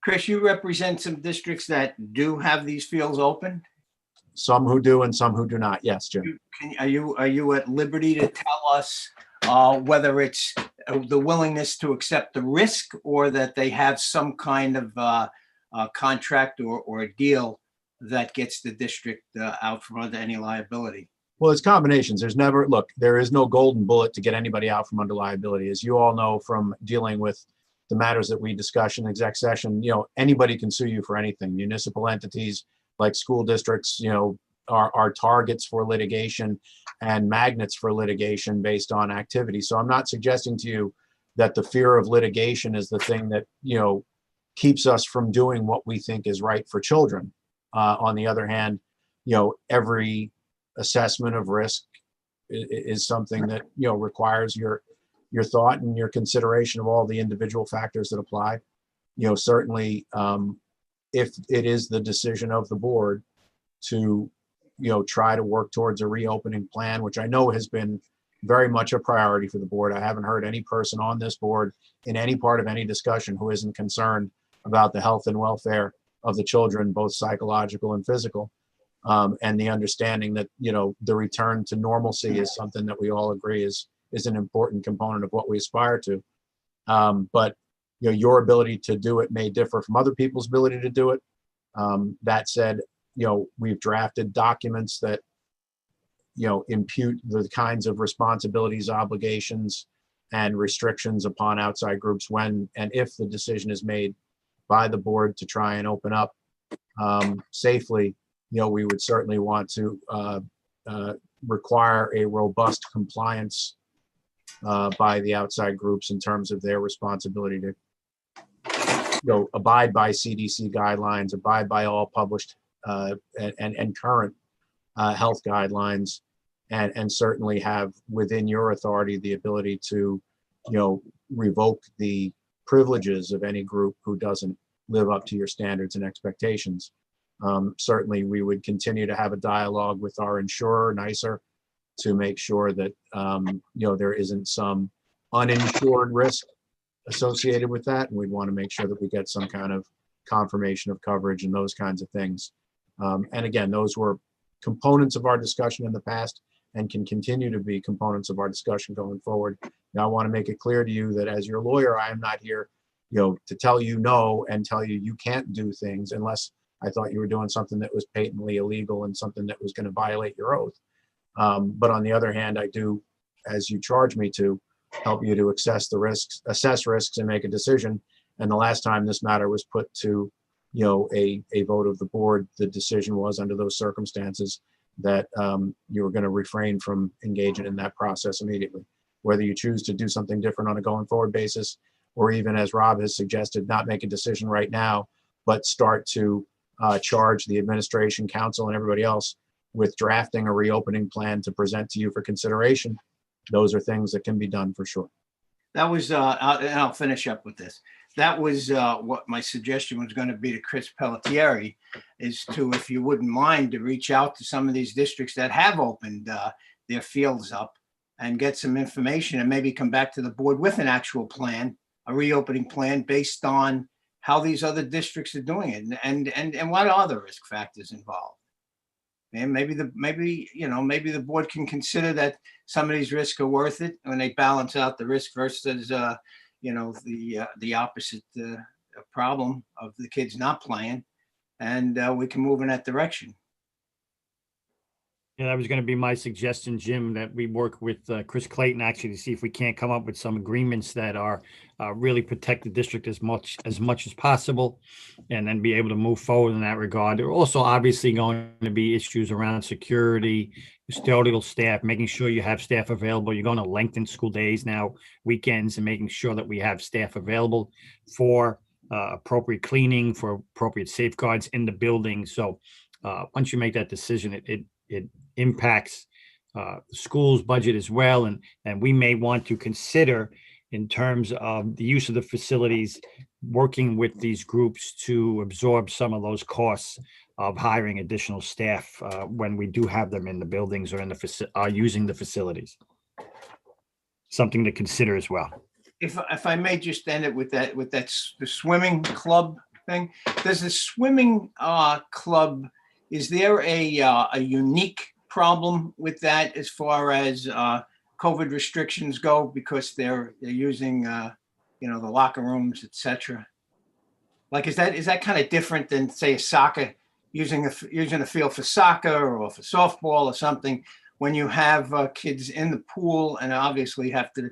Chris, you represent some districts that do have these fields open? Some who do and some who do not. Yes, Jim. Are you at liberty to tell us whether it's the willingness to accept the risk or that they have some kind of contract or a deal that gets the district out from under any liability? Well, it's combinations. There is no golden bullet to get anybody out from under liability. As you all know from dealing with the matters that we discuss in exec session, anybody can sue you for anything. Municipal entities like school districts, are targets for litigation and magnets for litigation based on activity. So I'm not suggesting to you that the fear of litigation is the thing that, keeps us from doing what we think is right for children. On the other hand, every assessment of risk is something that, requires your thought and your consideration of all the individual factors that apply. Certainly, if it is the decision of the board to, try to work towards a reopening plan, which I know has been very much a priority for the board. I haven't heard any person on this board in any part of any discussion who isn't concerned about the health and welfare of the children, both psychological and physical, and the understanding that, the return to normalcy is something that we all agree is an important component of what we aspire to. But, your ability to do it may differ from other people's ability to do it. That said, we've drafted documents that, impute the kinds of responsibilities, obligations, and restrictions upon outside groups when and if the decision is made by the board to try and open up safely. We would certainly want to require a robust compliance by the outside groups in terms of their responsibility to abide by CDC guidelines, abide by all published and current health guidelines, and certainly have within your authority the ability to, revoke the privileges of any group who doesn't live up to your standards and expectations. Certainly, we would continue to have a dialogue with our insurer, NICER, to make sure that there isn't some uninsured risk associated with that, and we'd want to make sure that we get some kind of confirmation of coverage and those kinds of things. And again, those were components of our discussion in the past and can continue to be components of our discussion going forward. Now, I want to make it clear to you that as your lawyer, I am not here, to tell you no and tell you you can't do things unless I thought you were doing something that was patently illegal and something that was going to violate your oath. But on the other hand, I do, as you charge me to, help you to assess risks and make a decision. And the last time this matter was put to, a vote of the board, the decision was under those circumstances that you were going to refrain from engaging in that process immediately. Whether you choose to do something different on a going forward basis, or even as Rob has suggested, not make a decision right now, but start to charge the administration, council, and everybody else with drafting a reopening plan to present to you for consideration. Those are things that can be done for sure. That was, and I'll finish up with this. That was what my suggestion was going to be to Chris Pelletieri, is to, if you wouldn't mind, to reach out to some of these districts that have opened their fields up and get some information and maybe come back to the board with an actual plan, a reopening plan based on how these other districts are doing it and what are the risk factors involved. And maybe the board can consider that some of these risks are worth it when they balance out the risk versus, the opposite problem of the kids not playing, and we can move in that direction. Yeah, that was going to be my suggestion, Jim, that we work with Chris Clayton actually to see if we can't come up with some agreements that are really protect the district as much as possible, and then be able to move forward in that regard. There are also obviously going to be issues around security, custodial staff, making sure you have staff available. You're going to lengthen school days now, weekends, and making sure that we have staff available for appropriate cleaning, for appropriate safeguards in the building. So once you make that decision, it impacts the school's budget as well. And we may want to consider, in terms of the use of the facilities, working with these groups to absorb some of those costs of hiring additional staff when we do have them in the buildings or in the using the facilities. Something to consider as well. If I may just end it with that the swimming club thing. Does the swimming club, is there a unique problem with that as far as COVID restrictions go, because they're using the locker rooms, etc.? Like, is that kind of different than, say, a soccer, using a field for soccer or for softball or something, when you have kids in the pool and obviously have to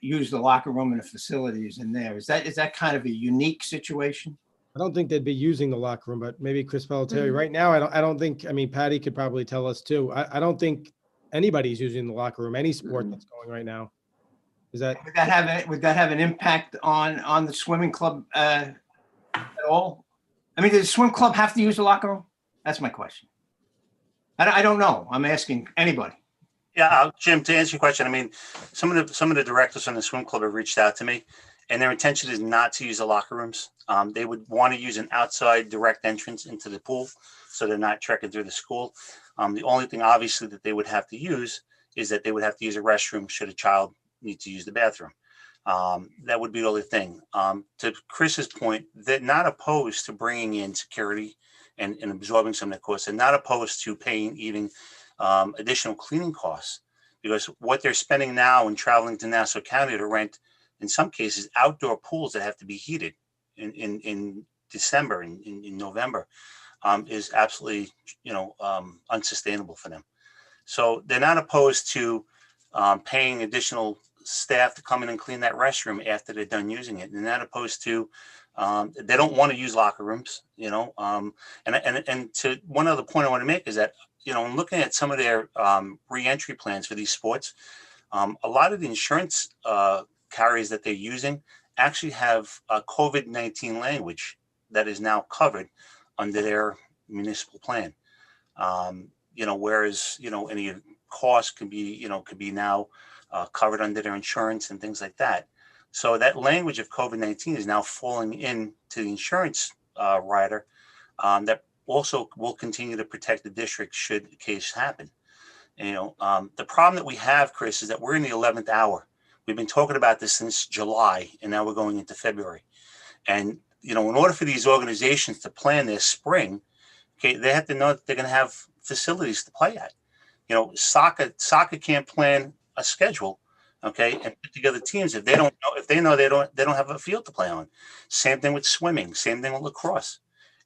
use the locker room and the facilities in there? Is that kind of a unique situation? I don't think they'd be using the locker room, but maybe Chris Pelletieri. Right now, I don't think, Patty could probably tell us too. I don't think anybody's using the locker room, any sport that's going right now. Would that have an impact on the swimming club at all? Does the swim club have to use the locker room? That's my question. I don't know. I'm asking anybody. Yeah, Jim, to answer your question, some of the directors on the swim club have reached out to me, and their intention is not to use the locker rooms. They would want to use an outside direct entrance into the pool, so they're not trekking through the school. The only thing, obviously, that they would have to use is that they would have to use a restroom should a child need to use the bathroom. That would be the only thing. To Chris's point, they're not opposed to bringing in security and absorbing some of the costs. They're not opposed to paying even additional cleaning costs, because what they're spending now and traveling to Nassau County to rent, in some cases, outdoor pools that have to be heated in December and in November is absolutely unsustainable for them. So they're not opposed to paying additional staff to come in and clean that restroom after they're done using it. They're not opposed to they don't want to use locker rooms, and to one other point I want to make is that, in looking at some of their re-entry plans for these sports, a lot of the insurance carriers that they're using actually have COVID-19 language that is now covered under their municipal plan. Whereas, any cost could be now covered under their insurance and things like that. So that language of COVID-19 is now falling into the insurance rider that also will continue to protect the district should the case happen. The problem that we have, Chris, is that we're in the 11th hour. We've been talking about this since July, and now we're going into February. And, in order for these organizations to plan their spring, okay, they have to know that they're going to have facilities to play at. Soccer can't plan a schedule, okay, and put together teams if they know they don't have a field to play on. Same thing with swimming, same thing with lacrosse.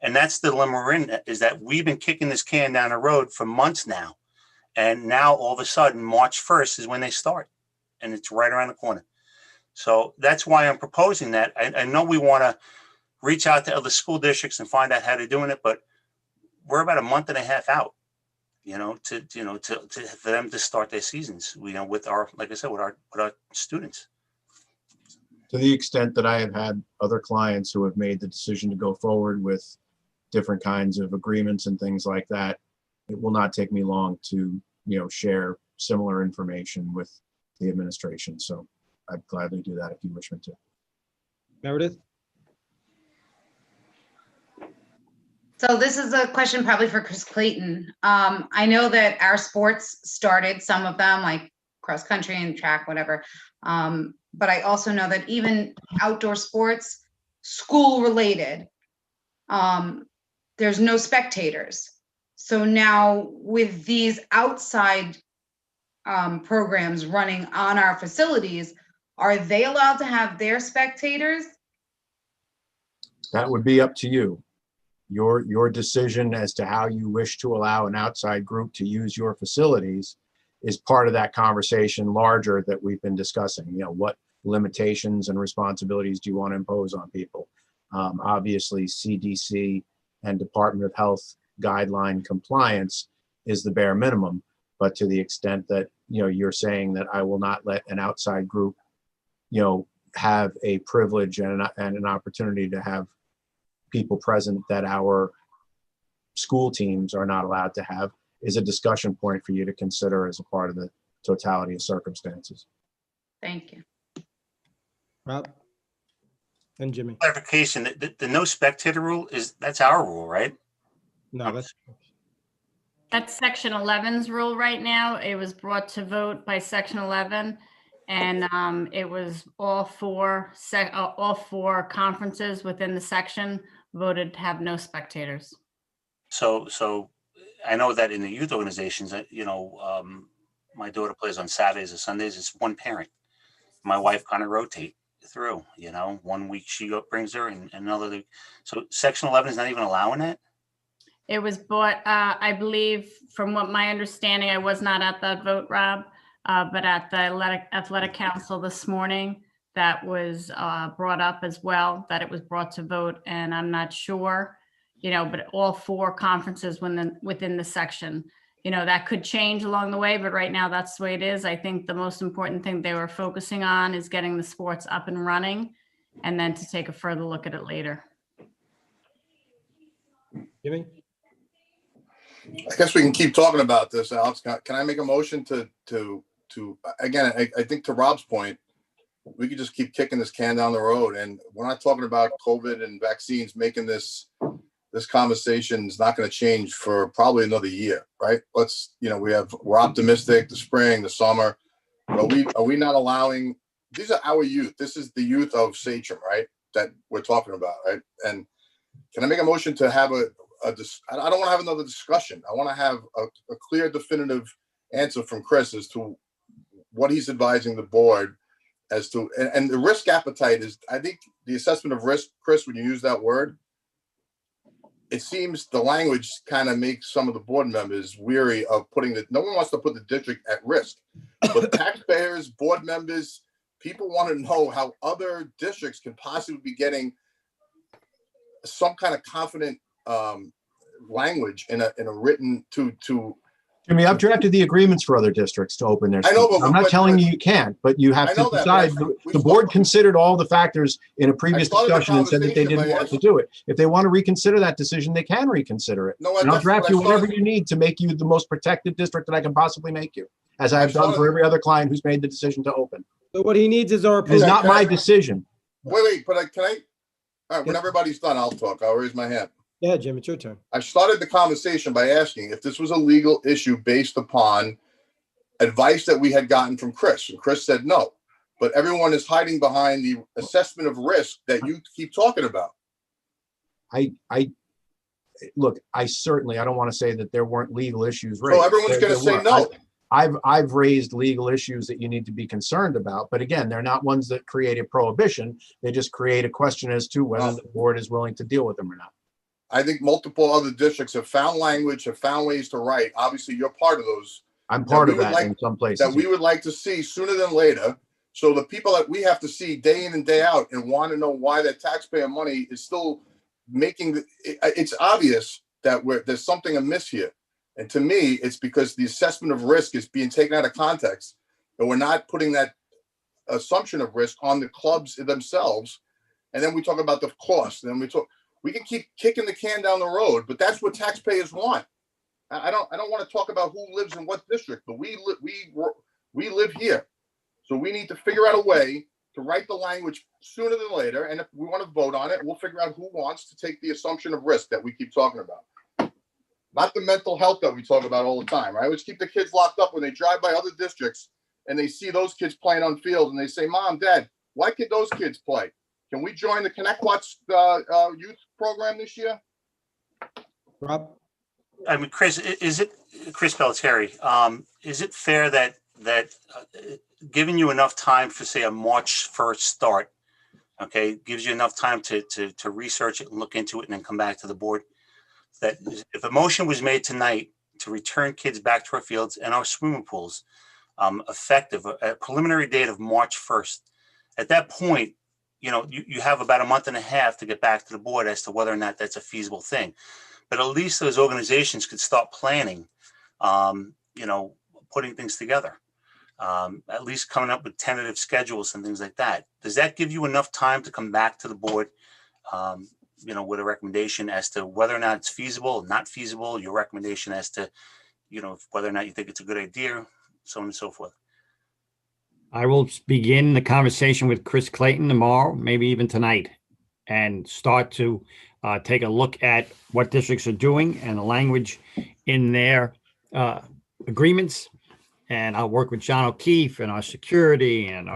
And that's the dilemma we're in, is that we've been kicking this can down the road for months now. And now all of a sudden, March 1st is when they start, and it's right around the corner. So that's why I'm proposing that. I know we want to reach out to other school districts and find out how they're doing it, but we're about a month and a half out, for them to start their seasons, with our, like I said, with our students. To the extent that I have had other clients who have made the decision to go forward with different kinds of agreements and things like that, it will not take me long to, share similar information with the administration. So I'd gladly do that if you wish me to. Meredith? So this is a question probably for Chris Clayton. I know that our sports started, some of them like cross country and track, whatever. But I also know that even outdoor sports, school related, there's no spectators. So now with these outside programs running on our facilities, are they allowed to have their spectators? That would be up to you. Your decision as to how you wish to allow an outside group to use your facilities is part of that conversation larger that we've been discussing. What limitations and responsibilities do you want to impose on people? Obviously, CDC and Department of Health guideline compliance is the bare minimum, but to the extent that you're saying that I will not let an outside group have a privilege and an opportunity to have people present that our school teams are not allowed to have, is a discussion point for you to consider as a part of the totality of circumstances. Thank you. Rob? And Jimmy? Clarification, the no spectator rule that's our rule, right? No, That's Section 11's rule right now. It was brought to vote by Section 11, and it was all four conferences within the section voted to have no spectators. So I know that in the youth organizations, my daughter plays on Saturdays and Sundays. It's one parent. My wife kind of rotate through. 1 week she brings her, and another. So Section 11 is not even allowing that. It was bought, I believe, from what my understanding, I was not at that vote, Rob, but at the athletic council this morning, that was brought up as well, that it was brought to vote, and I'm not sure, but all four conferences within the section, that could change along the way, but right now that's the way it is. I think the most important thing they were focusing on is getting the sports up and running, and then to take a further look at it later. Jimmy? I guess we can keep talking about this, Alex. Can I make a motion to again, I think to Rob's point, we could just keep kicking this can down the road, and we're not talking about COVID and vaccines making this conversation is not going to change for probably another year, right? We're optimistic, the spring, the summer. Are we not allowing, these are our youth. This is the youth of Sachem, right? That we're talking about, right? And can I make a motion to have I don't want to have another discussion. I want to have a clear, definitive answer from Chris as to what he's advising the board as to, and the risk appetite is, I think the assessment of risk, Chris, when you use that word, it seems the language kind of makes some of the board members weary of no one wants to put the district at risk, but taxpayers, board members, people want to know how other districts can possibly be getting some kind of confident language in a written to Jimmy, I've drafted the agreements for other districts to open their I know, schools. but- I'm not but- telling you you can't, but you have I to know that, but decide. The board considered all the factors in a previous started the discussion and said that they conversation didn't by want to do it. If they want to reconsider that decision, they can reconsider it. No, And I'll that's draft what I you whatever started- you need to make you the most protected district that I can possibly make you, as I have done for started- every other client who's made the decision to open. So what he needs is our It is approval. not my decision. Wait, but can I? All right, when everybody's done, I'll talk. I'll raise my hand. Yeah, Jim, it's your turn. I started the conversation by asking if this was a legal issue based upon advice that we had gotten from Chris, and Chris said no. But everyone is hiding behind the assessment of risk that you keep talking about. Look, I don't want to say that there weren't legal issues raised. So everyone's going to say were. no. I've raised legal issues that you need to be concerned about, but again, they're not ones that create a prohibition. They just create a question as to whether the board is willing to deal with them or not. I think multiple other districts have found language, have found ways to write. Obviously, you're part of those. I'm part of that in some places. That we would like to see sooner than later. So the people that we have to see day in and day out and want to know why that taxpayer money is still making, it's obvious that there's something amiss here. And to me, it's because the assessment of risk is being taken out of context, and we're not putting that assumption of risk on the clubs themselves. And then we talk about the cost, and then we can keep kicking the can down the road, but that's what taxpayers want. I don't want to talk about who lives in what district, but we live here. So we need to figure out a way to write the language sooner than later. And if we want to vote on it, we'll figure out who wants to take the assumption of risk that we keep talking about. Not the mental health that we talk about all the time, right? Let's keep the kids locked up when they drive by other districts and they see those kids playing on field and they say, Mom, Dad, why can't those kids play? Can we join the Connect Watch youth program this year? Rob? I mean, Chris, Chris Pelletieri, is it fair that giving you enough time for, say, a March 1st start, okay, gives you enough time to research it and look into it and then come back to the board? That if a motion was made tonight to return kids back to our fields and our swimming pools, effective a preliminary date of March 1st, at that point, you have about a month and a half to get back to the board as to whether or not that's a feasible thing. But at least those organizations could start planning, putting things together, at least coming up with tentative schedules and things like that. Does that give you enough time to come back to the board, with a recommendation as to whether or not it's feasible, not feasible, your recommendation as to, whether or not you think it's a good idea, so on and so forth? I will begin the conversation with Chris Clayton tomorrow, maybe even tonight, and start to take a look at what districts are doing and the language in their agreements. And I'll work with John O'Keefe and our security and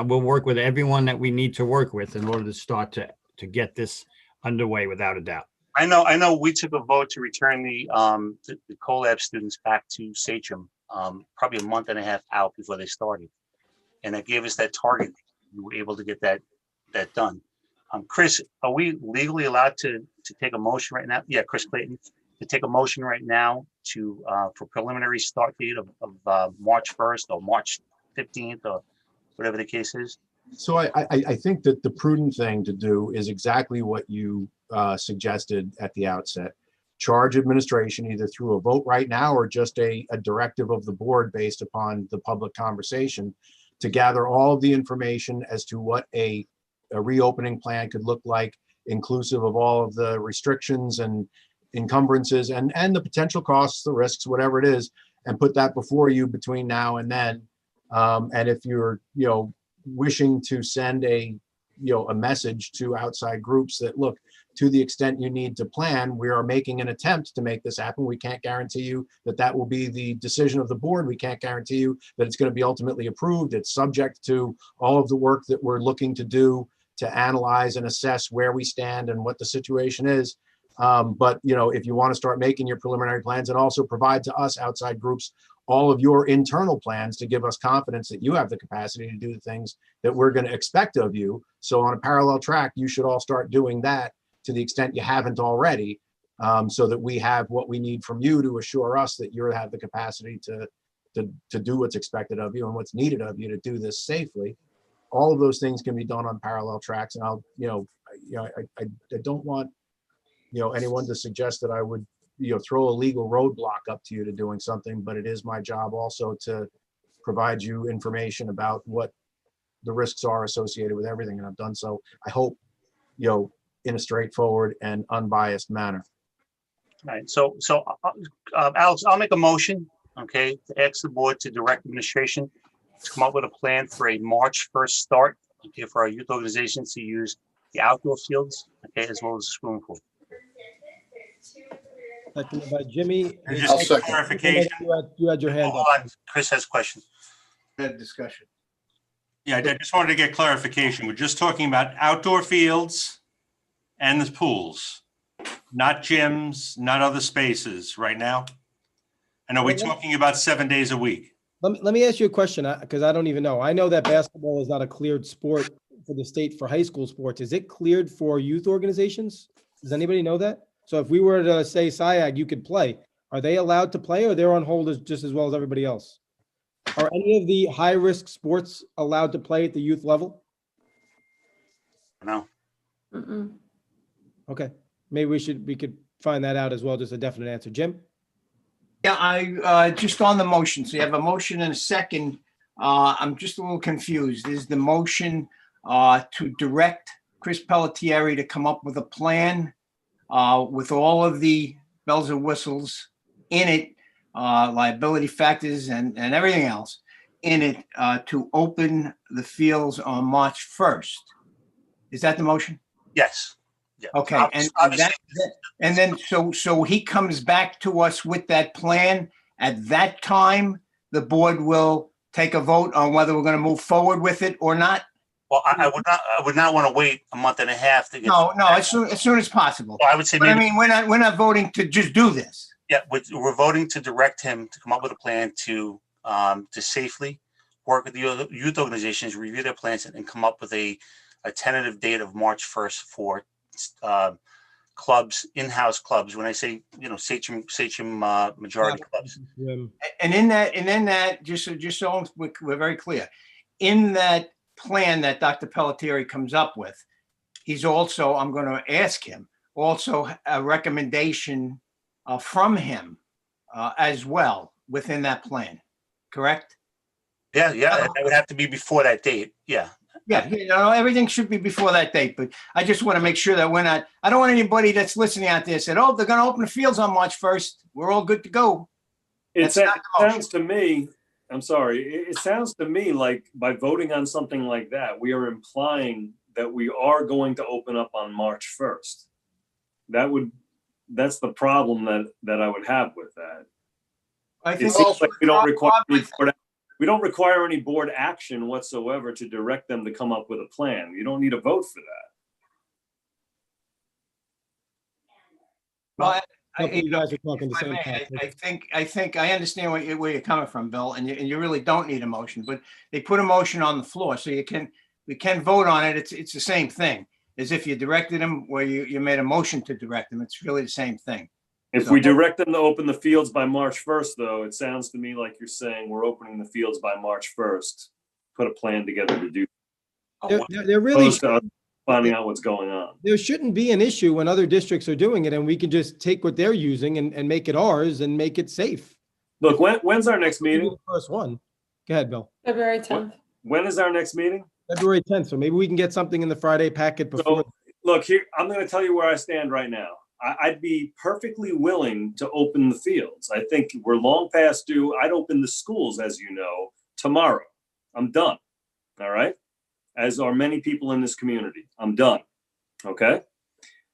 we'll work with everyone that we need to work with in order to start to get this underway without a doubt. I know we took a vote to return the CoLab students back to Sachem probably a month and a half out before they started. And that gave us that target. We were able to get that done. Chris, are we legally allowed to take a motion right now? Yeah, Chris Clayton, to take a motion right now for preliminary start date of March 1st or March 15th or whatever the case is? So I think that the prudent thing to do is exactly what you suggested at the outset. Charge administration either through a vote right now or just a directive of the board based upon the public conversation to gather all of the information as to what a reopening plan could look like, inclusive of all of the restrictions and encumbrances and the potential costs, the risks, whatever it is, and put that before you between now and then. And if you're, wishing to send a message to outside groups that, look, to the extent you need to plan, we are making an attempt to make this happen. We can't guarantee you that will be the decision of the board. We can't guarantee you that it's going to be ultimately approved. It's subject to all of the work that we're looking to do to analyze and assess where we stand and what the situation is. But if you want to start making your preliminary plans and also provide to us outside groups all of your internal plans to give us confidence that you have the capacity to do the things that we're going to expect of you. So on a parallel track, you should all start doing that to the extent you haven't already, so that we have what we need from you to assure us that you have the capacity to do what's expected of you and what's needed of you to do this safely. All of those things can be done on parallel tracks. And I don't want, anyone to suggest that I would, throw a legal roadblock up to you to doing something, but it is my job also to provide you information about what the risks are associated with everything, and I've done so, I hope, in a straightforward and unbiased manner. All right, so Alex, I'll make a motion, okay, to ask the board to direct administration to come up with a plan for a March 1st start, okay, for our youth organizations to use the outdoor fields, okay, as well as the swimming pool. Seconded by Jimmy. I'll second. Clarification. You had your hand Hold up. on, Chris has a question. That discussion. Yeah, I just wanted to get clarification. We're just talking about outdoor fields and the pools, not gyms, not other spaces right now. And are we talking about 7 days a week? Let me ask you a question, because I don't even know. I know that basketball is not a cleared sport for the state for high school sports. Is it cleared for youth organizations? Does anybody know that? So if we were to say SIAG, you could play. Are they allowed to play, or they're on hold just as well as everybody else? Are any of the high-risk sports allowed to play at the youth level? No. Mm-mm. Okay, maybe we could find that out as well, just a definite answer. Jim? Yeah, I just on the motion. So you have a motion and a second. I'm just a little confused. Is the motion to direct Chris Pelletieri to come up with a plan with all of the bells and whistles in it, liability factors and everything else in it, to open the fields on March 1st? Is that the motion? Yes. Yeah. Okay, and then so he comes back to us with that plan. At that time, the board will take a vote on whether we're going to move forward with it or not. Well, I would not want to wait a month and a half to get. No, as soon as possible. Well, I would say But maybe. I mean, we're not voting to just do this. Yeah, we're voting to direct him to come up with a plan to safely work with the youth organizations, review their plans, and come up with a tentative date of March 1st for clubs, in-house clubs. When I say, Sachem majority clubs. And in that, just so we're very clear, in that plan that Dr. Pelletieri comes up with, he's also, I'm going to ask him, also a recommendation from him as well within that plan, correct? Yeah, that would have to be before that date. Yeah. Yeah, everything should be before that date, but I just want to make sure that I don't want anybody that's listening out there said, oh, they're going to open the fields on March 1st. We're all good to go. It sounds to me, I'm sorry, it sounds to me like by voting on something like that, we are implying that we are going to open up on March 1st. That's the problem that I would have with that. I think it seems like we don't require any board action whatsoever to direct them to come up with a plan. You don't need a vote for that. Well, You guys are talking the same time. I think I understand where you're coming from, Bill, and you really don't need a motion, but they put a motion on the floor, so we can vote on it. It's the same thing as if you directed them where you made a motion to direct them. It's really the same thing. If we direct them to open the fields by March 1st, though, it sounds to me like you're saying we're opening the fields by March 1st. Put a plan together to do. There really finding out what's going on. There shouldn't be an issue when other districts are doing it, and we can just take what they're using and make it ours and make it safe. Look, when's our next meeting? The first one. Go ahead, Bill. February 10th. When is our next meeting? February 10th. So maybe we can get something in the Friday packet before. So, look, here, I'm going to tell you where I stand right now. I'd be perfectly willing to open the fields. I think we're long past due. I'd open the schools, as you know, tomorrow. I'm done. All right. As are many people in this community. I'm done. Okay.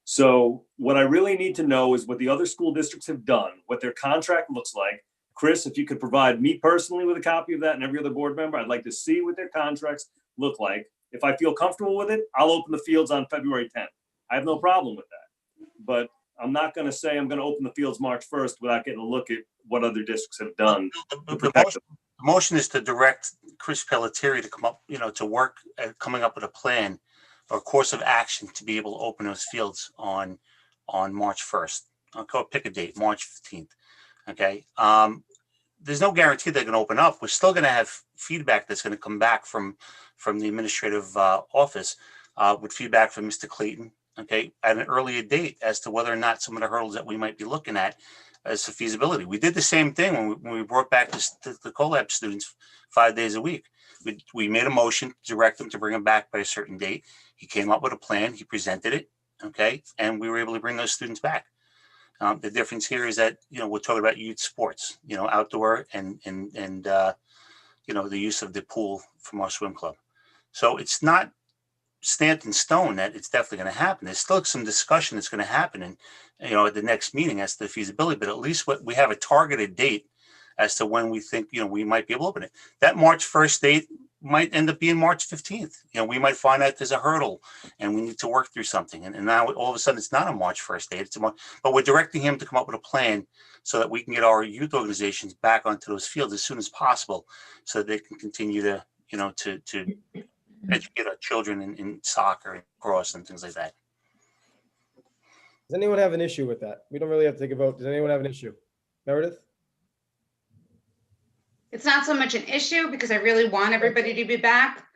So what I really need to know is what the other school districts have done, what their contract looks like. Chris, if you could provide me personally with a copy of that and every other board member, I'd like to see what their contracts look like. If I feel comfortable with it, I'll open the fields on February 10th. I have no problem with that. But I'm not going to say I'm going to open the fields March 1st without getting a look at what other districts have done. The motion is to direct Chris Pelletieri to come up, to work at coming up with a plan or course of action to be able to open those fields on March 1st. I'll go pick a date, March 15th. Okay. There's no guarantee they're going to open up. We're still going to have feedback that's going to come back from the administrative office with feedback from Mr. Clayton okay, at an earlier date as to whether or not some of the hurdles that we might be looking at as to feasibility. We did the same thing when we brought back the collab students 5 days a week. We made a motion to direct them to bring them back by a certain date. He came up with a plan, he presented it, okay, and we were able to bring those students back. The difference here is that, we're talking about youth sports, outdoor and the use of the pool from our swim club. So it's not stamped in stone that it's definitely going to happen. There's still some discussion that's going to happen at the next meeting as to the feasibility, but at least we have a targeted date as to when we think, we might be able to open it. That March 1st date might end up being March 15th. We might find out there's a hurdle and we need to work through something. And now all of a sudden it's not a March 1st date, but we're directing him to come up with a plan so that we can get our youth organizations back onto those fields as soon as possible so that they can continue to, to educate our children in soccer and cross and things like that. Does anyone have an issue with that? We don't really have to take a vote. Does anyone have an issue? Meredith? It's not so much an issue because I really want everybody to be back,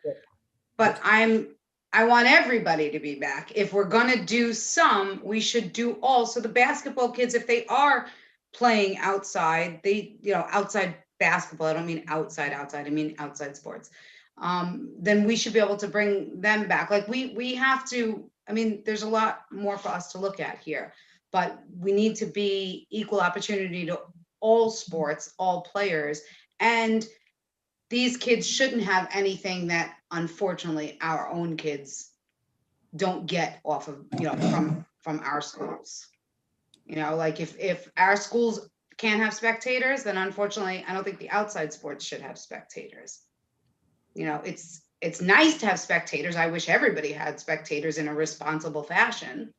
but I want everybody to be back. If we're gonna do some, we should do all. So the basketball kids, if they are playing outside, outside basketball, I don't mean outside, I mean outside sports. Then we should be able to bring them back. Like we have to, there's a lot more for us to look at here, but we need to be equal opportunity to all sports, all players. And these kids shouldn't have anything that unfortunately our own kids don't get off of, from our schools. Like if our schools can't have spectators, then unfortunately, I don't think the outside sports should have spectators. It's nice to have spectators. I wish everybody had spectators in a responsible fashion.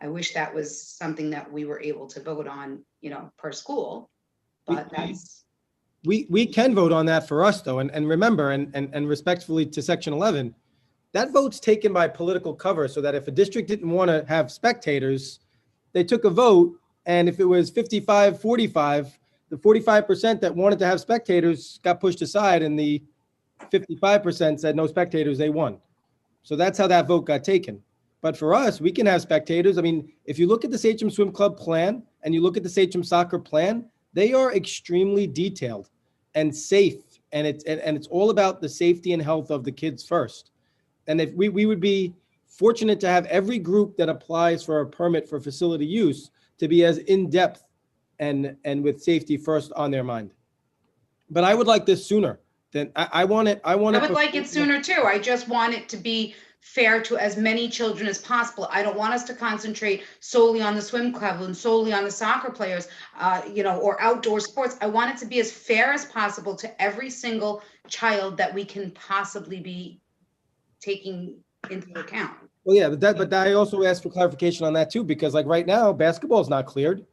I wish that was something that we were able to vote on, per school, but that's. We can vote on that for us though. And remember, and respectfully to section 11, that vote's taken by political cover so that if a district didn't want to have spectators, they took a vote. And if it was 55-45, the 45% that wanted to have spectators got pushed aside and the 55% said no spectators, they won. So that's how that vote got taken. But for us, we can have spectators. If you look at the Sachem Swim Club plan and you look at the Sachem Soccer plan, they are extremely detailed and safe. And it's all about the safety and health of the kids first. And if we would be fortunate to have every group that applies for a permit for facility use to be as in-depth and with safety first on their mind. But I would like this sooner. I would like it sooner too. I just want it to be fair to as many children as possible. I don't want us to concentrate solely on the swim club and solely on the soccer players, or outdoor sports. I want it to be as fair as possible to every single child that we can possibly be taking into account. Well, yeah, but I also asked for clarification on that too, because like right now, basketball is not cleared.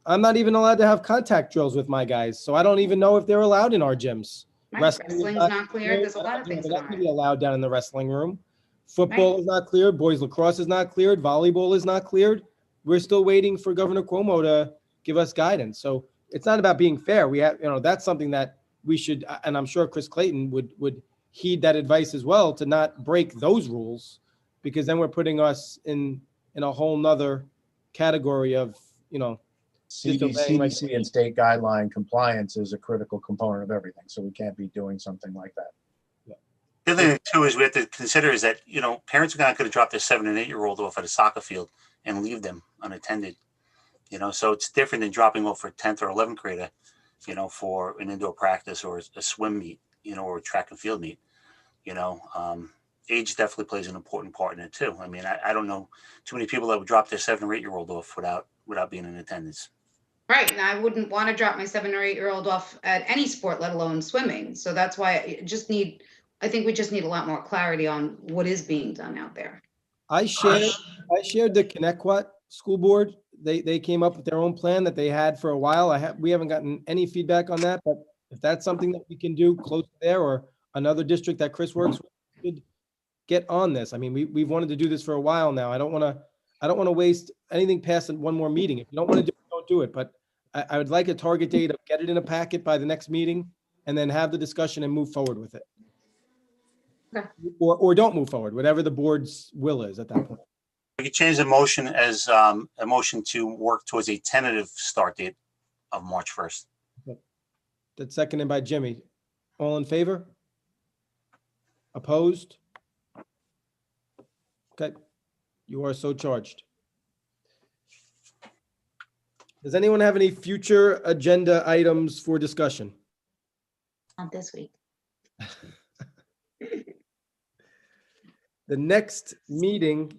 I'm not even allowed to have contact drills with my guys, so I don't even know if they're allowed in our gyms. Wrestling's not cleared. There's a lot of things that can be allowed down in the wrestling room. Football is not cleared. Boys lacrosse is not cleared. Volleyball is not cleared. We're still waiting for Governor Cuomo to give us guidance. So it's not about being fair. We have, that's something that we should, and I'm sure Chris Clayton would heed that advice as well, to not break those rules, because then we're putting us in a whole nother category of, CDC and state guideline compliance is a critical component of everything. So we can't be doing something like that. The other thing too is we have to consider is that, parents are not going to drop their 7 and 8 year old off at a soccer field and leave them unattended. So it's different than dropping off for a 10th or 11th grader, for an indoor practice or a swim meet, or a track and field meet. Age definitely plays an important part in it too. I don't know too many people that would drop their 7 or 8 year old off without being in attendance. Right. And I wouldn't want to drop my 7 or 8 year old off at any sport, let alone swimming. So that's why I think we just need a lot more clarity on what is being done out there. I shared the Connecticut school board. They came up with their own plan that they had for a while. We haven't gotten any feedback on that, but if that's something that we can do close there, or another district that Chris works with, should get on this. We've wanted to do this for a while now. I don't want to waste anything past one more meeting. If you don't want to do it, don't do it. But I would like a target date of get it in a packet by the next meeting, and then have the discussion and move forward with it. Okay. Or don't move forward, whatever the board's will is at that point. We could change the motion as a motion to work towards a tentative start date of March 1st. That's seconded by Jimmy. All in favor? Opposed? Okay, you are so charged. Does anyone have any future agenda items for discussion? Not this week. The next meeting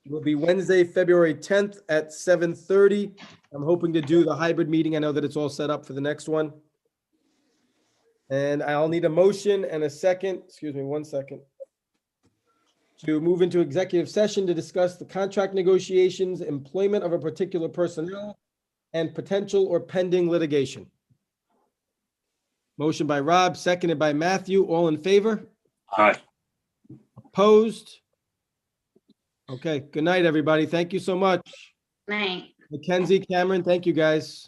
will be Wednesday, February 10th at 7:30. I'm hoping to do the hybrid meeting. I know that it's all set up for the next one. And I'll need a motion and a second, excuse me, 1 second, to move into executive session to discuss the contract negotiations, employment of a particular personnel, and potential or pending litigation. Motion by Rob, seconded by Matthew. All in favor? Aye. Opposed? Okay, good night, everybody. Thank you so much. Night. Mackenzie, Cameron, thank you, guys.